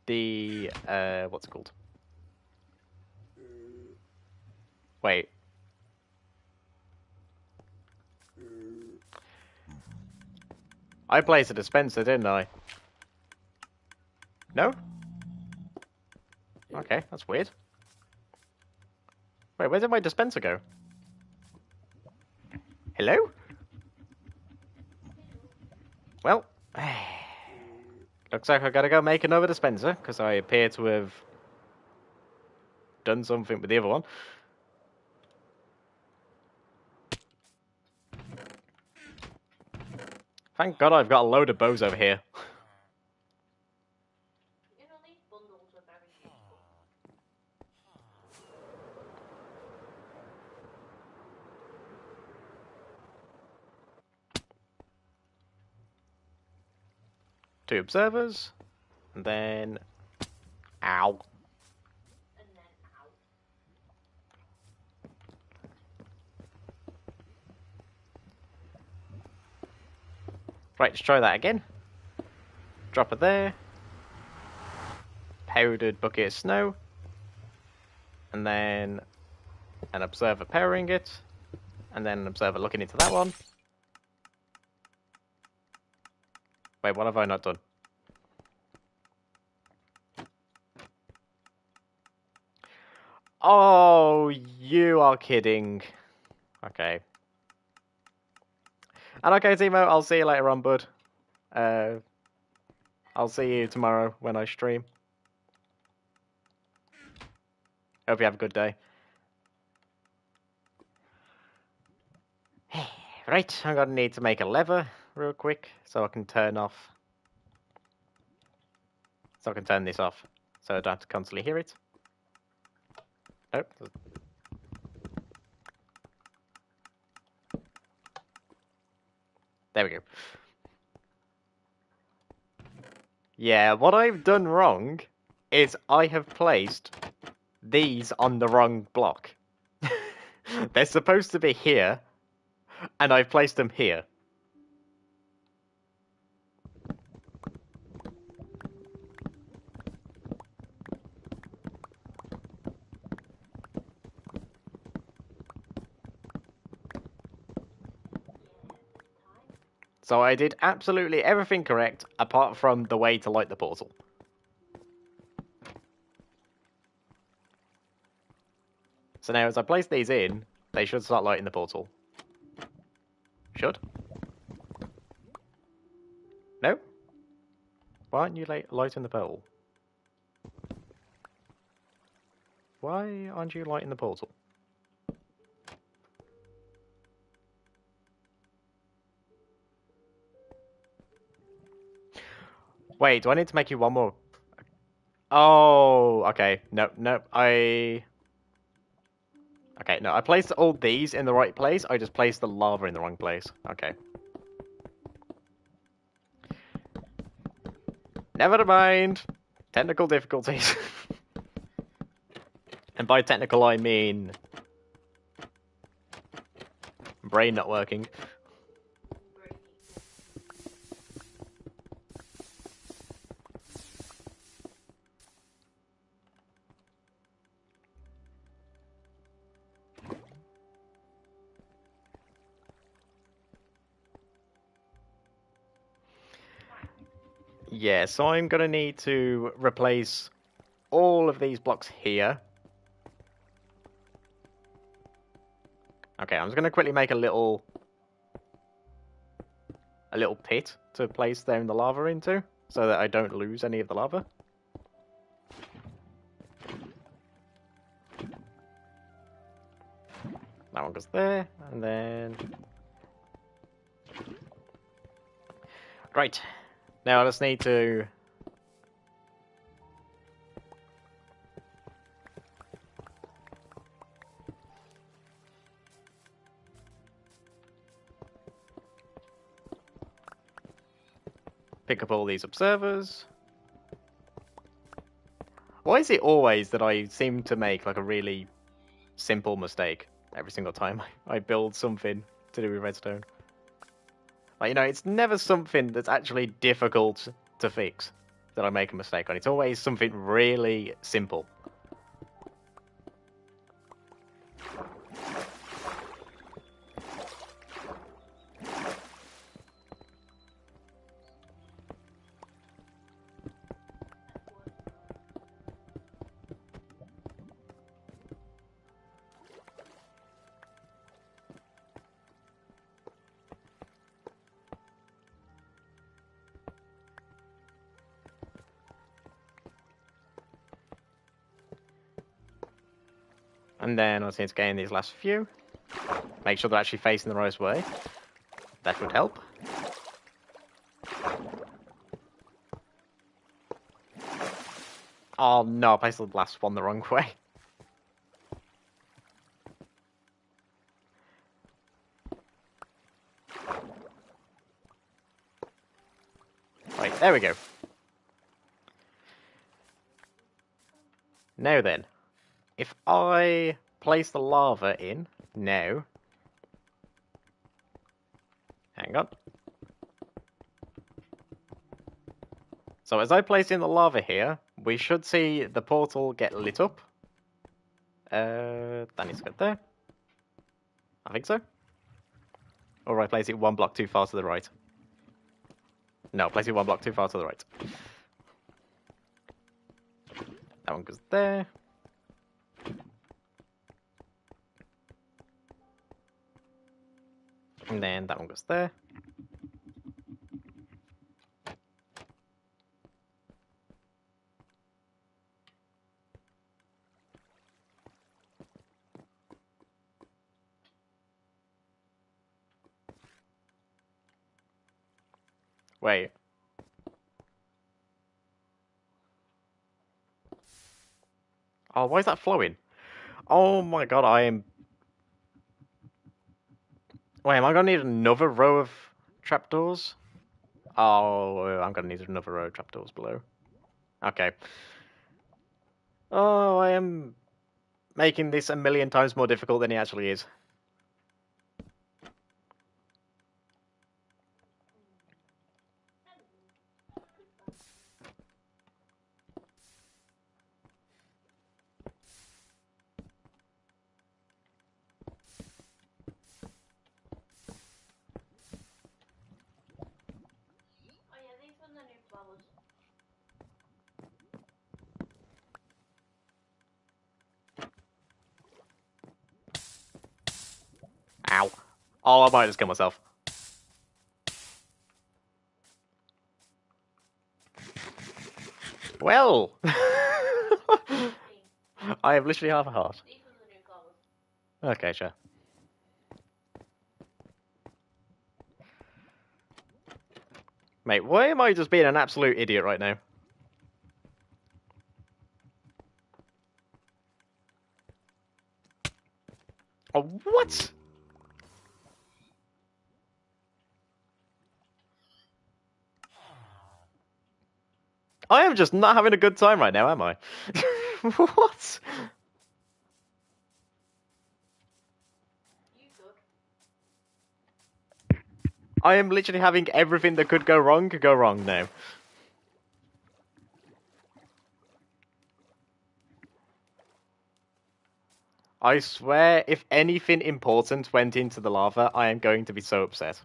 the, what's it called? Wait. I placed a dispenser, didn't I? No? Okay, that's weird. Wait, where did my dispenser go? Hello? Well, looks like I gotta go make another dispenser, because I appear to have done something with the other one. Thank God I've got a load of bows over here. You know, these bundles are very useful. Two observers, and then... Ow. And then out. Right, let's try that again. Drop it there. Powdered bucket of snow. And then an observer powering it. And then an observer looking into that one. Wait, what have I not done? Oh, you are kidding. Okay. And okay, Timo, I'll see you later on, bud. I'll see you tomorrow when I stream. Hope you have a good day. Right, I'm gonna need to make a lever real quick so I can turn off. So I can turn this off so I don't have to constantly hear it. Nope. There we go. Yeah, what I've done wrong is I have placed these on the wrong block. They're supposed to be here, and I've placed them here. So I did absolutely everything correct, apart from the way to light the portal. So now as I place these in, they should start lighting the portal. Should? No? Why aren't you lighting the portal? Why aren't you lighting the portal? Wait, do I need to make you one more? Oh, okay. No, no, Okay, no, I placed all these in the right place. I just placed the lava in the wrong place. Okay. Never mind. Technical difficulties. And by technical, I mean... brain not working. Yeah, so I'm gonna need to replace all of these blocks here. Okay, I'm just gonna quickly make a little pit to place down the lava into, so that I don't lose any of the lava. That one goes there, and then... Right. Now I just need to... pick up all these observers. Why is it always that I seem to make like a really simple mistake every single time I build something to do with redstone. Like, you know, it's never something that's actually difficult to fix that I make a mistake on. It's always something really simple. And then I just need to gain these last few. Make sure they're actually facing the right way. That would help. Oh no, I placed the last one the wrong way. Right, there we go. Now then, if I place the lava in now, hang on. So as I place in the lava here, we should see the portal get lit up. That needs to go there. I think so. Or I place it one block too far to the right. No, place it one block too far to the right. That one goes there. And then that one goes there. Wait. Oh, why is that flowing? Oh my god, I am... Wait, am I gonna need another row of trapdoors? Oh, I'm gonna need another row of trapdoors below. Okay. Oh, I am making this a million times more difficult than it actually is. Oh yeah, these were the new flowers. Ow. Oh, I might just kill myself. Well! I have literally half a heart. These were the new flowers. Okay, sure. Mate, why am I just being an absolute idiot right now? Oh, what? I am just not having a good time right now, am I? What? You good? I am literally having everything that could go wrong now. I swear, if anything important went into the lava, I am going to be so upset.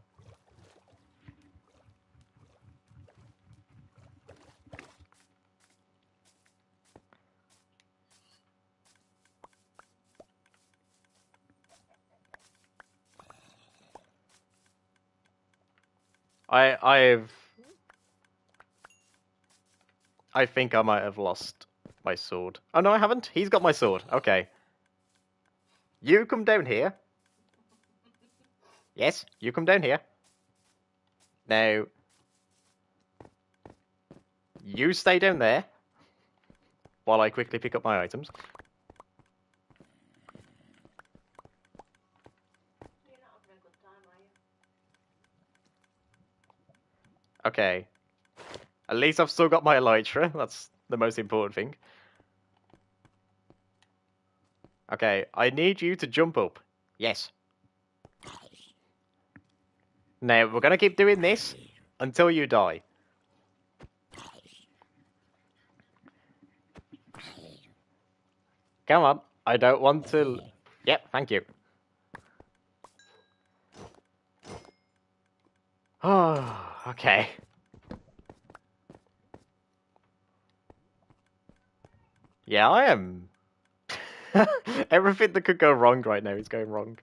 I think I might have lost my sword. Oh no, I haven't. He's got my sword. Okay. You come down here. Yes, you come down here. Now, you stay down there while I quickly pick up my items. You're not having a good time, are you? Okay. At least I've still got my elytra. That's the most important thing. Okay, I need you to jump up Yes. Now, we're going to keep doing this until you die. Come on. I don't want to... Yep, thank you. Oh, okay. Yeah, I am... Everything that could go wrong right now is going wrong.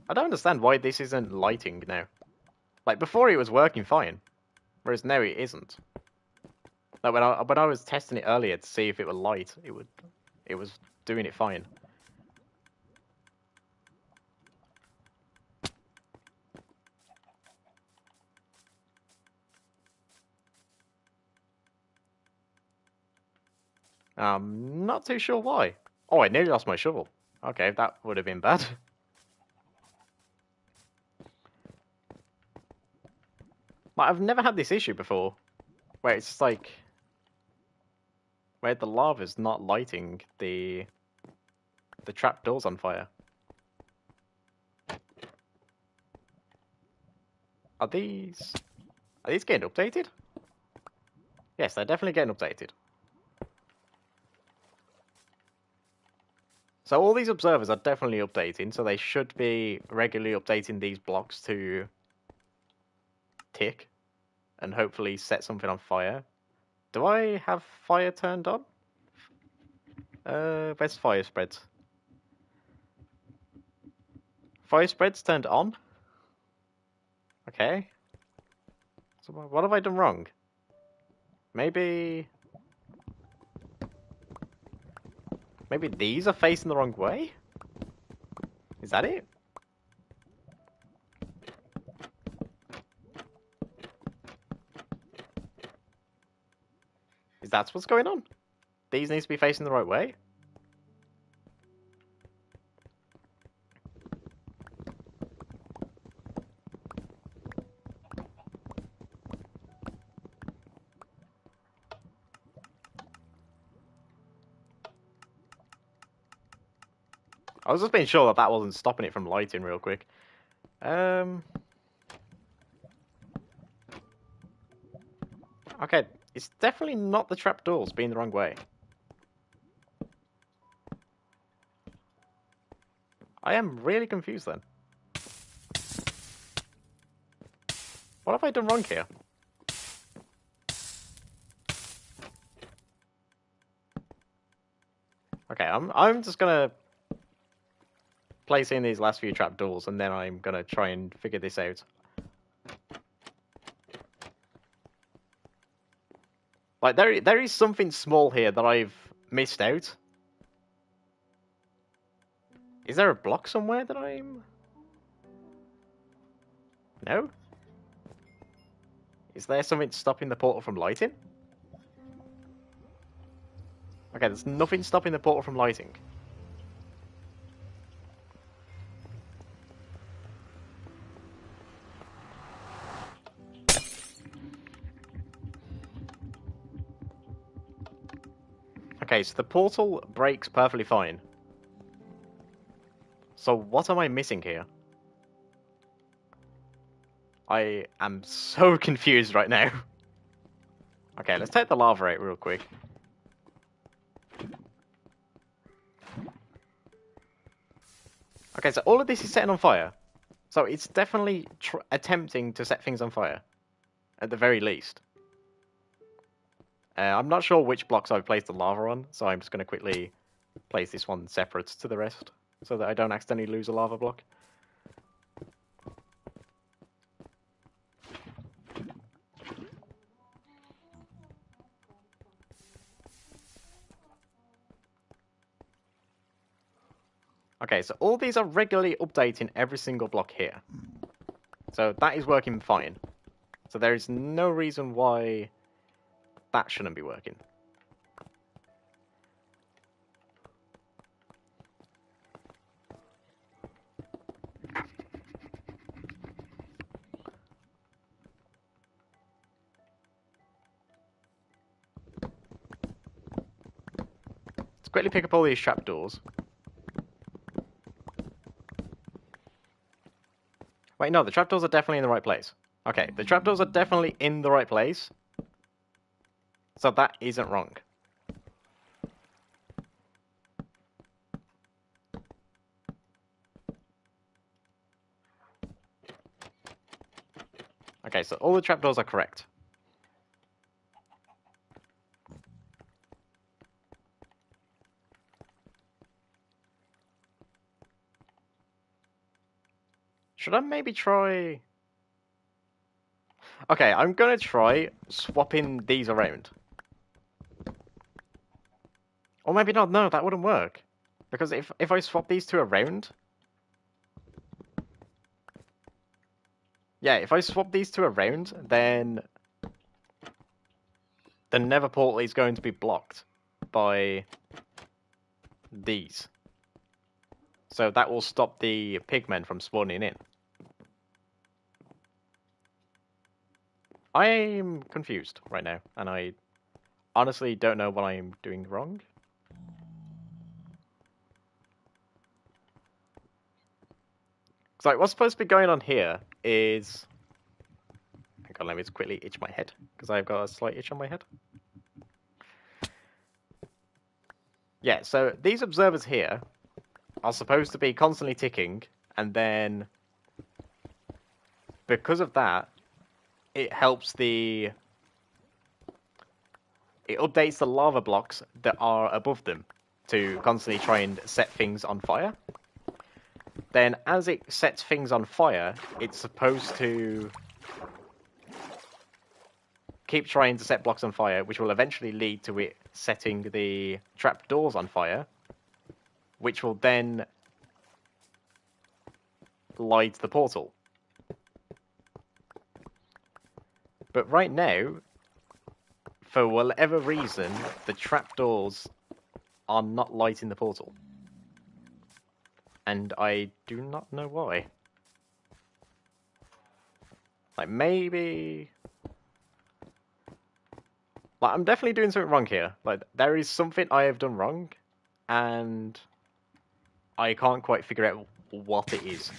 I don't understand why this isn't lighting now. Like, before it was working fine, whereas now it isn't. Like, when I was testing it earlier to see if it would light, it was doing it fine. Not too sure why. Oh, I nearly lost my shovel. Okay, that would have been bad. Like, I've never had this issue before, where it's just like, where the lava's not lighting the trapdoors on fire. Are these getting updated? Yes, they're definitely getting updated. So all these observers are definitely updating, so they should be regularly updating these blocks to tick and hopefully set something on fire. Do I have fire turned on? Where's fire spreads? Fire spreads turned on? Okay. So what have I done wrong? Maybe these are facing the wrong way? Is that it? Is that what's going on? These need to be facing the right way? I was just being sure that that wasn't stopping it from lighting real quick. Okay, it's definitely not the trapdoors being the wrong way. I am really confused then. What have I done wrong here? Okay, I'm just gonna place in these last few trapdoors and then I'm gonna try and figure this out. Like there is something small here that I've missed out. Is there a block somewhere that I'm... No? Is there something stopping the portal from lighting? Okay, there's nothing stopping the portal from lighting. Okay, so the portal breaks perfectly fine. So what am I missing here? I am so confused right now. Okay, let's take the lava out real quick. Okay, so all of this is setting on fire. So it's definitely attempting to set things on fire. At the very least. I'm not sure which blocks I've placed the lava on, so I'm just going to quickly place this one separate to the rest, so that I don't accidentally lose a lava block. Okay, so all these are regularly updating every single block here. So that is working fine. So there is no reason why that shouldn't be working. quickly pick up all these trapdoors. Wait, no, the trapdoors are definitely in the right place. Okay, the trapdoors are definitely in the right place. So that isn't wrong. Okay, so all the trapdoors are correct. Should I maybe try... Okay, I'm gonna try swapping these around. Or maybe not, no, that wouldn't work. Because if I swap these two around... Yeah, if I swap these two around, then... The nether portal is going to be blocked by these. So that will stop the pigmen from spawning in. I'm confused right now, and I honestly don't know what I'm doing wrong. So what's supposed to be going on here is... Hang on, let me just quickly itch my head, because I've got a slight itch on my head. Yeah, so these observers here are supposed to be constantly ticking, and then because of that, it helps the... It updates the lava blocks that are above them to constantly try and set things on fire. Then, as it sets things on fire, it's supposed to keep trying to set blocks on fire, which will eventually lead to it setting the trapdoors on fire, which will then light the portal. But right now, for whatever reason, the trapdoors are not lighting the portal. And I do not know why. Like, maybe... Like, I'm definitely doing something wrong here. Like, there is something I have done wrong, and I can't quite figure out what it is.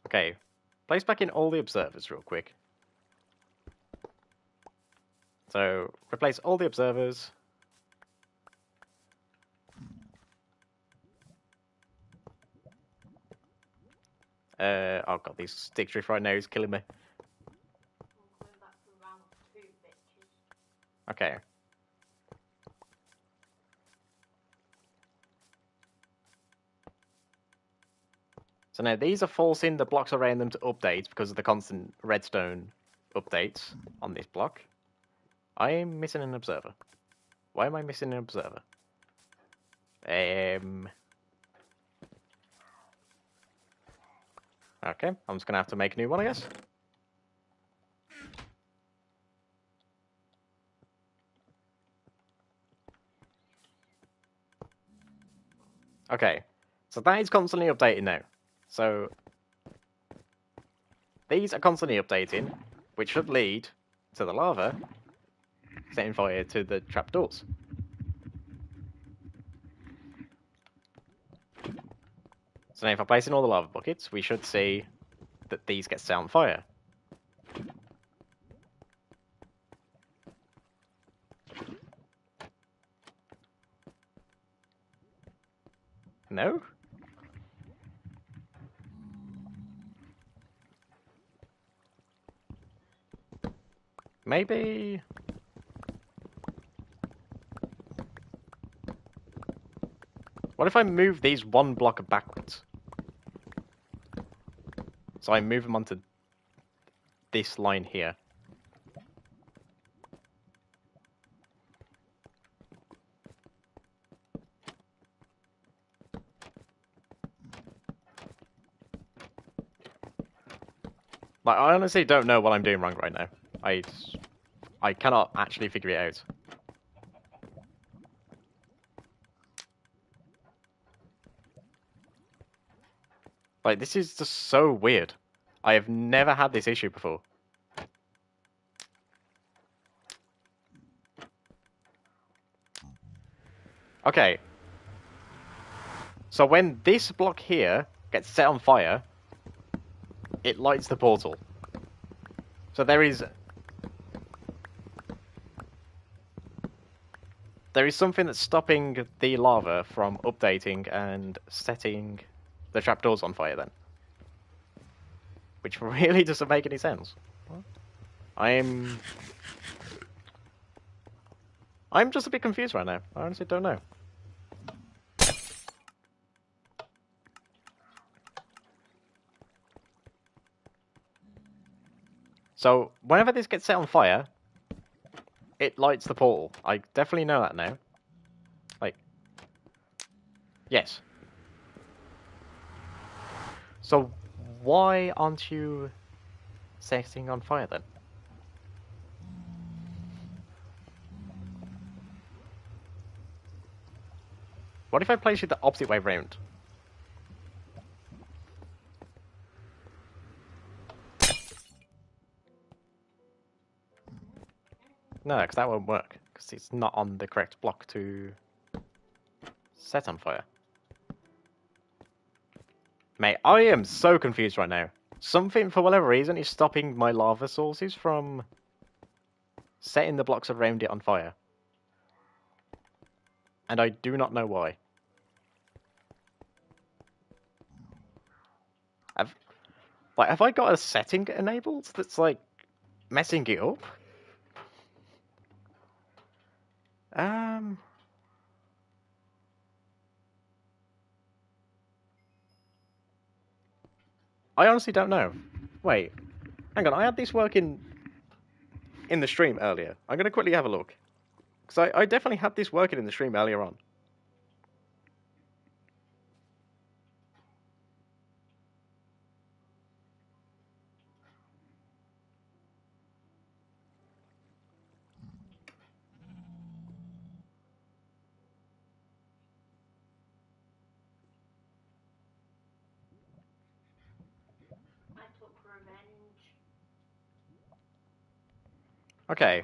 Okay, place back in all the observers real quick. So, replace all the observers. Oh god, these stick drift right now is killing me. I'm going back to round 2, bitches. Okay. So now these are forcing the blocks around them to update because of the constant redstone updates on this block. I am missing an observer. Why am I missing an observer? Okay, I'm just gonna have to make a new one, I guess. Okay, so that is constantly updating now. So these are constantly updating, which should lead to the lava setting fire to the trapdoors. So now if I place in all the lava buckets, we should see that these get set on fire. No? Maybe... What if I move these one block backwards? So I move them onto this line here. Like, I honestly don't know what I'm doing wrong right now. I cannot actually figure it out. Like, this is just so weird. I have never had this issue before. Okay. So when this block here gets set on fire, it lights the portal. So there is something that's stopping the lava from updating and setting the trapdoors on fire then. Which really doesn't make any sense. I'm just a bit confused right now. I honestly don't know. So, whenever this gets set on fire, it lights the portal. I definitely know that now. Like, yes. So, why aren't you setting on fire then? What if I place you the opposite way round? No, because that won't work. Because it's not on the correct block to set on fire. Mate, I am so confused right now. Something, for whatever reason, is stopping my lava sources from setting the blocks around it on fire. And I do not know why. Have I got a setting enabled that's, like, messing it up? I honestly don't know. Wait, hang on, I had this working in the stream earlier. I'm going to quickly have a look. Because I definitely had this working in the stream earlier on. I took revenge. Okay.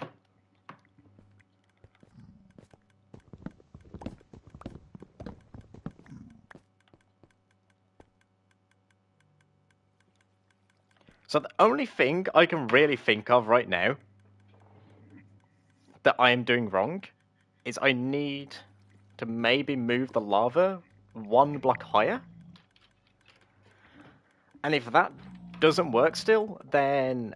So the only thing I can really think of right now that I am doing wrong is I need to maybe move the lava one block higher. And if that doesn't work still, then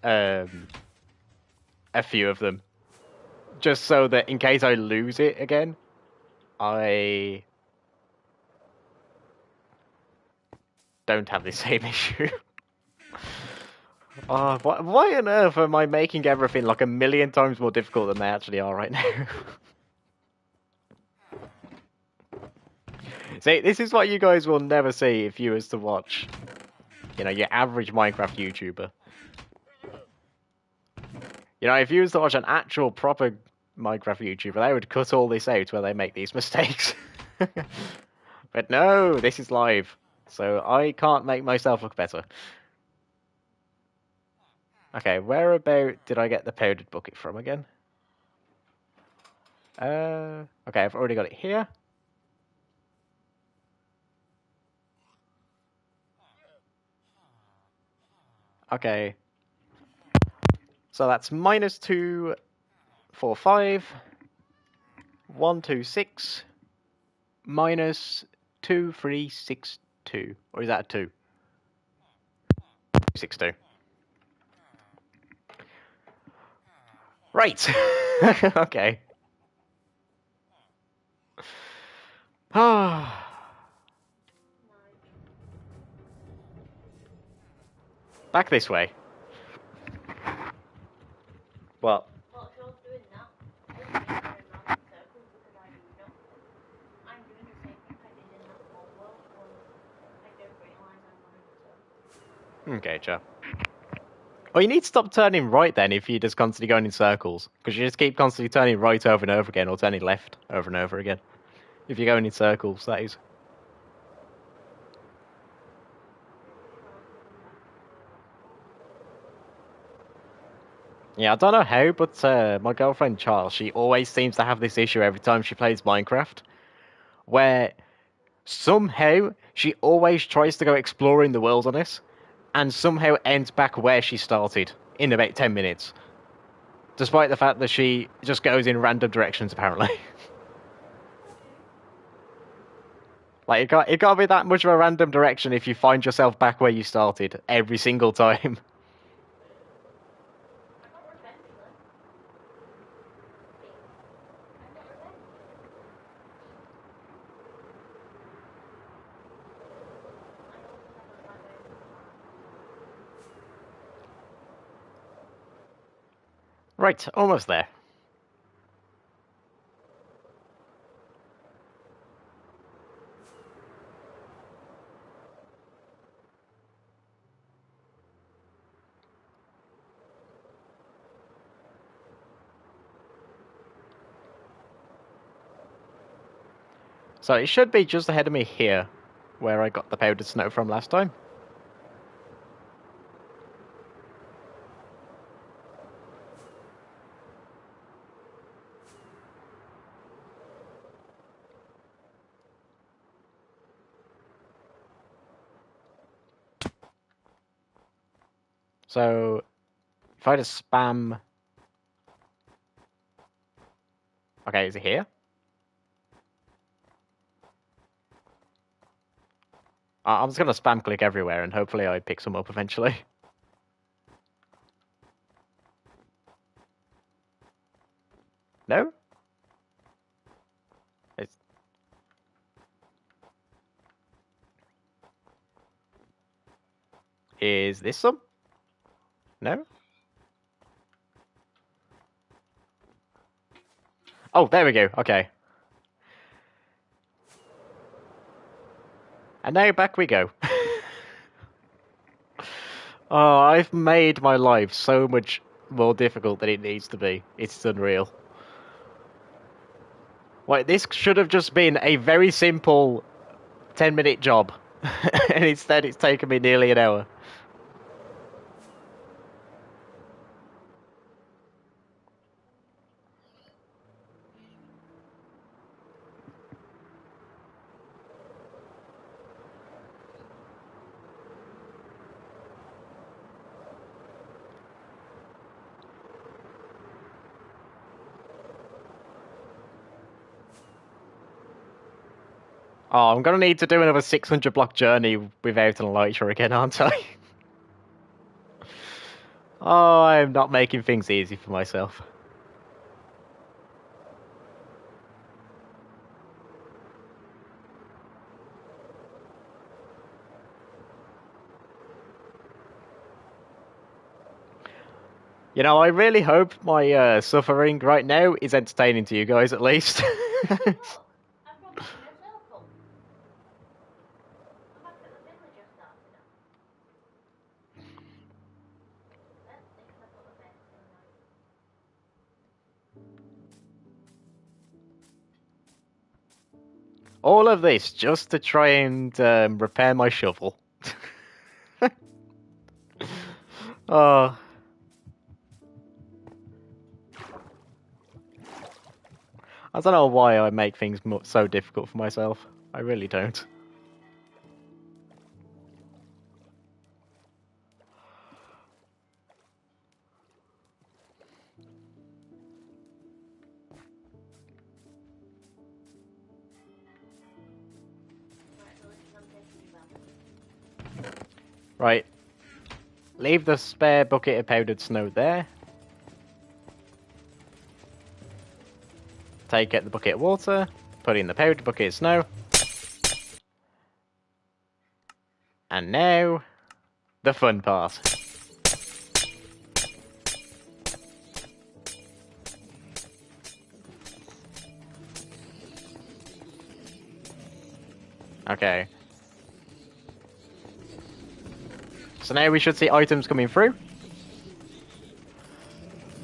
a few of them, just so that in case I lose it again, I don't have the same issue. Oh, why on earth am I making everything like a million times more difficult than they actually are right now? See, this is what you guys will never see if you was to watch, you know, your average Minecraft YouTuber. You know, if you was to watch an actual proper Minecraft YouTuber, they would cut all this out where they make these mistakes. But no, this is live, so I can't make myself look better. Okay, whereabout did I get the powdered bucket from again? Okay, I've already got it here. Okay. So that's -2, 4, 5, 1, 2, 6, -2, 3, 6, 2. Or is that a 2? 6, 2. Right. Okay. Back this way. Well, Well, if you're doing that, just make going round in circles because I do nothing. I'm doing the same thing I did in that whole world, but I don't realise I'm running in circles. okay, Joe. Well, you need to stop turning right then if you're just constantly going in circles. Because you just keep constantly turning right over and over again, or turning left over and over again. If you're going in circles, that is. Yeah, I don't know how, but my girlfriend Charles, she always seems to have this issue every time she plays Minecraft, where somehow she always tries to go exploring the world on this, and somehow ends back where she started in about 10 minutes. Despite the fact that she just goes in random directions, apparently. Like, it can't be that much of a random direction if you find yourself back where you started every single time. I got revenge then. I got revenge. I also have a bad way of Right, almost there. So it should be just ahead of me here, where I got the powdered snow from last time. So, if I just spam... Okay, is it here? I'm just going to spam click everywhere and hopefully I pick some up eventually. No? It's... Is this some? No? Oh, there we go. Okay. And now back we go. Oh, I've made my life so much more difficult than it needs to be. It's unreal. Like, this should have just been a very simple 10-minute job. And instead it's taken me nearly an hour. Oh, I'm gonna need to do another 600 block journey without an elytra again, aren't I? Oh, I'm not making things easy for myself. You know, I really hope my suffering right now is entertaining to you guys, at least. Look, I've got back in a circle. I'm back at the villager started at. Let's think I put a bed in there. All of this just to try and repair my shovel. Oh. I don't know why I make things so difficult for myself. I really don't. Right, villagers, I'm taking you back. Right. Leave the spare bucket of powdered snow there. Get the bucket of water. Put in the powdered bucket of snow. And now, the fun part. Okay. So now we should see items coming through.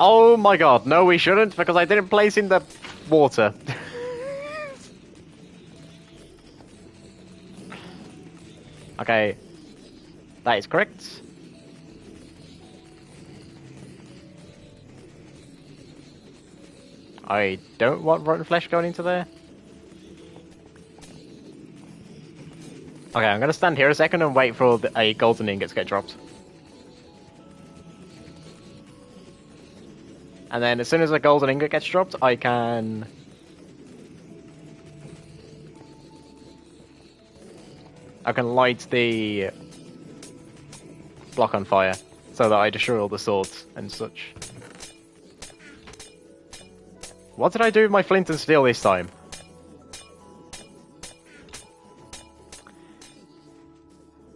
Oh my god, no we shouldn't, because I didn't place in the water. Okay. That is correct. I don't want rotten flesh going into there. Okay, I'm gonna stand here a second and wait for a golden ingot to get dropped. And then as soon as a golden ingot gets dropped, I can... light the block on fire, so that I destroy all the swords and such. What did I do with my flint and steel this time?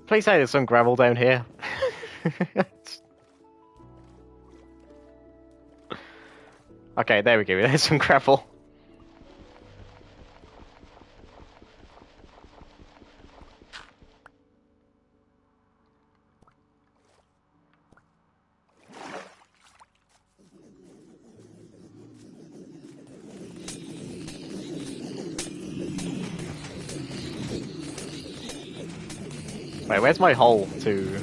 Please say there's some gravel down here. Okay, there we go, there's some gravel. Wait, where's my hole to...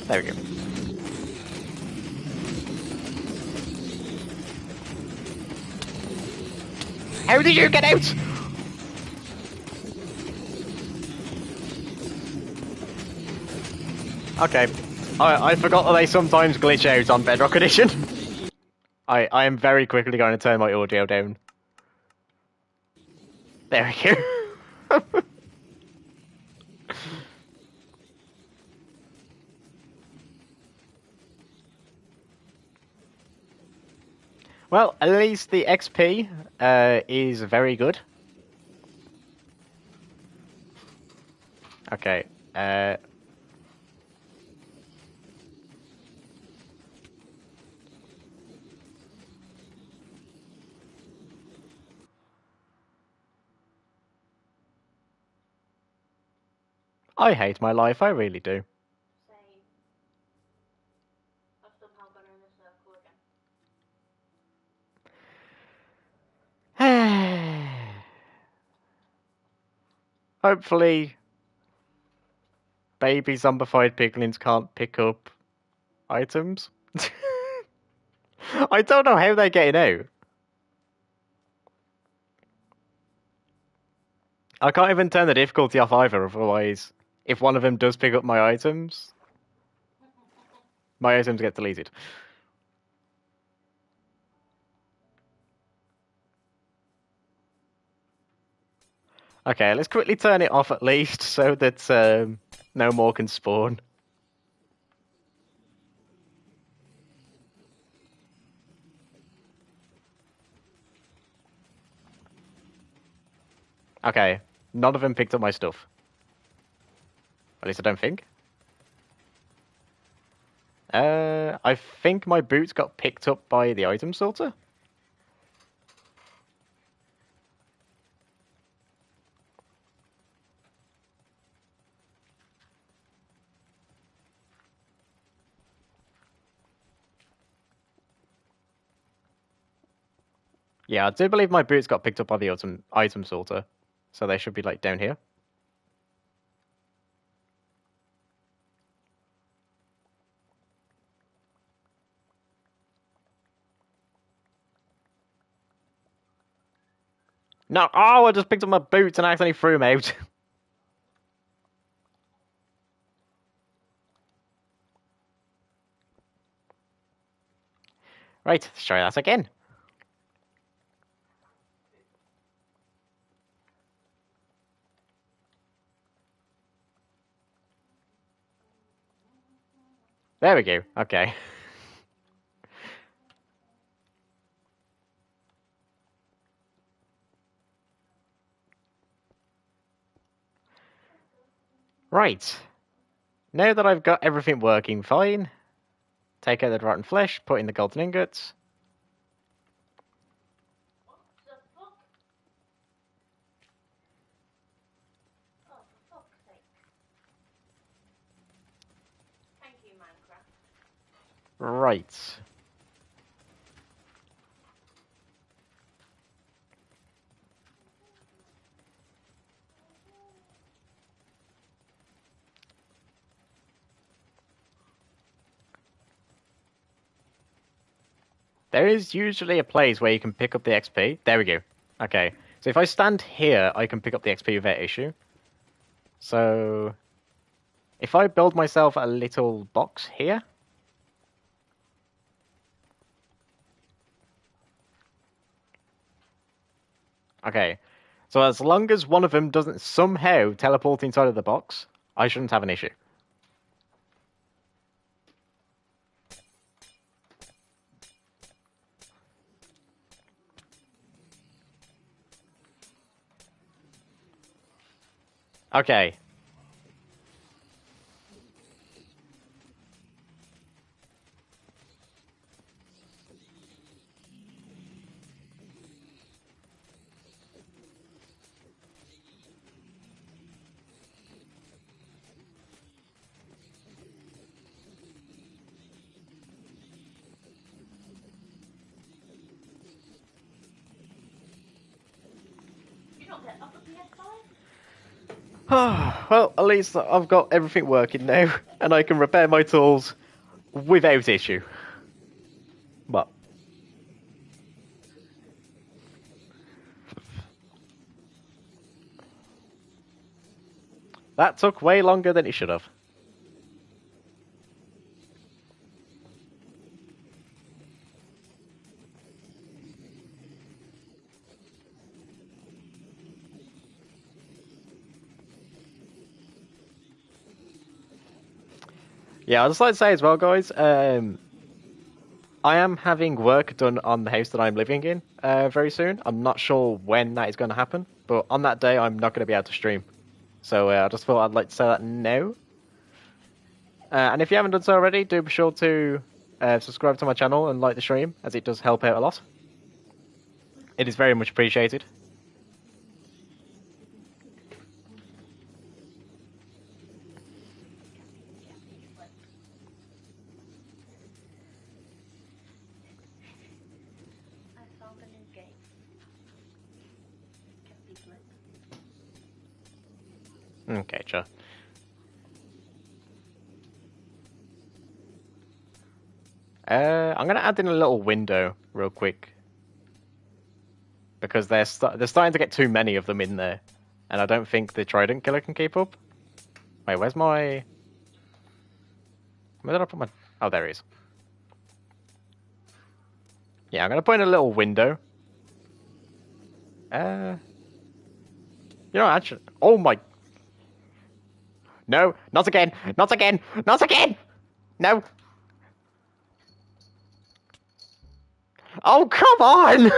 There we go. How did you get out? Okay. I forgot that they sometimes glitch out on Bedrock Edition. I am very quickly going to turn my audio down. There we go. Well, at least the XP is very good. Okay. I hate my life, I really do. Same. I've somehow gone in a circle again. Hopefully, baby zombified piglins can't pick up items. I don't know how they're getting out. I can't even turn the difficulty off either, otherwise, if one of them does pick up my items get deleted. Okay, let's quickly turn it off at least, so that no more can spawn. Okay, none of them picked up my stuff. At least I don't think. I think my boots got picked up by the item sorter. Yeah, I do believe my boots got picked up by the item sorter. So they should be, like, down here. No! Oh, I just picked up my boots and I accidentally threw them out. Right, let's try that again. There we go. Okay. Right. Now that I've got everything working fine, take out the rotten flesh, put in the golden ingots. What the fuck? Oh, for fuck's sake. Thank you, Minecraft. Right. There is usually a place where you can pick up the XP. There we go. Okay. So if I stand here, I can pick up the XP without issue. So if I build myself a little box here. Okay. So as long as one of them doesn't somehow teleport inside of the box, I shouldn't have an issue. Okay. You don't get off a PS5? Well, at least I've got everything working now, and I can repair my tools without issue. But that took way longer than it should have. Yeah, I'd just like to say as well, guys, I am having work done on the house that I'm living in very soon. I'm not sure when that is going to happen, but on that day, I'm not going to be able to stream. So I just thought I'd like to say that now. And if you haven't done so already, do be sure to subscribe to my channel and like the stream, as it does help out a lot. It is very much appreciated. I found a new game. Cappy Blip. Okay, sure. I'm going to add in a little window real quick. Because they're starting to get too many of them in there. And I don't think the Trident Killer can keep up. Wait, where's my... Where did I put my... Oh, there he is. Yeah, I'm going to put in a little window. You know, actually... Oh my... No, not again! Not again! Not again! No! Oh, come on!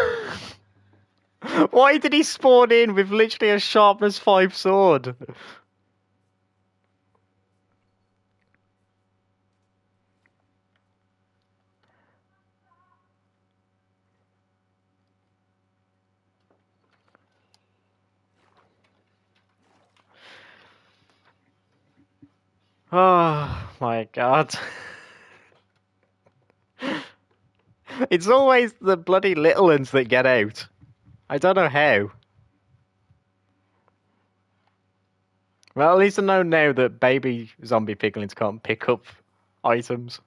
Why did he spawn in with literally a sharpness 5 sword? Oh my god. It's always the bloody little ones that get out. I don't know how. Well, at least I know now that baby zombie piglins can't pick up items.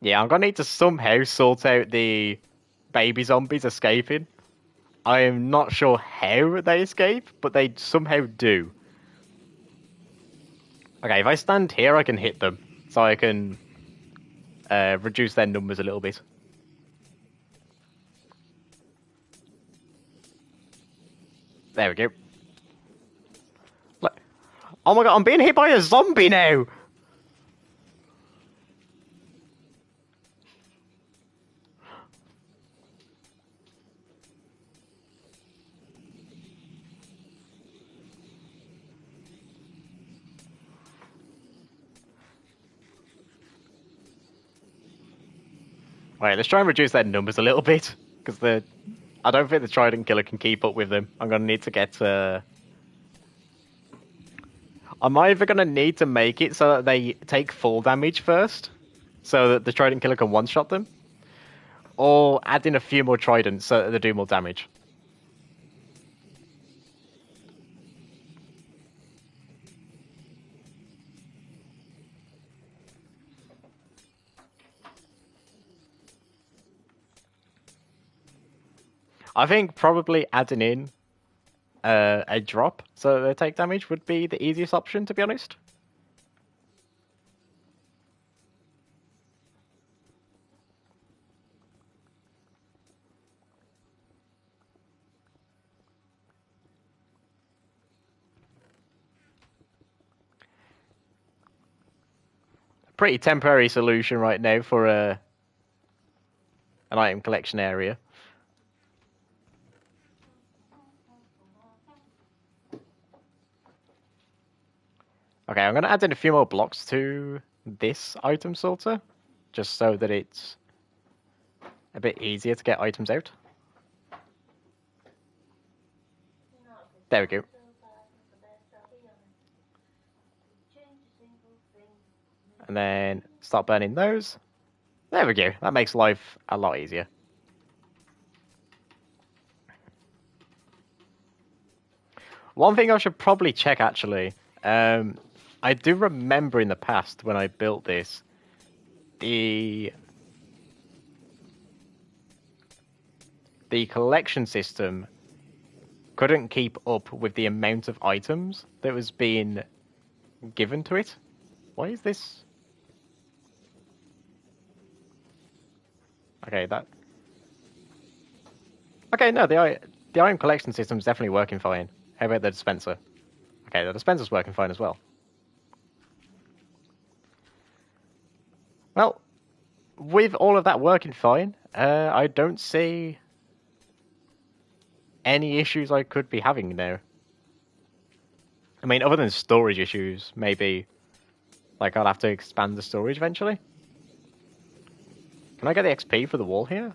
Yeah, I'm gonna need to somehow sort out the baby zombies escaping. I am not sure how they escape, but they somehow do. Okay, if I stand here, I can hit them. So I can reduce their numbers a little bit. There we go. Look. Oh my god, I'm being hit by a zombie now! Wait, let's try and reduce their numbers a little bit. Because I don't think the Trident Killer can keep up with them. I'm gonna need to get... I'm either gonna need to make it so that they take full damage first, so that the Trident Killer can one-shot them, or add in a few more Tridents so that they do more damage. I think probably adding in a drop so that they take damage would be the easiest option, to be honest. Pretty temporary solution right now for an item collection area. Okay, I'm going to add in a few more blocks to this item sorter, just so that it's a bit easier to get items out. There we go. And then start burning those. There we go. That makes life a lot easier. One thing I should probably check, actually. I do remember in the past when I built this, the collection system couldn't keep up with the amount of items that was being given to it. Why is this? Okay, that. Okay, no, the item collection system is definitely working fine. How about the dispenser? Okay, the dispenser's working fine as well. Well, with all of that working fine, I don't see any issues I could be having now. I mean, other than storage issues, maybe, like, I'll have to expand the storage eventually. Can I get the XP for the wall here?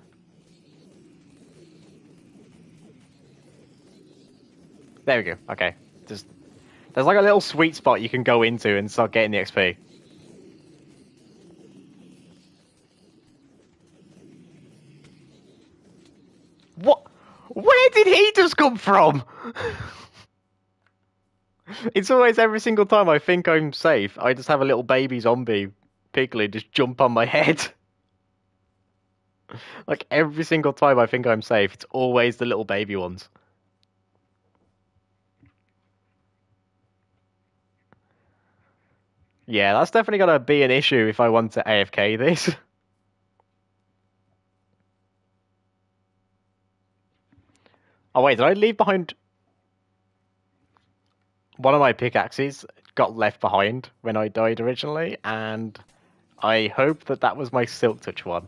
There we go. Okay. There's like a little sweet spot you can go into and start getting the XP. What? Where did he just come from? It's always every single time I think I'm safe, I just have a little baby zombie piglin just jump on my head. Like every single time I think I'm safe, it's always the little baby ones. Yeah, that's definitely gonna be an issue if I want to AFK this. Oh wait, did I leave behind one of my pickaxes got left behind when I died originally, and I hope that that was my Silk Touch one.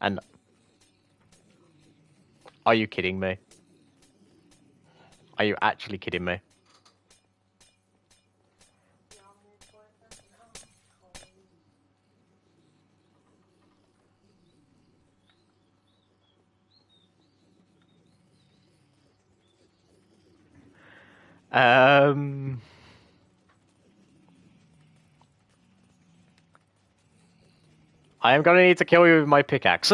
And are you kidding me? Are you actually kidding me? Um, I am gonna need to kill you with my pickaxe.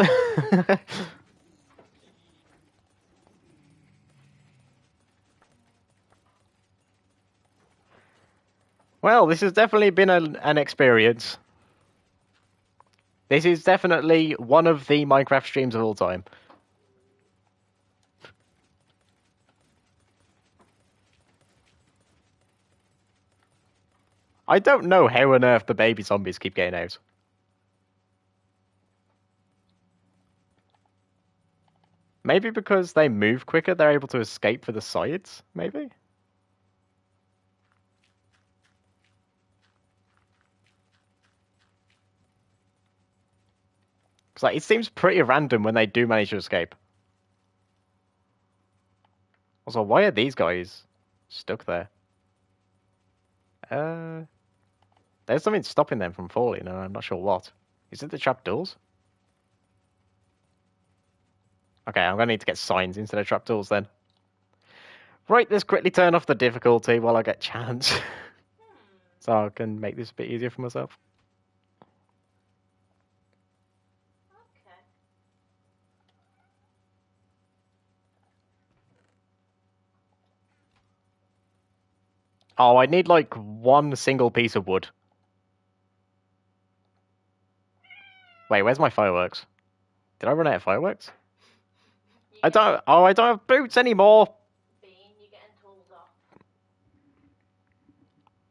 Well, this has definitely been an experience. This is definitely one of the Minecraft streams of all time. I don't know how on earth the baby zombies keep getting out. Maybe because they move quicker, they're able to escape for the sides, maybe? Because like, it seems pretty random when they do manage to escape. Also, why are these guys stuck there? There's something stopping them from falling, and I'm not sure what. Is it the trapdoors? Okay, I'm gonna need to get signs instead of trapdoors then. Right, let's quickly turn off the difficulty while I get chance. So I can make this a bit easier for myself. Okay. Oh, I need like one single piece of wood. Wait, where's my fireworks? Did I run out of fireworks? I don't. Oh, I don't have boots anymore. Bean, you're getting told off.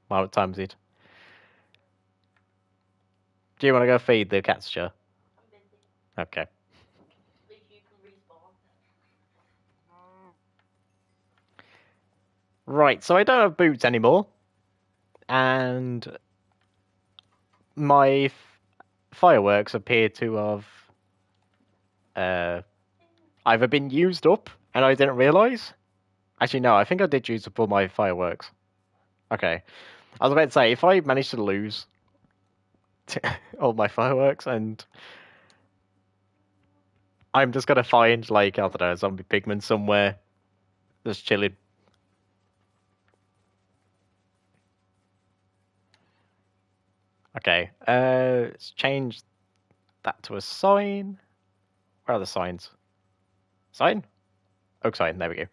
Well, what time is it? Do you want to go feed the cats, Joe? I'm busy. Okay. At least you can respawn. Right, so I don't have boots anymore, and my fireworks appear to have either been used up and I didn't realise. Actually, no, I think I did use up all my fireworks. Okay, I was about to say if I manage to lose all my fireworks, and I'm just gonna find like I don't know a zombie pigman somewhere just chilling. Okay, let's change that to a sign. Where are the signs? Sign? Oak sign, there we go.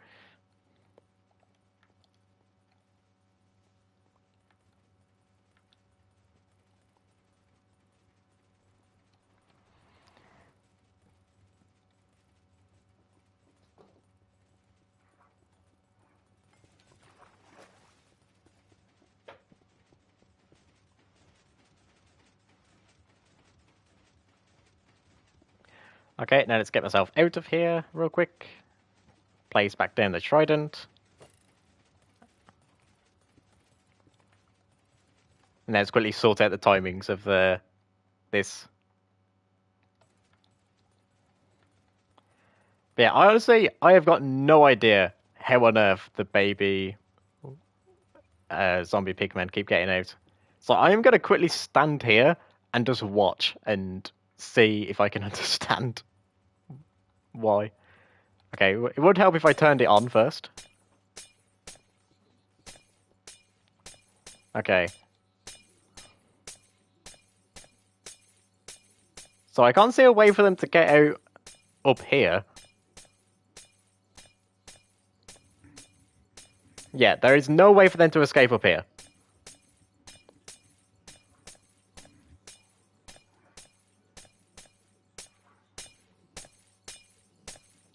Okay, now let's get myself out of here real quick. Place back down the trident. And let's quickly sort out the timings of this. But yeah, I have got no idea how on earth the baby zombie pigmen keep getting out. So I am going to quickly stand here and just watch and see if I can understand why. Okay, it would help if I turned it on first. Okay. So I can't see a way for them to get out up here. Yeah, there is no way for them to escape up here.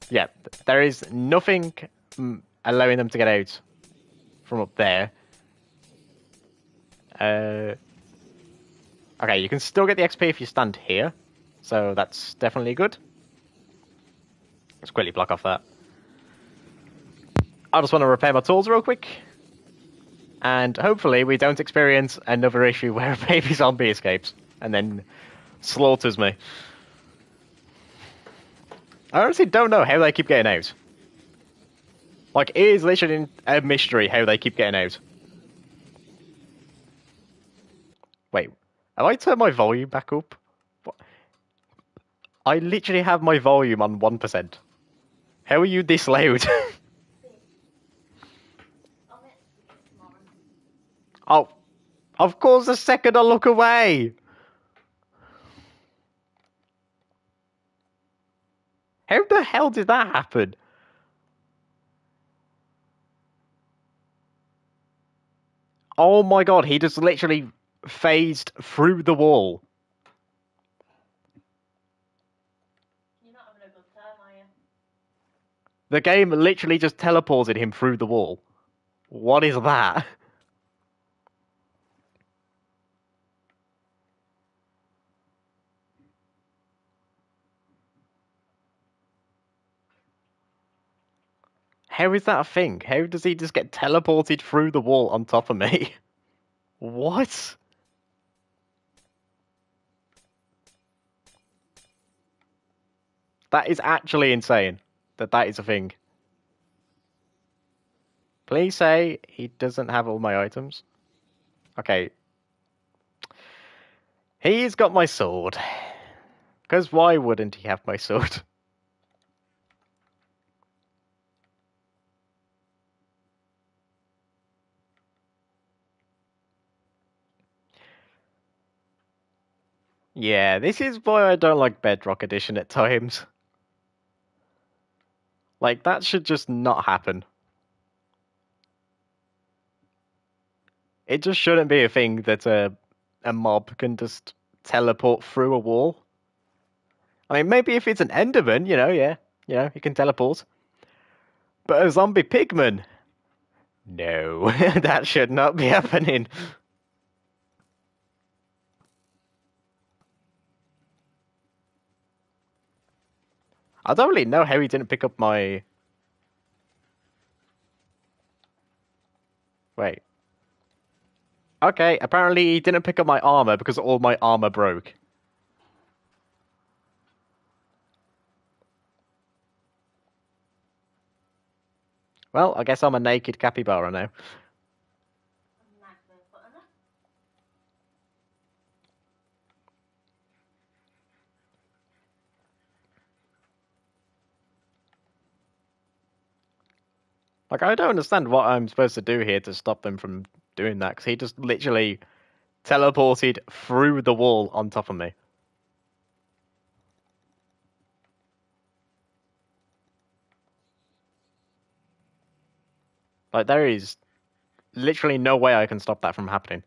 Yeah, there is nothing allowing them to get out from up there. Okay, you can still get the XP if you stand here, so that's definitely good. Let's quickly block off that. I just want to repair my tools real quick. And hopefully we don't experience another issue where a baby zombie escapes and then slaughters me. I honestly don't know how they keep getting out. Like, it is literally a mystery how they keep getting out. Wait, have I turned my volume back up? What? I literally have my volume on 1%. How are you this loud? I'll make spaghetti tomorrow. Oh, of course, the second I look away. How the hell did that happen? Oh my god, he just literally phased through the wall. You're not having a good time, are you? The game literally just teleported him through the wall. What is that? How is that a thing? How does he just get teleported through the wall on top of me? What? That is actually insane. That is a thing. Please say he doesn't have all my items. Okay. He's got my sword. Because why wouldn't he have my sword? Yeah, this is why I don't like Bedrock Edition at times. Like, that should just not happen. It just shouldn't be a thing that a mob can just teleport through a wall. I mean, maybe if it's an Enderman, yeah, he can teleport. But a zombie pigman? No, that should not be happening. I don't really know how he didn't pick up my... Wait. Okay, apparently he didn't pick up my armor because all my armor broke. Well, I guess I'm a naked capybara now. Nice way of putting it. Like, I don't understand what I'm supposed to do here to stop them from doing that, because he just literally teleported through the wall on top of me. Like, there is literally no way I can stop that from happening.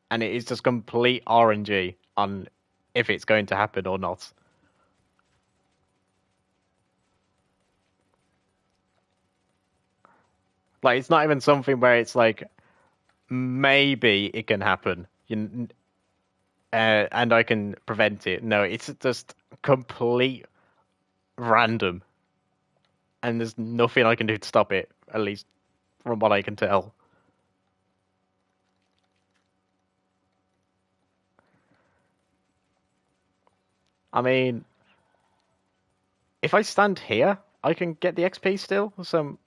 And it is just complete RNG on if it's going to happen or not. Like, it's not even something where it's like, maybe it can happen. And I can prevent it. No, it's just complete random. And there's nothing I can do to stop it, at least from what I can tell. I mean, if I stand here, I can get the XP still. So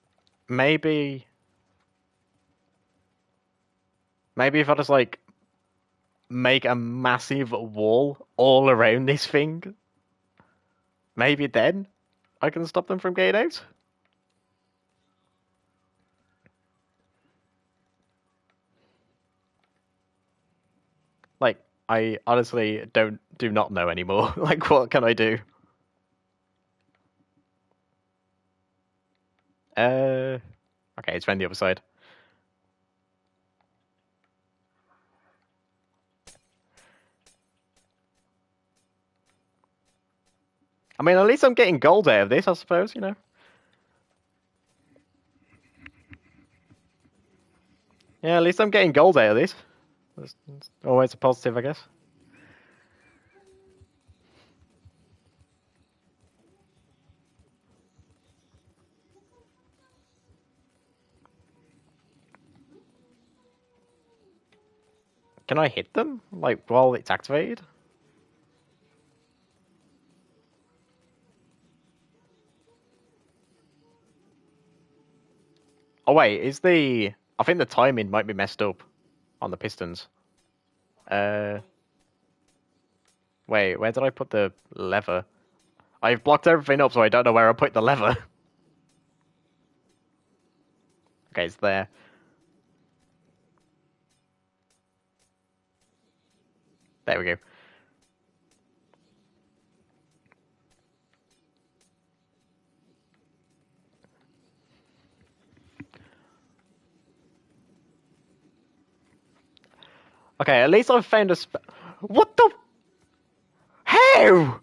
maybe if I just like make a massive wall all around this thing, maybe then I can stop them from getting out. Like, I honestly do not know anymore. Like, what can I do? Okay, it's around the other side. I mean, at least I'm getting gold out of this, I suppose, Yeah, at least I'm getting gold out of this. That's always a positive, I guess. Can I hit them like while it's activated? Oh wait, I think the timing might be messed up on the pistons. Uh, wait, where did I put the lever? I've blocked everything up, so I don't know where I put the lever. Okay, it's there. There we go. Okay, at least I've found a What the? How?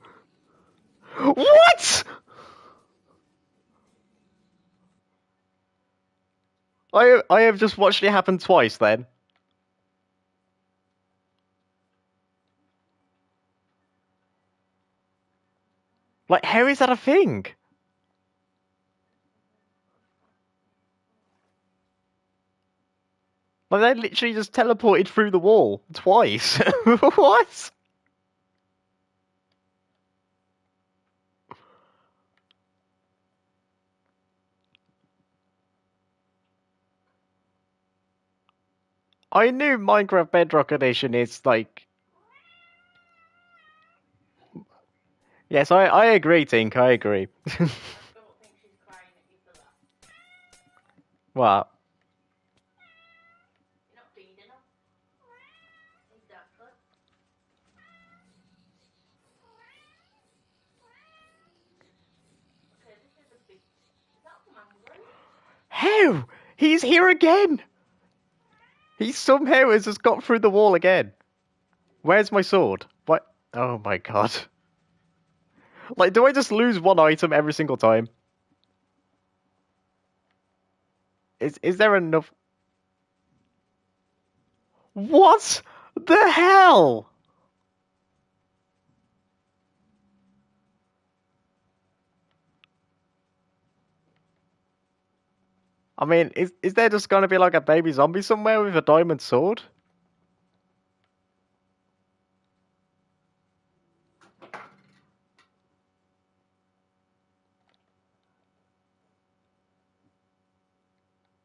What? I have just watched it happen twice then. Like, how is that a thing? Like, they literally just teleported through the wall twice. What? I knew Minecraft Bedrock Edition is like. Yes, I agree, Tink. I agree. I don't think she's crying at you for that. What? You're not feeding her. Exactly. Okay, this is a big. Is that mangrove? How? He's here again! He somehow has just got through the wall again. Where's my sword? What? Oh my god. Like, do I just lose one item every single time? Is there enough? What the hell? I mean, is there just gonna be like a baby zombie somewhere with a diamond sword?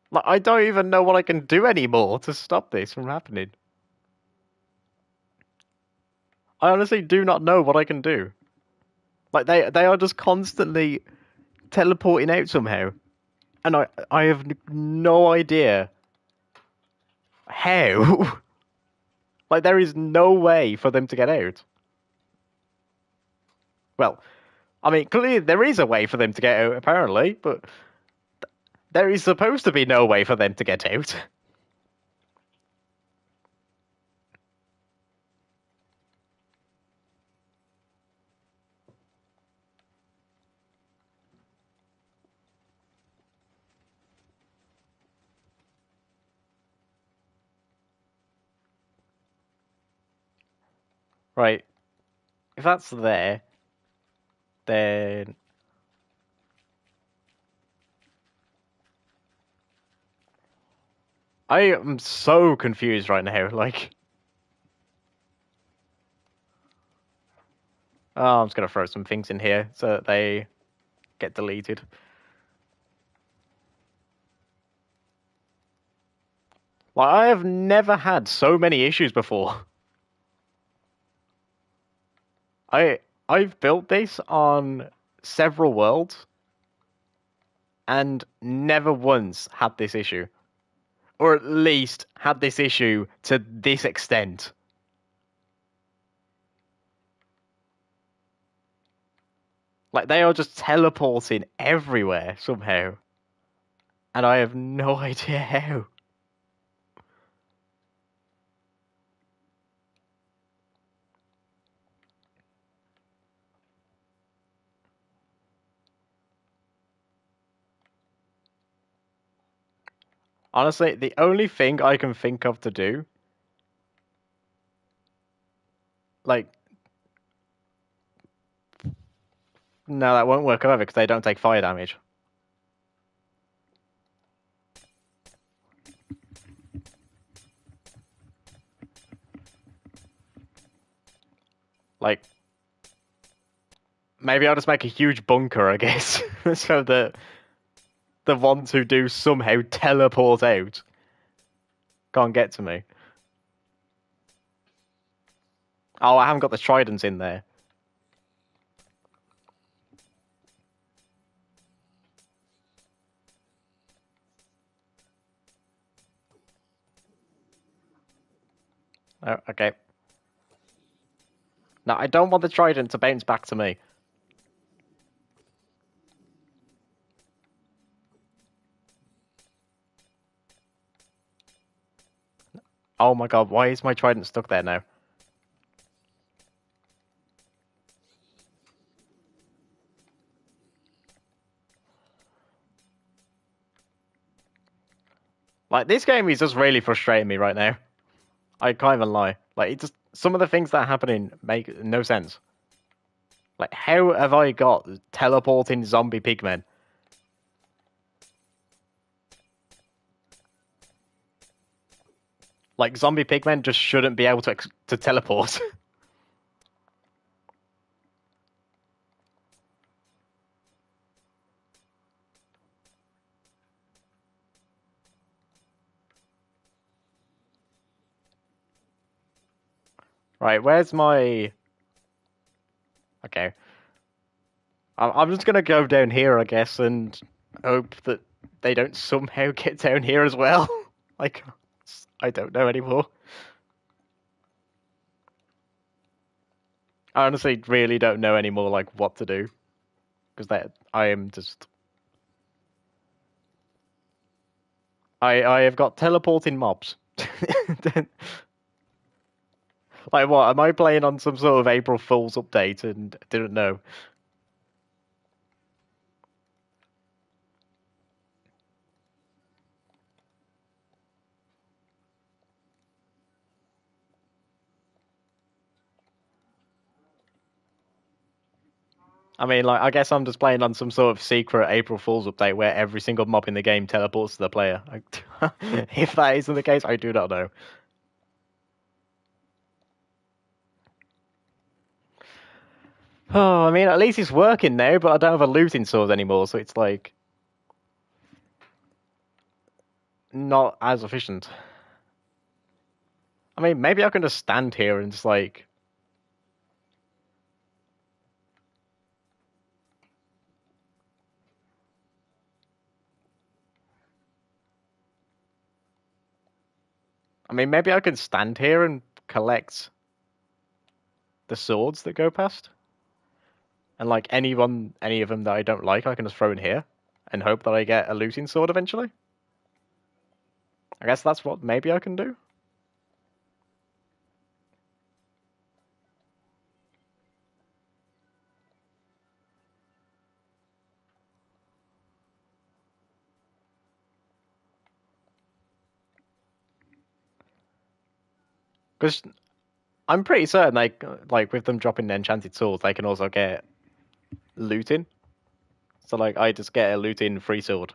Like, I don't even know what I can do anymore to stop this from happening. I honestly do not know what I can do. Like, they are just constantly teleporting out somehow. And I have no idea how. Like, there is no way for them to get out. Well, I mean, clearly there is a way for them to get out, apparently, but there is supposed to be no way for them to get out. Right. If that's there, then I am so confused right now. Like, oh, I'm just gonna throw some things in here so that they get deleted. Like, I have never had so many issues before. I've built this on several worlds and never once had this issue. Or at least had this issue to this extent. Like, they are just teleporting everywhere somehow. And I have no idea how. Honestly, the only thing I can think of to do, like, no, that won't work either because they don't take fire damage. Like, maybe I'll just make a huge bunker, I guess, so that the ones who do somehow teleport out can't get to me. Oh, I haven't got the tridents in there. Oh, okay. No, I don't want the trident to bounce back to me. Oh my god, why is my trident stuck there now? Like, this game is just really frustrating me right now. I can't even lie. Like, it just, some of the things that are happening make no sense. Like, how have I got teleporting zombie pigmen? Like, zombie pigmen just shouldn't be able to teleport. Right, where's my... Okay. I'm just gonna go down here, I guess, and hope that they don't somehow get down here as well. Like, I don't know anymore. I honestly really don't know anymore, like, what to do. Because that I am just... I have got teleporting mobs. Like, what? Am I playing on some sort of April Fool's update and didn't know? I mean, like, I guess I'm just playing on some sort of secret April Fool's update where every single mob in the game teleports to the player. If that isn't the case, I do not know. Oh, I mean, at least it's working now, but I don't have a looting sword anymore, so it's like not as efficient. I mean, maybe I can just stand here and just like... I mean, maybe I can stand here and collect the swords that go past. And like any of them that I don't like, I can just throw in here and hope that I get a looting sword eventually. I guess that's what maybe I can do. Because I'm pretty certain, like with them dropping the enchanted swords, they can also get looting. So like, I just get a looting free sword.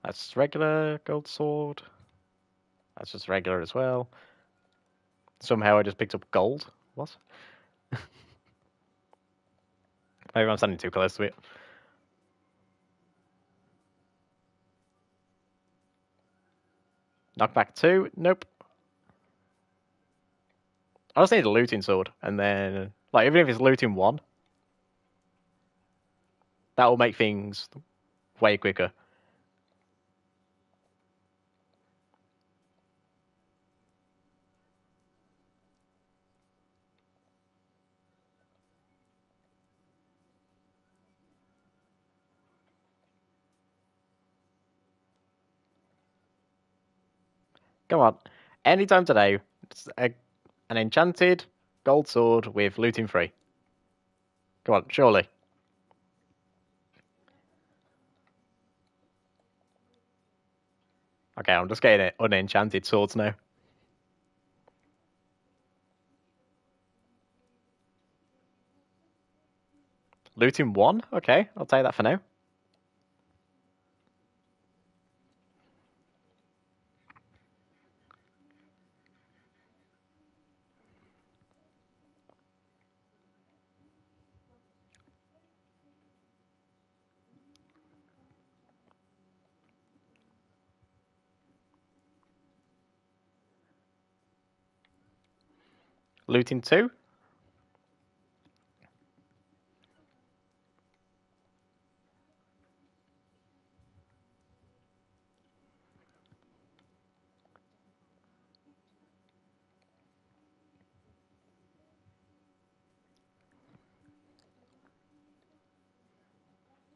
That's regular gold sword. That's just regular as well. Somehow I just picked up gold. What? Maybe I'm standing too close to it. Knockback 2? Nope. I just need a looting sword, and then, like, even if it's looting 1, that will make things way quicker. Come on. Anytime today, it's an enchanted gold sword with looting free. Come on, surely. Okay, I'm just getting unenchanted swords now. Looting 1? Okay, I'll take that for now. Looting 2?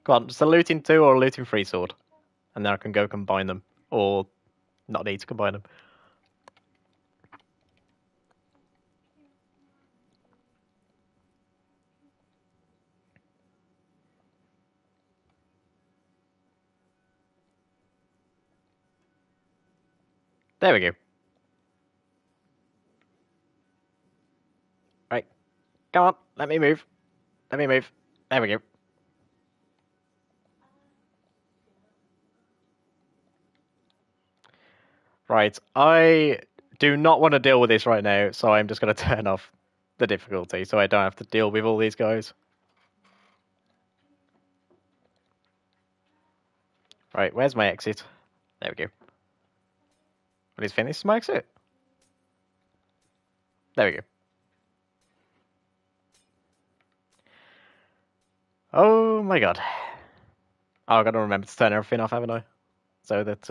Go on, just a looting 2 or a looting 3 sword. And then I can go combine them. Or not need to combine them. There we go. Right. Come on, let me move. Let me move. There we go. Right, I do not want to deal with this right now, so I'm just going to turn off the difficulty so I don't have to deal with all these guys. Right, where's my exit? There we go. When it's finished, my exit. There we go. Oh my god. Oh, I've got to remember to turn everything off, haven't I? So that,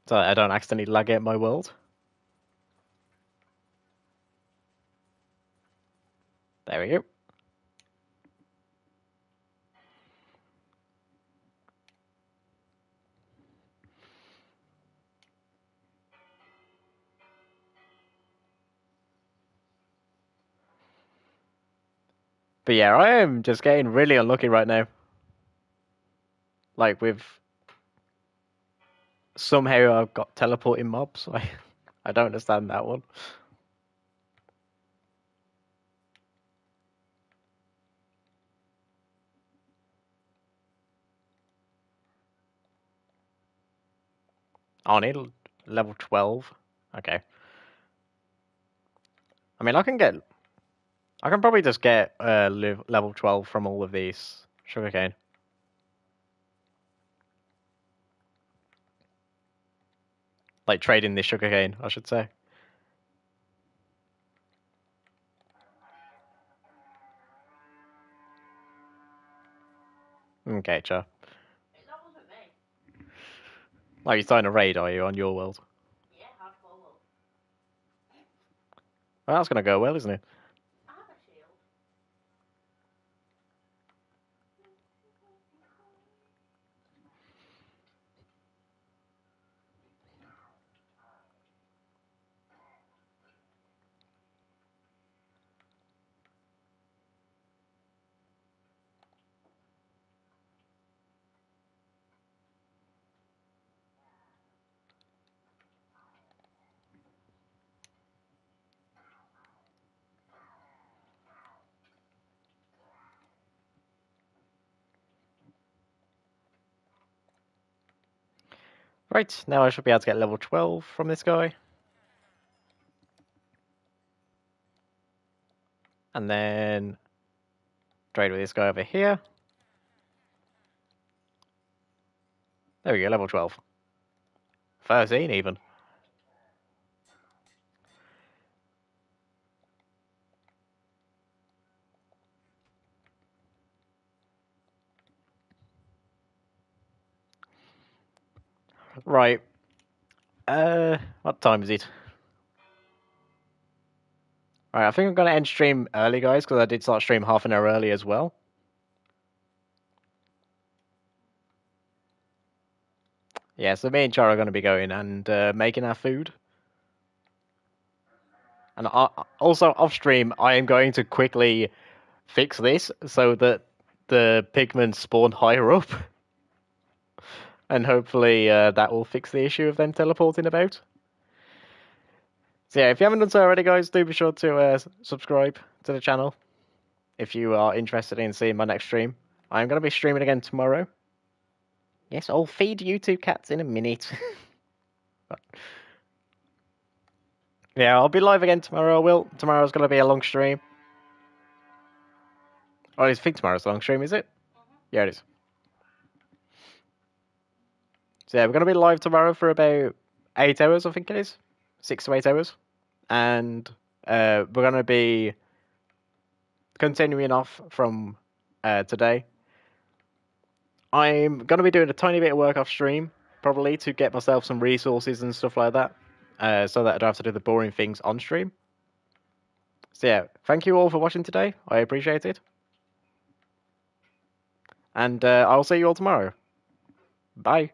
so I don't accidentally lag out my world. There we go. But yeah, I am just getting really unlucky right now. Like, with... Somehow I've got teleporting mobs. I don't understand that one. Oh, I need level 12. Okay. I mean, I can probably just get level 12 from all of these sugarcane. Like, trading this sugarcane, I should say. Okay, sure. That wasn't me. Like, you're starting a raid, are you, on your world? Yeah, hardcore world. Well, that's gonna go well, isn't it? I have a shield. Right, now I should be able to get level 12 from this guy. And then trade with this guy over here. There we go, level 12. 13 even. Right. What time is it? Right, I think I'm gonna end stream early, guys, because I did start stream half an hour early as well. Yeah, so me and Char are going to be going and making our food. And also off stream, I am going to quickly fix this so that the pigmen spawn higher up. And hopefully that will fix the issue of them teleporting about. So yeah, if you haven't done so already, guys, do be sure to subscribe to the channel if you are interested in seeing my next stream. I'm going to be streaming again tomorrow. Yes, I'll feed you two cats in a minute. Yeah, I'll be live again tomorrow. I will. Tomorrow's going to be a long stream. Oh, I think tomorrow's a long stream, is it? Yeah, it is. So yeah, we're going to be live tomorrow for about 8 hours, I think it is. 6 to 8 hours. And we're going to be continuing off from today. I'm going to be doing a tiny bit of work off stream, probably, to get myself some resources and stuff like that, so that I don't have to do the boring things on stream. So yeah, thank you all for watching today. I appreciate it. And I'll see you all tomorrow. Bye.